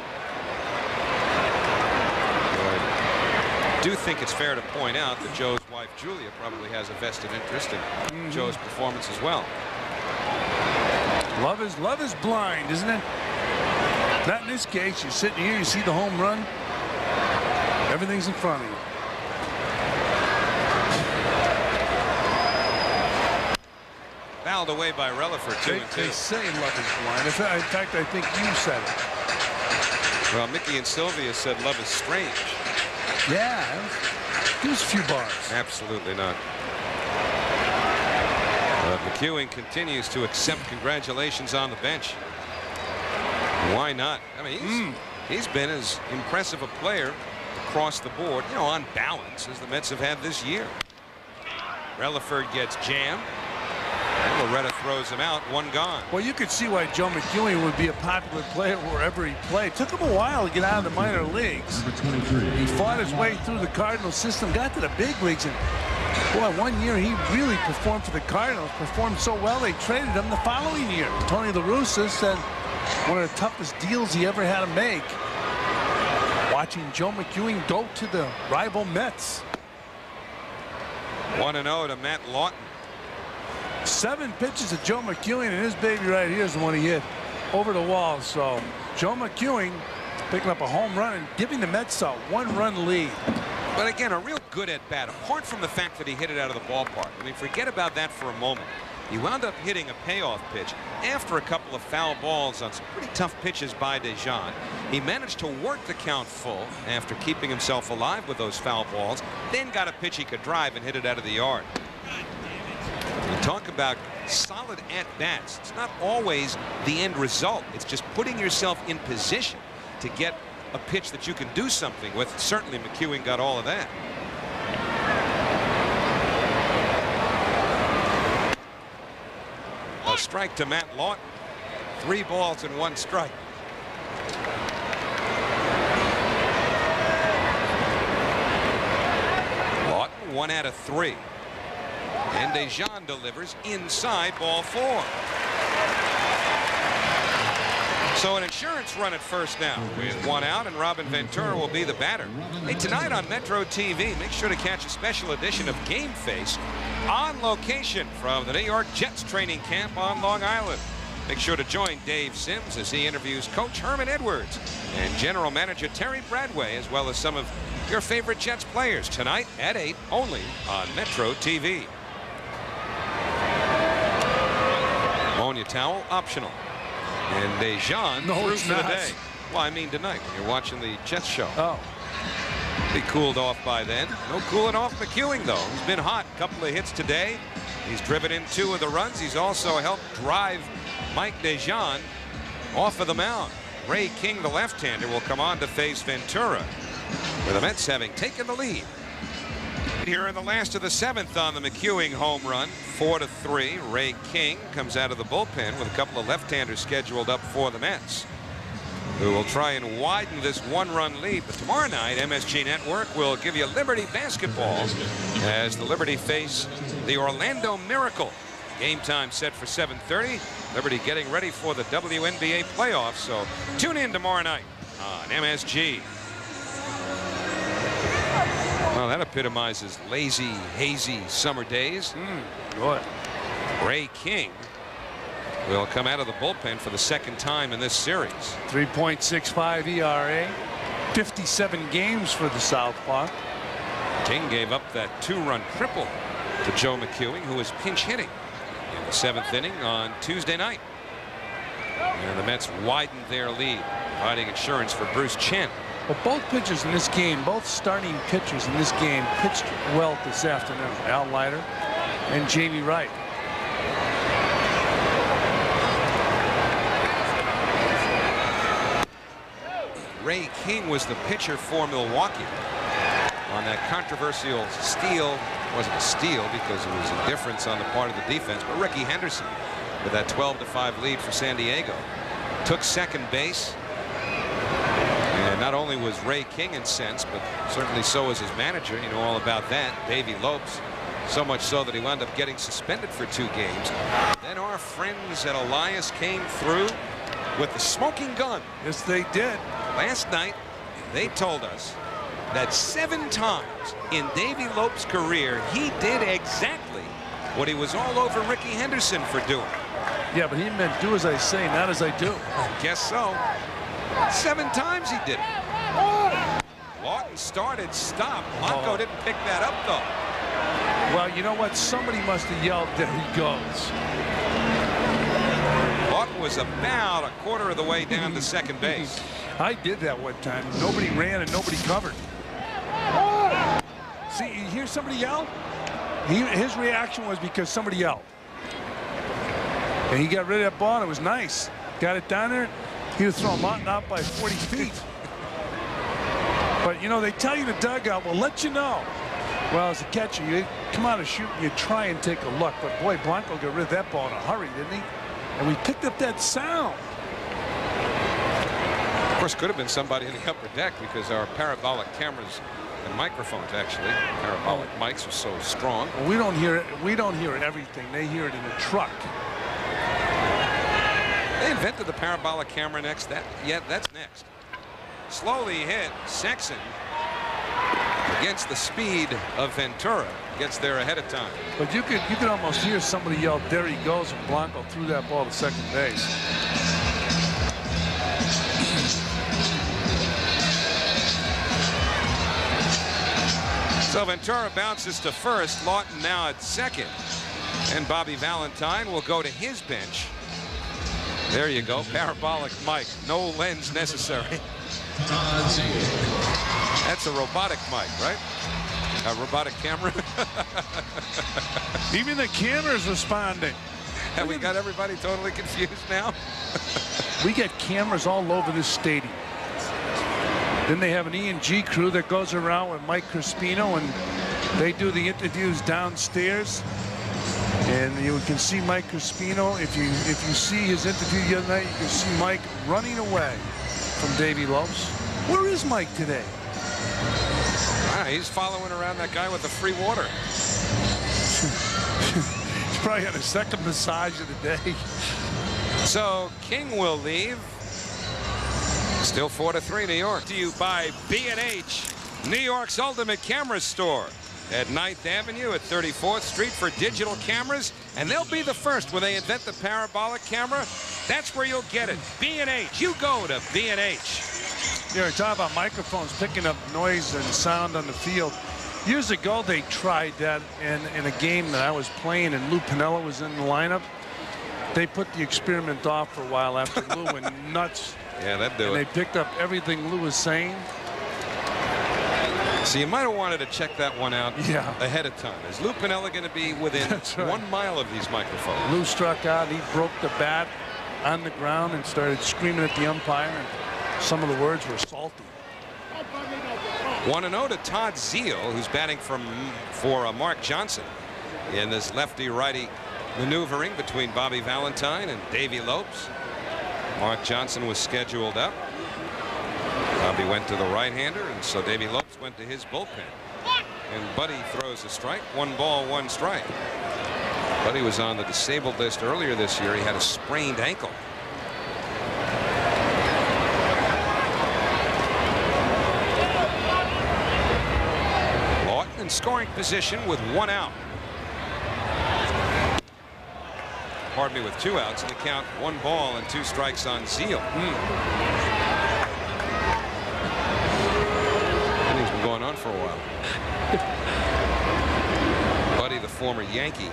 I do think it's fair to point out that Joe's wife Julia probably has a vested interest in Joe's performance as well. Love is blind, isn't it? Not in this case. You're sitting here, you see the home run. Everything's in front of you. Fouled away by Relaford, 2-2. They say love is blind. In fact, I think you said it. Well, Mickey and Sylvia said love is strange. Yeah, there's a few bars. Absolutely not. McEwing continues to accept congratulations on the bench. Why not? I mean, he's been as impressive a player across the board, you know, on balance, as the Mets have had this year. Relaford gets jammed. And Loretta throws him out, 1 gone. Well, you could see why Joe McEwing would be a popular player wherever he played. Took him a while to get out of the minor leagues. He fought his way through the Cardinals system, got to the big leagues, and boy, one year he really performed for the Cardinals, performed so well they traded him the following year. Tony La Russa said one of the toughest deals he ever had to make. Watching Joe McEwing go to the rival Mets. 1-0 to Matt Loughlin. 7 pitches to Joe McEwing, and his baby right here is the one he hit over the wall. So Joe McEwing picking up a home run and giving the Mets a 1-run lead. But again, a real good at bat, apart from the fact that he hit it out of the ballpark. I mean, forget about that for a moment. He wound up hitting a payoff pitch after a couple of foul balls on some pretty tough pitches by DeJean. He managed to work the count full after keeping himself alive with those foul balls, then got a pitch he could drive and hit it out of the yard. You talk about solid at-bats. It's not always the end result. It's just putting yourself in position to get a pitch that you can do something with. Certainly McEwing got all of that. A strike to Matt Loughlin. 3 balls and 1 strike. Loughlin 1 out of 3. And DeJean delivers inside, ball 4. So an insurance run at first now with one out, and Robin Ventura will be the batter. Hey, tonight on Metro TV, make sure to catch a special edition of Game Face on location from the New York Jets training camp on Long Island. Make sure to join Dave Sims as he interviews Coach Herman Edwards and General Manager Terry Bradway, as well as some of your favorite Jets players, tonight at 8 only on Metro TV. Ammonia towel optional. And Dejan through for the day. Well, I mean tonight when you're watching the Jets show. Oh. Be cooled off by then. No cooling off McEwing, though. He's been hot. A couple of hits today. He's driven in 2 of the runs. He's also helped drive Mike Dejan off of the mound. Ray King, the left-hander, will come on to face Ventura, with the Mets having taken the lead. Here in the last of the 7th on the McEwing home run, 4-3. Ray King comes out of the bullpen with a couple of left-handers scheduled up for the Mets, who will try and widen this 1-run lead. But tomorrow night, MSG Network will give you Liberty basketball as the Liberty face the Orlando Miracle. Game time set for 7:30. Liberty getting ready for the WNBA playoffs. So tune in tomorrow night on MSG. Well, that epitomizes lazy, hazy summer days. Boy. Ray King will come out of the bullpen for the 2nd time in this series. 3.65 ERA. 57 games for the Southpaw. King gave up that 2-run triple to Joe McEwing, who was pinch hitting in the 7th inning on Tuesday night. And the Mets widened their lead, providing insurance for Bruce Chen. Well, both pitchers in this game, both starting pitchers in this game, pitched well this afternoon. Al Leiter and Jamie Wright. Ray King was the pitcher for Milwaukee on that controversial steal. It wasn't a steal because it was a difference on the part of the defense, but Ricky Henderson, with that 12-5 lead for San Diego, took second base. And not only was Ray King incensed, but certainly so was his manager. You know all about that, Davey Lopes. So much so that he wound up getting suspended for 2 games. Then our friends at Elias came through with the smoking gun. Yes, they did. Last night, they told us that 7 times in Davey Lopes' career, he did exactly what he was all over Ricky Henderson for doing. Yeah, but he meant do as I say, not as I do. Guess so. 7 times he did it. Lawton started, stopped. Blanco didn't pick that up, though. Well, you know what? Somebody must have yelled, there he goes. Lawton was about a quarter of the way down to second base. I did that one time. Nobody ran and nobody covered. See, you hear somebody yell? His reaction was because somebody yelled. And he got rid of that ball, and it was nice. Got it down there. He was throwing Lawton out by 40 feet. But, you know, they tell you the dugout will let you know. Well, as a catcher, you come out and shoot and you try and take a look. But, boy, Blanco got rid of that ball in a hurry, didn't he? And we picked up that sound. Of course, could have been somebody in the upper deck because our parabolic cameras and microphones, actually, parabolic mics are so strong. Well, we don't hear it. We don't hear everything. They hear it in the truck. They invented the parabolic camera next. That's next. Slowly hit. Sexton against the speed of Ventura. Gets there ahead of time. But you could almost hear somebody yell, there he goes, and Blanco threw that ball to second base. So Ventura bounces to first. Lawton now at second. And Bobby Valentine will go to his bench. There you go, parabolic mic, no lens necessary. That's a robotic mic, right? A robotic camera. Even the camera's responding. Have we got everybody totally confused now? We get cameras all over this stadium. Then they have an E&G crew that goes around with Mike Crispino, and they do the interviews downstairs. And you can see Mike Crispino. If you see his interview the other night, you can see Mike running away from Davey Lopes. Where is Mike today? He's following around that guy with the free water. He's probably had his second massage of the day. So King will leave. Still 4-3 New York. To you by B&H, New York's ultimate camera store at 9th Avenue at 34th Street for digital cameras. And they'll be the first when they invent the parabolic camera. That's where you'll get it. B&H. You go to B&H. You're talking about microphones picking up noise and sound on the field. Years ago, they tried that in a game that I was playing, and Lou Piniella was in the lineup. They put the experiment off for a while after Lou went nuts. Yeah, that'd do and it. They picked up everything Lou was saying. So you might have wanted to check that one out ahead of time. Is Lou Piniella going to be within 1 mile of these microphones? Lou struck out. He broke the bat on the ground and started screaming at the umpire. And some of the words were salty. 1-0 to Todd Zeal, who's batting for Mark Johnson in this lefty-righty maneuvering between Bobby Valentine and Davey Lopes. Mark Johnson was scheduled up. Bobby went to the right-hander, and so Davey Lopes went to his bullpen. And Buddy throws a strike. 1 ball, 1 strike. Buddy was on the disabled list earlier this year. He had a sprained ankle. Lawton in scoring position with 1 out. Pardon me, with 2 outs, and the count 1 ball and 2 strikes on Zeal. Inning's been going on for a while. Buddy, the former Yankee.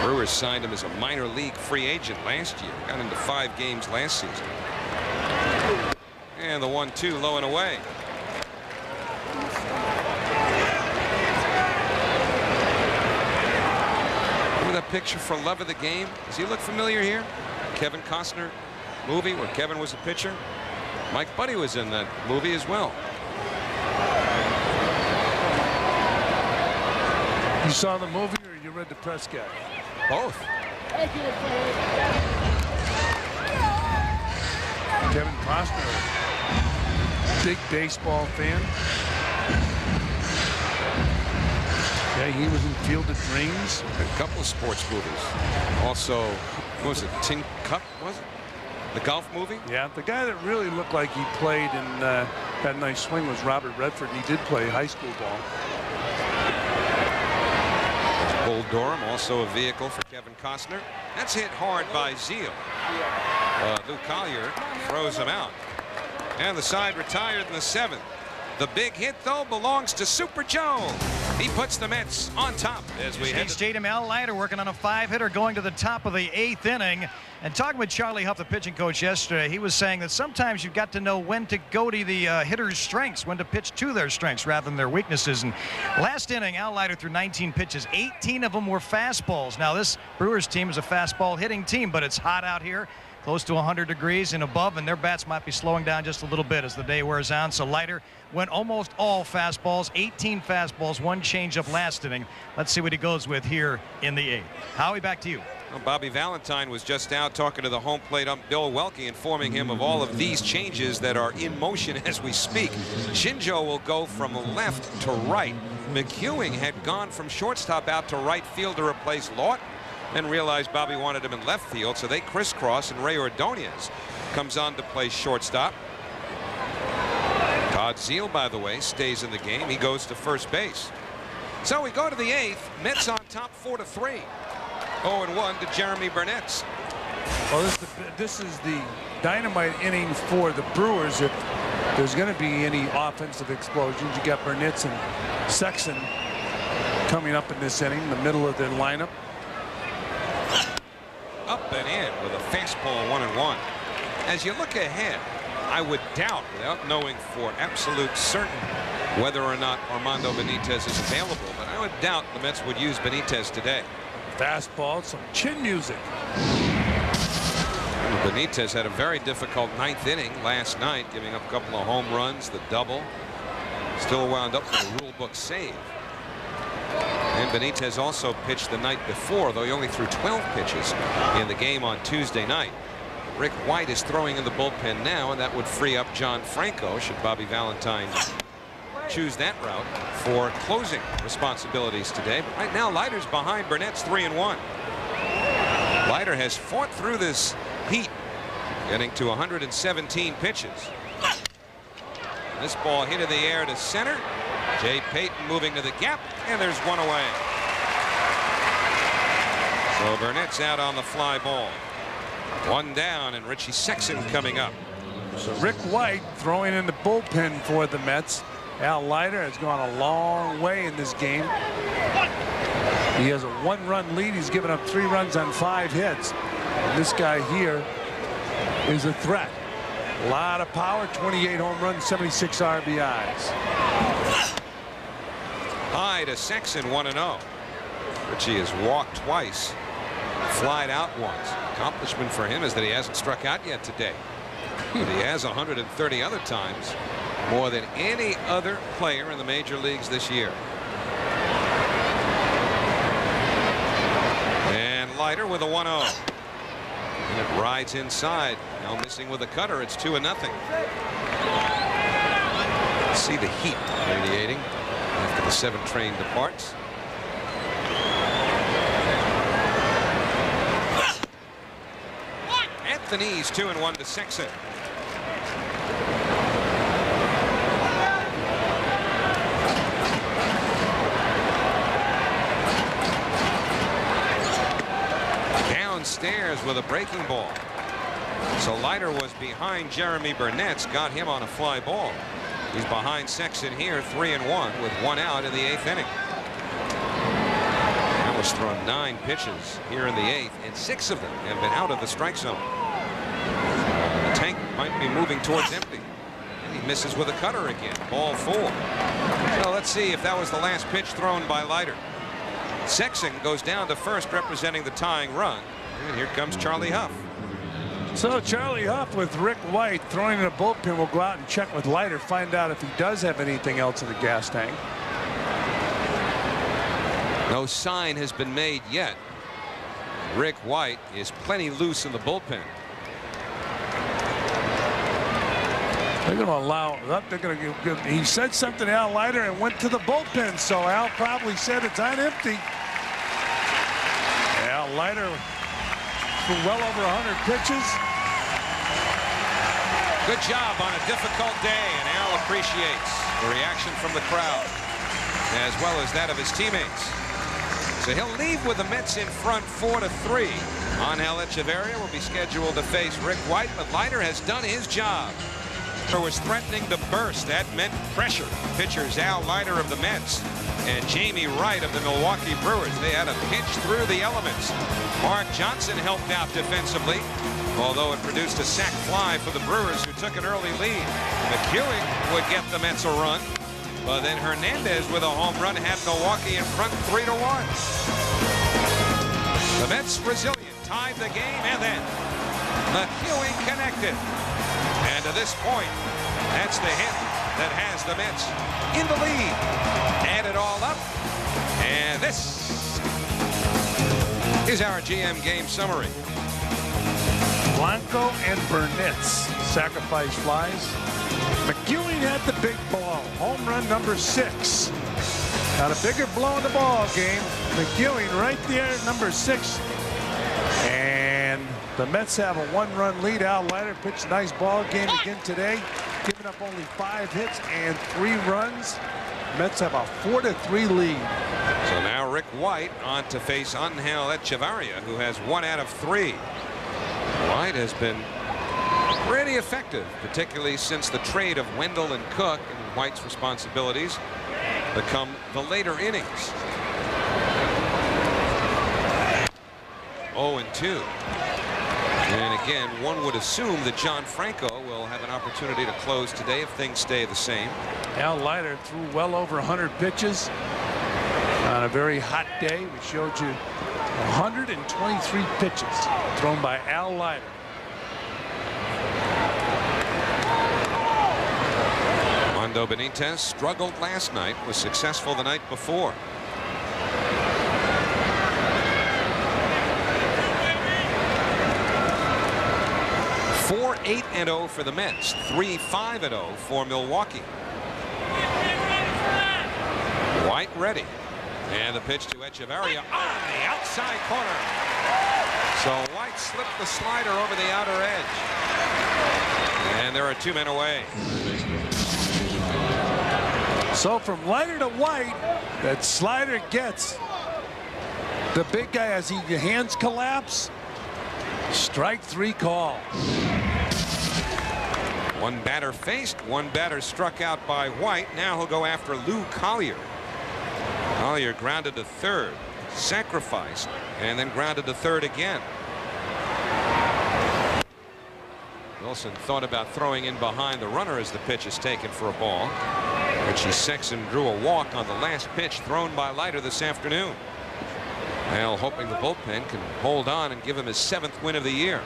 Brewers signed him as a minor league free agent last year. Got into 5 games last season. And the 1-2 low and away. That picture for Love of the Game. Does he look familiar here? Kevin Costner movie where Kevin was a pitcher. Mike Buddy was in that movie as well. You saw the movie or you read the press guy? Both. Kevin Costner, big baseball fan. Yeah, he was in Field of Dreams. A couple of sports movies. Also, what was it? Tin Cup, was it? The golf movie? Yeah, the guy that really looked like he played and had a nice swing was Robert Redford. He did play high school ball. Bull Durham, also a vehicle for Kevin Costner. That's hit hard by Zeal. Lou Collier throws him out. And the side retired in the 7th. The big hit, though, belongs to Super Joe. He puts the Mets on top as we head Shea to Stadium. Al Leiter working on a 5-hitter going to the top of the 8th inning. And talking with Charlie Huff, the pitching coach, yesterday, he was saying that sometimes you've got to know when to go to the hitter's strengths, when to pitch to their strengths rather than their weaknesses. And last inning, Al Leiter threw 19 pitches. 18 of them were fastballs. Now, this Brewers team is a fastball hitting team, but it's hot out here. Close to 100 degrees and above, and their bats might be slowing down just a little bit as the day wears on. So Leiter went almost all fastballs, 18 fastballs, 1 changeup last inning. Let's see what he goes with here in the 8th. Howie, back to you. Well, Bobby Valentine was just out talking to the home plate ump Bill Welke, informing him of all of these changes that are in motion as we speak. Shinjo will go from left to right. McEwing had gone from shortstop out to right field to replace Lawton. Then realized Bobby wanted him in left field, so they crisscross, and Ray Ordonez comes on to play shortstop. Todd Zeal, by the way, stays in the game. He goes to first base. So we go to the 8th. Mets on top 4-3. 0-1 to Jeremy Burnett. Well, this is the dynamite inning for the Brewers. If there's going to be any offensive explosions, you got Burnett and Sexton coming up in this inning, the middle of their lineup. Up and in with a fastball 1-1. As you look ahead, I would doubt, without knowing for absolute certain whether or not Armando Benitez is available, but I would doubt the Mets would use Benitez today. Fastball, some chin music. Benitez had a very difficult 9th inning last night, giving up a couple of home runs, the double. Still wound up with a rule book save. And Benitez also pitched the night before, though he only threw 12 pitches in the game on Tuesday night. Rick White is throwing in the bullpen now, and that would free up John Franco should Bobby Valentine choose that route for closing responsibilities today. But right now, Leiter's behind Burnett's 3-1. Leiter has fought through this heat getting to 117 pitches. This ball hit in the air to center. Jay Payton moving to the gap, and there's one away. So Burnett's out on the fly ball. One down, and Richie Sexson coming up. So Rick White throwing in the bullpen for the Mets. Al Leiter has gone a long way in this game. He has a 1-run lead. He's given up 3 runs on 5 hits. And this guy here is a threat. A lot of power, 28 home runs, 76 RBIs. High to Sexson, 1-0. Richie has walked twice, flied out once. Accomplishment for him is that he hasn't struck out yet today. But he has 130 other times, more than any other player in the major leagues this year. And Leiter with a 1-0. And it rides inside. Now missing with a cutter. It's 2-0. See the heat radiating after the 7 train departs. Anthony's 2-1 to Sexson. Downstairs with a breaking ball. So Leiter was behind Jeremy Burnett's, got him on a fly ball. He's behind Sexson here, 3-1 with 1 out in the 8th inning. That was thrown 9 pitches here in the 8th, and 6 of them have been out of the strike zone. The tank might be moving towards empty. And he misses with a cutter again. Ball 4. So let's see if that was the last pitch thrown by Leiter. Sexson goes down to first representing the tying run. And here comes Charlie Huff. So Charlie Huff with Rick White throwing in a bullpen will go out and check with Leiter, find out if he does have anything else in the gas tank. No sign has been made yet. Rick White is plenty loose in the bullpen. They're going to allow up. They're going to give. He said something to Al Leiter and went to the bullpen. So Al probably said it's on empty. Al Leiter for well over 100 pitches. Good job on a difficult day, and Al appreciates the reaction from the crowd as well as that of his teammates. So he'll leave with the Mets in front 4-3. Angel Echeverria will be scheduled to face Rick White, but Leiter has done his job. Was threatening to burst. That meant pressure. Pitchers Al Leiter of the Mets and Jamie Wright of the Milwaukee Brewers. They had a pitch through the elements. Mark Johnson helped out defensively, although it produced a sac fly for the Brewers, who took an early lead. McEwing would get the Mets a run, but then Hernandez with a home run had Milwaukee in front 3-1. The Mets resilient, tied the game, and then McEwing connected. And to this point, that's the hit that has the Mets in the lead. Add it all up, and this is our GM game summary. Blanco and Burnett's sacrifice flies. McEwing had the big ball. Home run number 6. Got a bigger blow in the ball game. McEwing right there at number 6. And the Mets have a 1-run lead. Al Leiter pitched a nice ball game again today, giving up only 5 hits and 3 runs. Mets have a 4-3 lead. So now Rick White on to face Angel Echeverria, who has 1 out of 3. White has been pretty effective, particularly since the trade of Wendell and Cook, and White's responsibilities become the later innings. 0-2. And again, one would assume that John Franco will have an opportunity to close today if things stay the same. Al Leiter threw well over 100 pitches on a very hot day. We showed you 123 pitches thrown by Al Leiter. Armando Benitez struggled last night, was successful the night before. Four 8-0 for the Mets, 3-5-0 for Milwaukee. White ready, and the pitch to Echeverria on the outside corner. So White slipped the slider over the outer edge. And there are 2 men away. So from Leiter to White, that slider gets the big guy as your hands collapse. Strike 3 call. 1 batter faced, 1 batter struck out by White. Now he'll go after Lou Collier. Collier grounded to third, sacrificed, and then grounded to third again. Wilson thought about throwing in behind the runner as the pitch is taken for a ball. Richie Sexson drew a walk on the last pitch thrown by Leiter this afternoon. Well, hoping the bullpen can hold on and give him his 7th win of the year.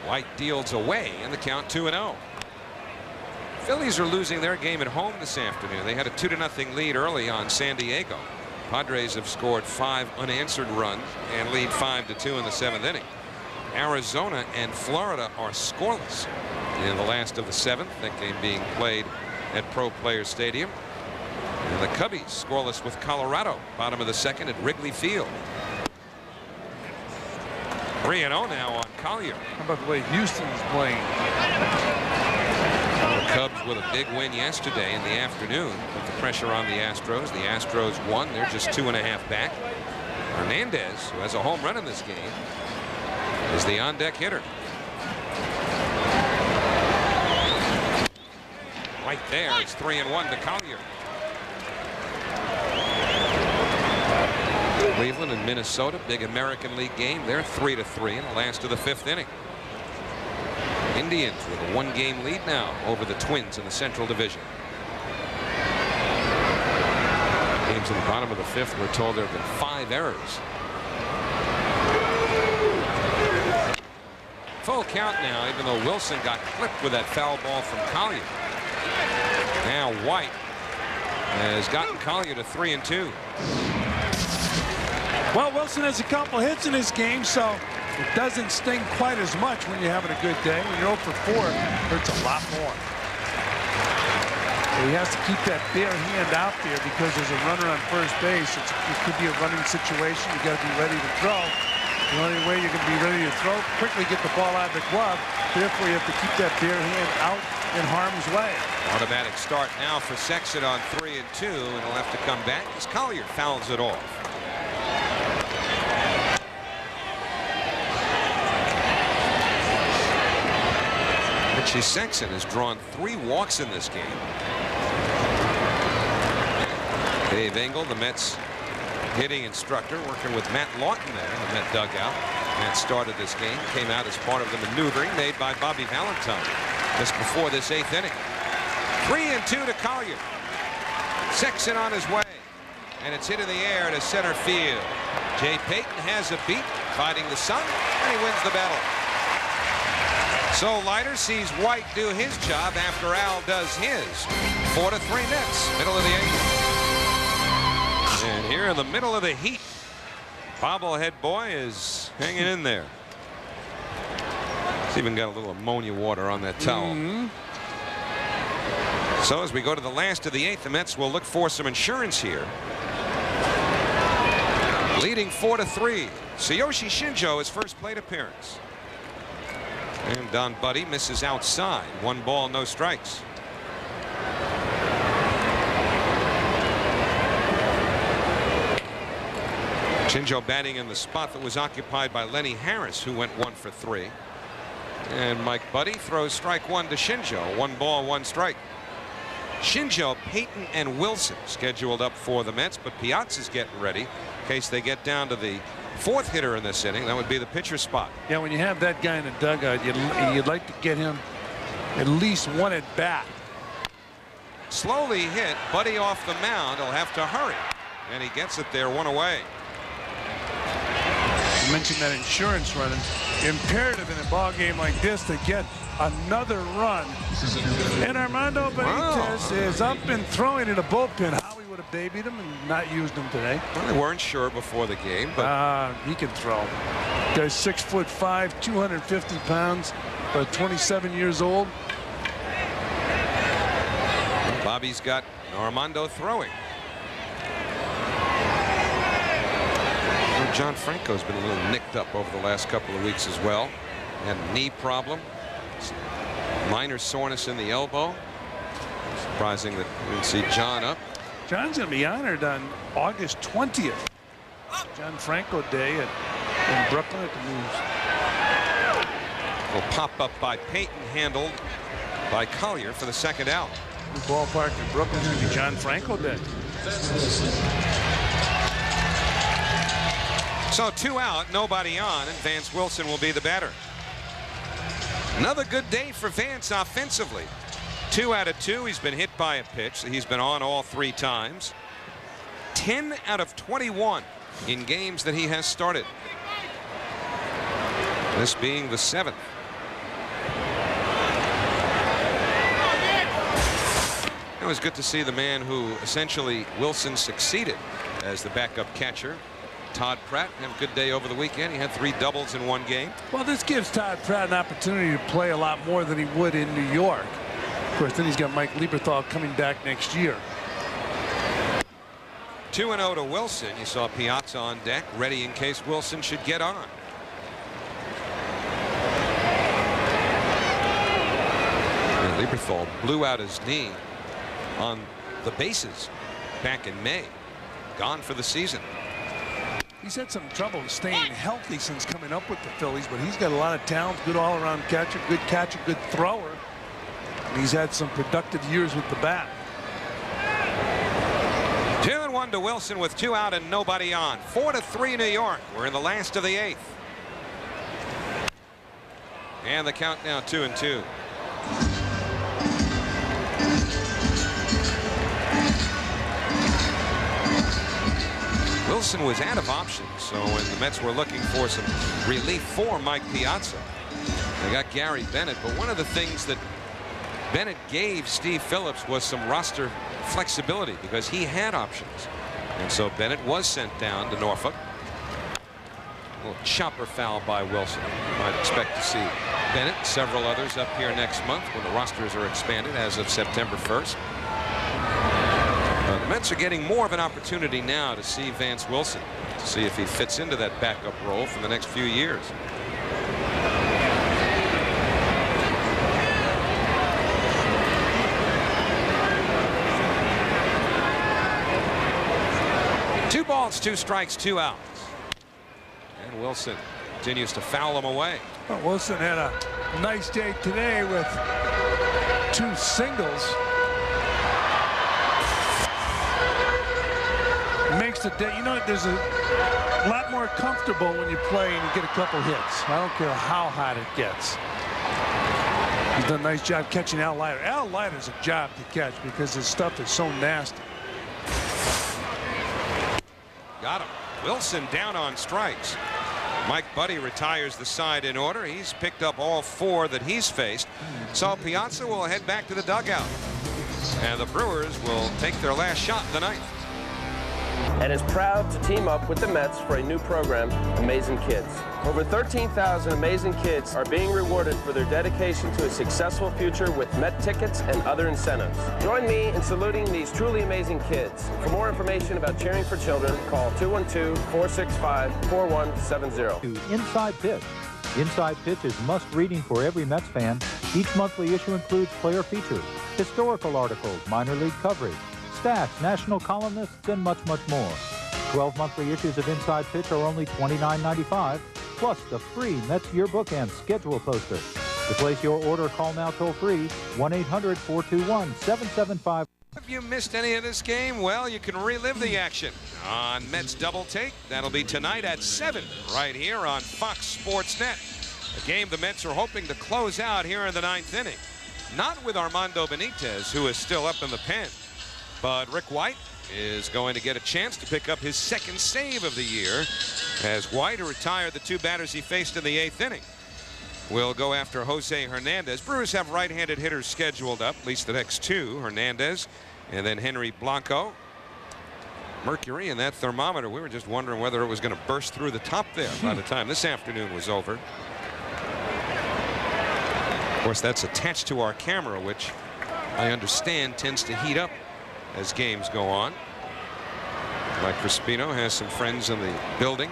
White deals away and the count 2-0. Phillies are losing their game at home this afternoon. They had a 2-0 lead early on San Diego. Padres have scored 5 unanswered runs and lead 5-2 in the 7th inning. Arizona and Florida are scoreless in the last of the 7th. That game being played at Pro Players Stadium. And the Cubbies scoreless with Colorado, bottom of the 2nd at Wrigley Field. 3-0 now on Collier. How about the way Houston's playing? The Cubs with a big win yesterday in the afternoon. Put the pressure on the Astros. The Astros won. They're just 2.5 back. Hernandez, who has a home run in this game, is the on-deck hitter. Right there, it's 3-1 to Collier. Cleveland and Minnesota, big American League game. They're 3-3 in the last of the 5th inning. Indians with a 1-game lead now over the Twins in the Central Division. Games in the bottom of the 5th. We're told there have been 5 errors. Full count now, even though Wilson got clipped with that foul ball from Collier. Now White has gotten Collier to 3-2. Well, Wilson has a couple hits in this game, so it doesn't sting quite as much when you're having a good day. When you're 0 for 4, it hurts a lot more. So he has to keep that bare hand out there because there's a runner on first base. It could be a running situation. You got to be ready to throw. The only way you're going to be ready to throw, quickly get the ball out of the glove. Therefore, you have to keep that bare hand out in harm's way. Automatic start now for Sexton on 3-2, and he'll have to come back as Collier fouls it off. Richie Sexton has drawn 3 walks in this game. Dave Engel, the Mets hitting instructor, working with Matt Lawton there in the Met dugout. Matt started this game, came out as part of the maneuvering made by Bobby Valentine just before this 8th inning. 3-2 to Collier. Sexton on his way, and it's hit in the air to center field. Jay Payton has a beat, fighting the sun, and he wins the battle. So Leiter sees White do his job after Al does his. 4-3 Mets, middle of the 8th. And here in the middle of the heat, bobblehead boy is hanging in there. He's even got a little ammonia water on that towel. So as we go to the last of the 8th, the Mets will look for some insurance here. Leading 4-3. Tsuyoshi Shinjo, his first plate appearance. And Don Buddy misses outside. 1 ball, no strikes. Shinjo batting in the spot that was occupied by Lenny Harris, who went 1 for 3. And Mike Buddy throws strike 1 to Shinjo. 1 ball, 1 strike. Shinjo, Payton, and Wilson scheduled up for the Mets, but Piazza's getting ready in case they get down to the 4th hitter in this inning. That would be the pitcher spot. Yeah, when you have that guy in the dugout, you'd like to get him at least 1 at bat. Slowly hit. Buddy off the mound. He'll have to hurry. And he gets it there, 1 away. You mentioned that insurance running. Imperative in a ball game like this to get another run. And Armando Benitez is up and throwing in a bullpen. Howie would have babied him and not used him today. Well, they weren't sure before the game, but he can throw. Guy's 6'5", 250 pounds, but 27 years old. Bobby's got Armando throwing. John Franco's been a little nicked up over the last couple of weeks as well. Had a knee problem. Minor soreness in the elbow. Surprising that we didn't see John up. John's going to be honored on August 20th. John Franco Day in Brooklyn at the News. Will pop up by Payton, handled by Collier for the second out. The ballpark in Brooklyn is going to be John Franco Day. So 2 out, nobody on, and Vance Wilson will be the batter. Another good day for Vance offensively. 2 out of 2. He's been hit by a pitch. He's been on all 3 times. 10 out of 21 in games that he has started. This being the 7th. It was good to see the man who essentially Wilson succeeded as the backup catcher. Todd Pratt had a good day over the weekend. He had 3 doubles in 1 game. Well, this gives Todd Pratt an opportunity to play a lot more than he would in New York. Of course, then he's got Mike Lieberthal coming back next year. 2-0 to Wilson. You saw Piazza on deck, ready in case Wilson should get on. And Lieberthal blew out his knee on the bases back in May. Gone for the season. He's had some trouble staying healthy since coming up with the Phillies, but he's got a lot of talent, good all-around catcher, good thrower. And he's had some productive years with the bat. 2-1 to Wilson with 2 out and nobody on. 4-3 New York. We're in the last of the 8th. And the count now 2-2. Wilson was out of options, so when the Mets were looking for some relief for Mike Piazza, they got Gary Bennett. But one of the things that Bennett gave Steve Phillips was some roster flexibility because he had options. And so Bennett was sent down to Norfolk. A little chopper foul by Wilson. Might expect to see Bennett and several others up here next month when the rosters are expanded as of September 1st. The Mets are getting more of an opportunity now to see Vance Wilson, to see if he fits into that backup role for the next few years. Two balls, 2 strikes, 2 outs. And Wilson continues to foul him away. Well, Wilson had a nice day today with 2 singles. Makes the day, you know, there's a lot more comfortable when you play and you get a couple hits. I don't care how hot it gets. He's done a nice job catching Al Leiter. Al Leiter's a job to catch because his stuff is so nasty. Got him. Wilson down on strikes. Mike Buddy retires the side in order. He's picked up all 4 that he's faced. So Piazza will head back to the dugout. And the Brewers will take their last shot of the ninth. And is proud to team up with the Mets for a new program, Amazing Kids. Over 13,000 amazing kids are being rewarded for their dedication to a successful future with Met tickets and other incentives. Join me in saluting these truly amazing kids. For more information about cheering for children, call 212-465-4170. Inside Pitch. Inside Pitch is must-reading for every Mets fan. Each monthly issue includes player features, historical articles, minor league coverage, stats, national columnists, and much, much more. 12 monthly issues of Inside Pitch are only $29.95, plus the free Mets yearbook and schedule poster. To place your order, call now toll-free, 1-800-421-775. Have you missed any of this game? Well, you can relive the action on Mets Double Take. That'll be tonight at 7 right here on Fox Sports Net. A game the Mets are hoping to close out here in the 9th inning. Not with Armando Benitez, who is still up in the pen. But Rick White is going to get a chance to pick up his 2nd save of the year, as White, who retired the 2 batters he faced in the 8th inning, will go after Jose Hernandez. Brewers have right-handed hitters scheduled up, at least the next 2, Hernandez and then Henry Blanco. Mercury in that thermometer, we were just wondering whether it was going to burst through the top there by the time this afternoon was over. Of course, that's attached to our camera, which I understand, tends to heat up as games go on. Mike Crispino has some friends in the building.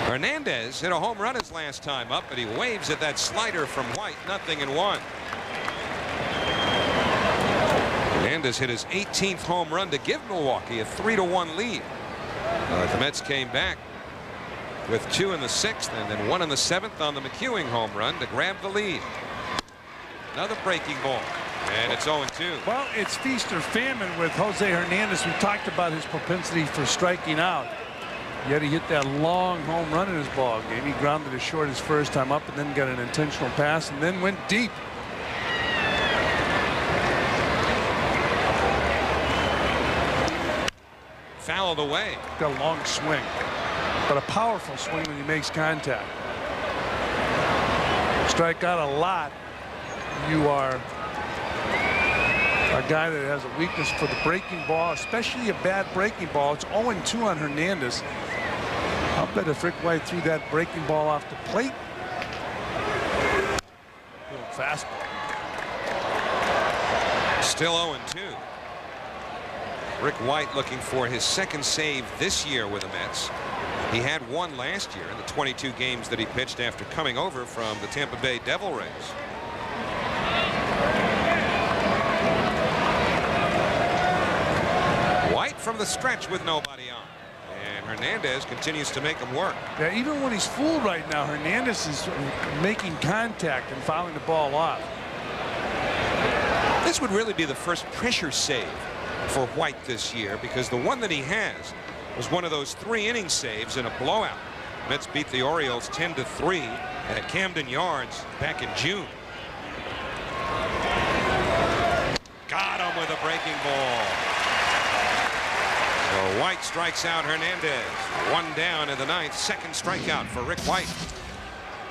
Hernandez hit a home run his last time up, but he waves at that slider from White. 0-1. Hernandez hit his 18th home run to give Milwaukee a 3-1 lead. The Mets came back with 2 in the 6th and then 1 in the 7th on the McEwing home run to grab the lead. Another breaking ball, and it's 0-2. Well, it's feast or famine with Jose Hernandez. We talked about his propensity for striking out. Yet he hit that long home run in his ball game. He grounded it short his first time up and then got an intentional pass and then went deep. Fouled away. Got a long swing, but a powerful swing when he makes contact. Strike out a lot. You are a guy that has a weakness for the breaking ball, especially a bad breaking ball. It's 0-2 on Hernandez. I'll bet if Rick White threw that breaking ball off the plate. Little fastball. Still 0-2. Rick White looking for his second save this year with the Mets. He had one last year in the 22 games that he pitched after coming over from the Tampa Bay Devil Rays. White from the stretch with nobody on. And Hernandez continues to make him work. Yeah, even when he's fooled right now, Hernandez is making contact and fouling the ball off. This would really be the first pressure save for White this year, because the one that he has was one of those 3-inning saves in a blowout. Mets beat the Orioles 10-3 at Camden Yards back in June. Got him with a breaking ball. So White strikes out Hernandez. 1 down in the 9th. Second strikeout for Rick White.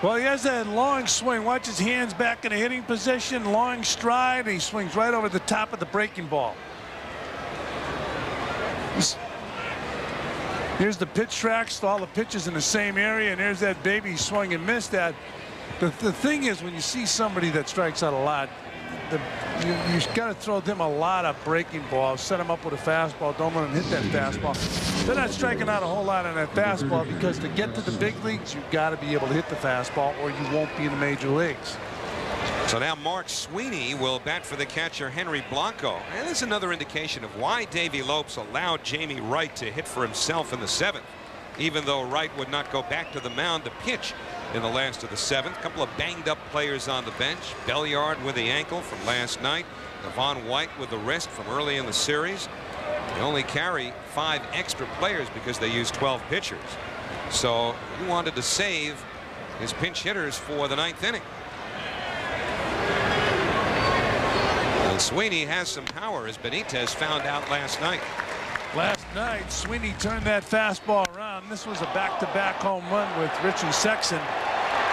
Well, he has that long swing. Watch his hands back in a hitting position. Long stride. And he swings right over the top of the breaking ball. Here's the pitch tracks, all the pitches in the same area, and there's that baby swung and missed that. The thing is, when you see somebody that strikes out a lot, you got to throw them a lot of breaking balls, set them up with a fastball, don't let them hit that fastball. They're not striking out a whole lot on that fastball, because to get to the big leagues, you've got to be able to hit the fastball or you won't be in the major leagues. So now Mark Sweeney will bat for the catcher Henry Blanco. And this is another indication of why Davey Lopes allowed Jamie Wright to hit for himself in the 7th, even though Wright would not go back to the mound to pitch in the last of the 7th. A couple of banged up players on the bench. Belliard with the ankle from last night. Devon White with the wrist from early in the series. They only carry 5 extra players because they use 12 pitchers. So he wanted to save his pinch hitters for the 9th inning. And Sweeney has some power, as Benitez found out last night. Last night, Sweeney turned that fastball around. This was a back-to-back home run with Richie Sexton.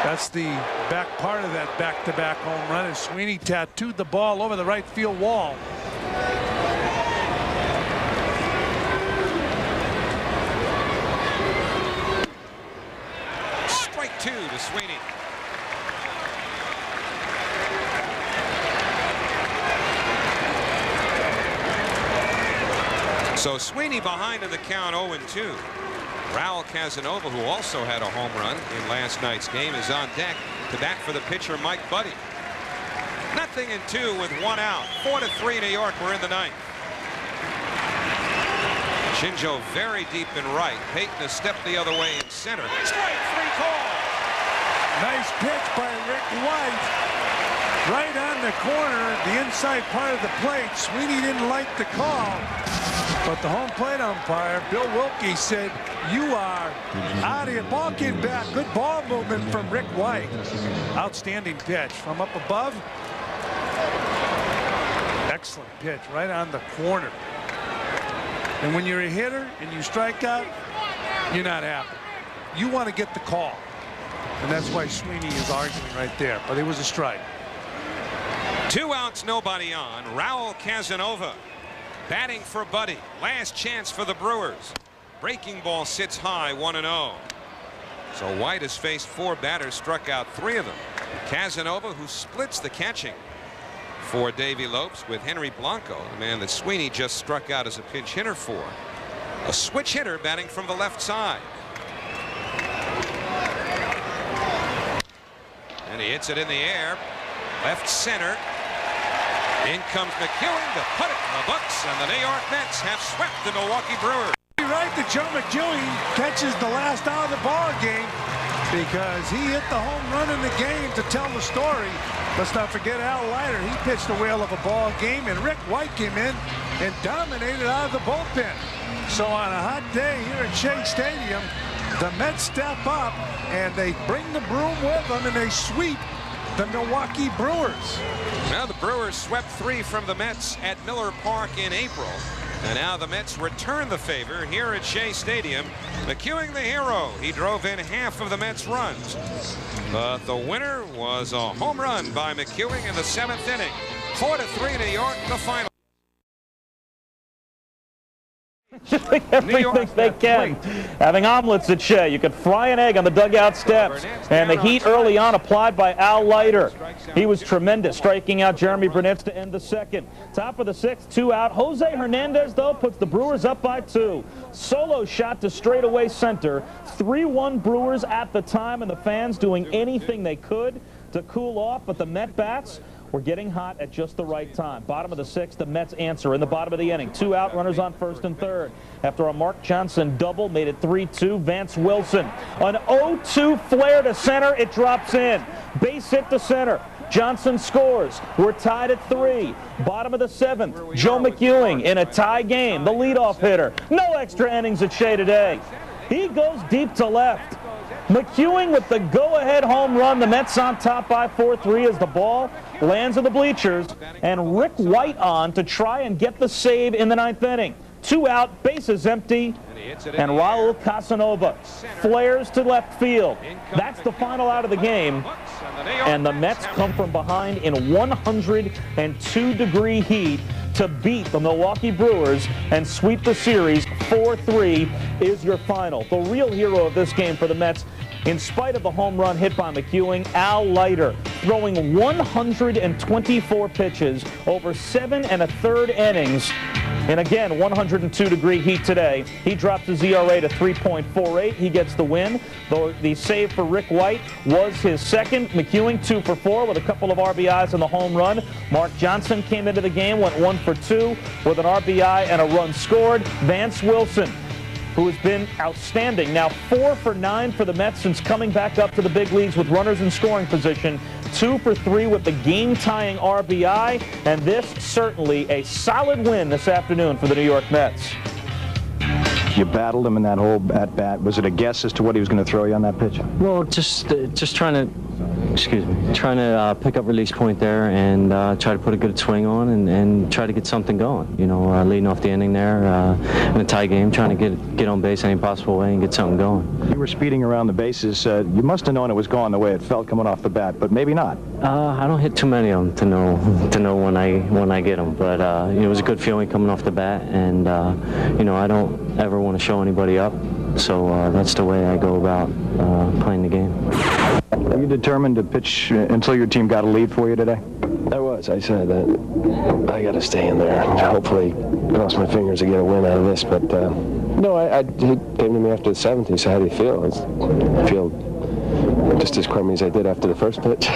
That's the back part of that back-to-back home run, as Sweeney tattooed the ball over the right field wall. Strike 2 to Sweeney. So Sweeney behind in the count, 0-2. Raul Casanova, who also had a home run in last night's game, is on deck to bat for the pitcher Mike Buddy. 0-2 with 1 out. 4-3 New York. We're in the 9th. Shinjo very deep in right. Payton a step the other way in center. Strike 3 call. Nice pitch by Rick White. Right on the corner, the inside part of the plate. Sweeney didn't like the call, but the home plate umpire, Bill Wilkie, said, "You are out of your ball, came back." Good ball movement from Rick White. Outstanding pitch from up above. Excellent pitch right on the corner. And when you're a hitter and you strike out, you're not happy. You want to get the call. And that's why Sweeney is arguing right there. But it was a strike. 2 outs, nobody on. Raul Casanova batting for Buddy. Last chance for the Brewers. Breaking ball sits high, 1-0. So White has faced 4 batters, struck out 3 of them. Casanova, who splits the catching for Davy Lopes with Henry Blanco, the man that Sweeney just struck out as a pinch hitter for. A switch hitter batting from the left side. And he hits it in the air, left center. In comes McEwing to put it in the books, and the New York Mets have swept the Milwaukee Brewers. You're right that Joe McEwing catches the last out of the ball game because he hit the home run in the game to tell the story. Let's not forget Al Leiter. He pitched a whale of a ball game, and Rick White came in and dominated out of the bullpen. So on a hot day here at Shea Stadium, the Mets step up and they bring the broom with them and they sweep the Milwaukee Brewers. Now the Brewers swept 3 from the Mets at Miller Park in April. And now the Mets return the favor here at Shea Stadium. McEwing the hero. He drove in half of the Mets' runs. But the winner was a home run by McEwing in the 7th inning. 4-3 New York, the final. Everything they can. Having omelets at Shea. You could fry an egg on the dugout steps. And the heat early on applied by Al Leiter. He was tremendous, striking out Jeremy Brunetz to end the 2nd. Top of the 6th, 2 out. Jose Hernandez, though, puts the Brewers up by 2. Solo shot to straightaway center. 3-1 Brewers at the time, and the fans doing anything they could to cool off. But the Met bats were getting hot at just the right time. Bottom of the 6th, the Mets answer in the bottom of the inning. 2 out, runners on 1st and 3rd. After a Mark Johnson double, made it 3-2. Vance Wilson. An 0-2 flare to center. It drops in. Base hit to center. Johnson scores. We're tied at 3. Bottom of the 7th, Joe McEwing in a tie game. The leadoff hitter. No extra innings at Shea today. He goes deep to left. McEwing with the go-ahead home run. The Mets on top by 4-3 as the ball lands in the bleachers. And Rick White on to try and get the save in the 9th inning. 2 out, bases empty. And Raul Casanova flares to left field. That's the final out of the game. And the Mets come from behind in 102-degree heat to beat the Milwaukee Brewers and sweep the series. 4-3 is your final. The real hero of this game for the Mets, in spite of the home run hit by McEwing, Al Leiter, throwing 124 pitches over 7 1/3 innings. And again, 102-degree heat today. He drops his ERA to 3.48. He gets the win. Though the save for Rick White was his 2nd. McEwing 2 for 4 with a couple of RBIs and the home run. Mark Johnson came into the game, went 1 for 2 with an RBI and a run scored. Vance Wilson, who has been outstanding, now 4 for 9 for the Mets since coming back up to the big leagues with runners in scoring position. 2 for 3 with the game-tying RBI, and this certainly a solid win this afternoon for the New York Mets. You battled him in that whole at-bat. Was it a guess as to what he was going to throw you on that pitch? Well, just trying to pick up release point there and try to put a good swing on and try to get something going. You know, leading off the inning there in a tie game, trying to get on base any possible way and get something going. You were speeding around the bases. You must have known it was gone the way it felt coming off the bat, but maybe not. I don't hit too many of them to know when I get them, but it was a good feeling coming off the bat, and you know, I don't ever want to show anybody up, so that's the way I go about playing the game. Were you determined to pitch until your team got a lead for you today? I was. I said that I got to stay in there. Hopefully, cross my fingers to get a win out of this. But no, he came to me after the 7th. He said, "How do you feel?" I feel just as crummy as I did after the first pitch.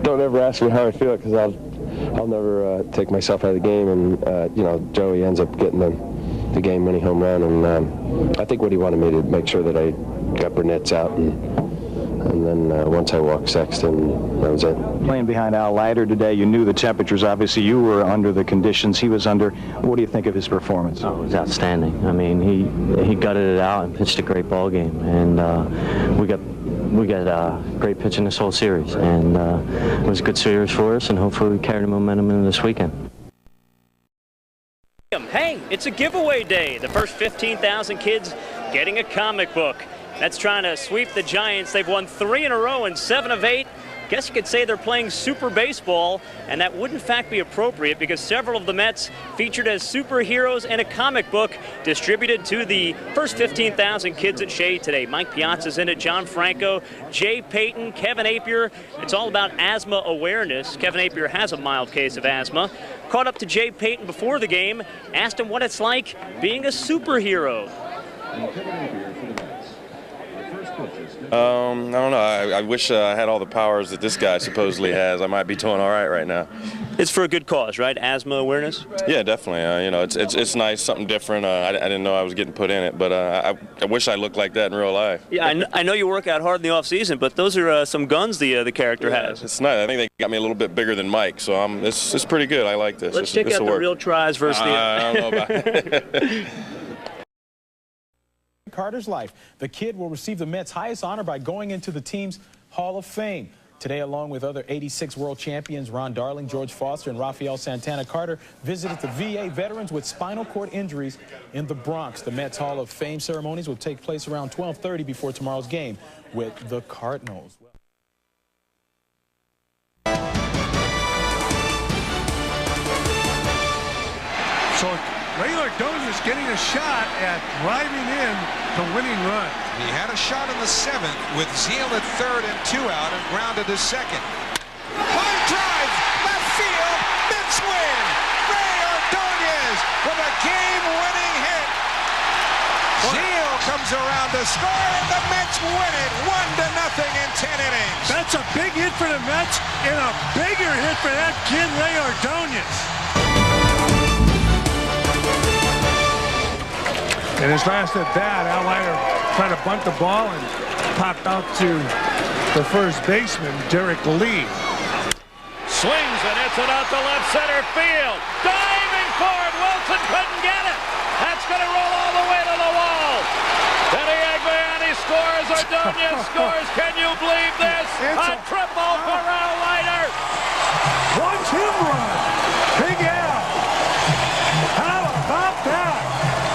Don't ever ask me how I feel, because I'll never take myself out of the game. And you know, Joey ends up getting the game-winning home run, and I think what he wanted me to make sure that I got Brunetz out, and then once I walked Sexton, that was it. Playing behind Al Leiter today, you knew the temperatures. Obviously, you were under the conditions he was under. What do you think of his performance? Oh, it was outstanding. I mean, he gutted it out and pitched a great ball game, and we got great pitching this whole series, and it was a good series for us, and hopefully we carry the momentum into this weekend. Hey, it's a giveaway day. The first 15,000 kids getting a comic book. That's trying to sweep the Giants. They've won 3 in a row and 7 of 8. guess you could say they're playing super baseball, and that would in fact be appropriate because several of the Mets featured as superheroes in a comic book distributed to the first 15,000 kids at Shea today. Mike Piazza's in it, John Franco, Jay Payton, Kevin Apier. It's all about asthma awareness. Kevin Apier has a mild case of asthma. Caught up to Jay Payton before the game, asked him what it's like being a superhero. I don't know. I wish I had all the powers that this guy supposedly has. I might be doing all right now. It's for a good cause, right? Asthma awareness? Yeah, definitely. You know, it's nice, something different. I didn't know I was getting put in it, but I wish I looked like that in real life. Yeah, I know you work out hard in the off season, but those are some guns the character has. It's nice. I think they got me a little bit bigger than Mike, so it's pretty good. I like this. Let's check out the real tries versus the... I don't know about it. Carter's life. The kid will receive the Mets' highest honor by going into the team's Hall of Fame. Today, along with other 86 world champions, Ron Darling, George Foster, and Rafael Santana, Carter visited the VA veterans with spinal cord injuries in the Bronx. The Mets Hall of Fame ceremonies will take place around 12:30 before tomorrow's game with the Cardinals. So Ray Ordonez getting a shot at driving in the winning run. He had a shot in the 7th with Zeal at 3rd and 2 out and grounded to 2nd. Line drive, left field, Mets win. Ray Ordonez with a game-winning hit. Zeal comes around to score, and the Mets win it 1-0 in 10 innings. That's a big hit for the Mets and a bigger hit for that kid Ray Ordonez. In his last at bat, Al Leiter tried to bunt the ball and popped out to the first baseman, Derek Lee. Swings and hits it out to left center field. Diving for it. Wilson couldn't get it. That's going to roll all the way to the wall. Denny Agliani scores. Ordonez scores. Can you believe this? A triple for Al Leiter. Watch him run. Big Al. How about that?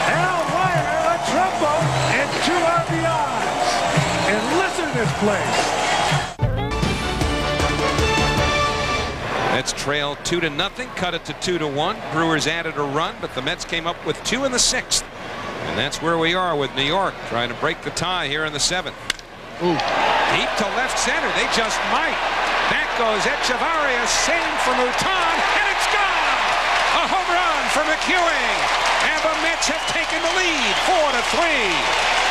Al Leiter, a triple and 2 RBIs. And listen to this place. Mets trail 2-0, cut it to 2-1. Brewers added a run, but the Mets came up with 2 in the 6th. And that's where we are with New York trying to break the tie here in the 7th. Ooh. Deep to left center. They just might. Back goes Echevarria, save for Mouton, and it's gone! A home run for McEwing. And the Mets have taken the lead 4-3.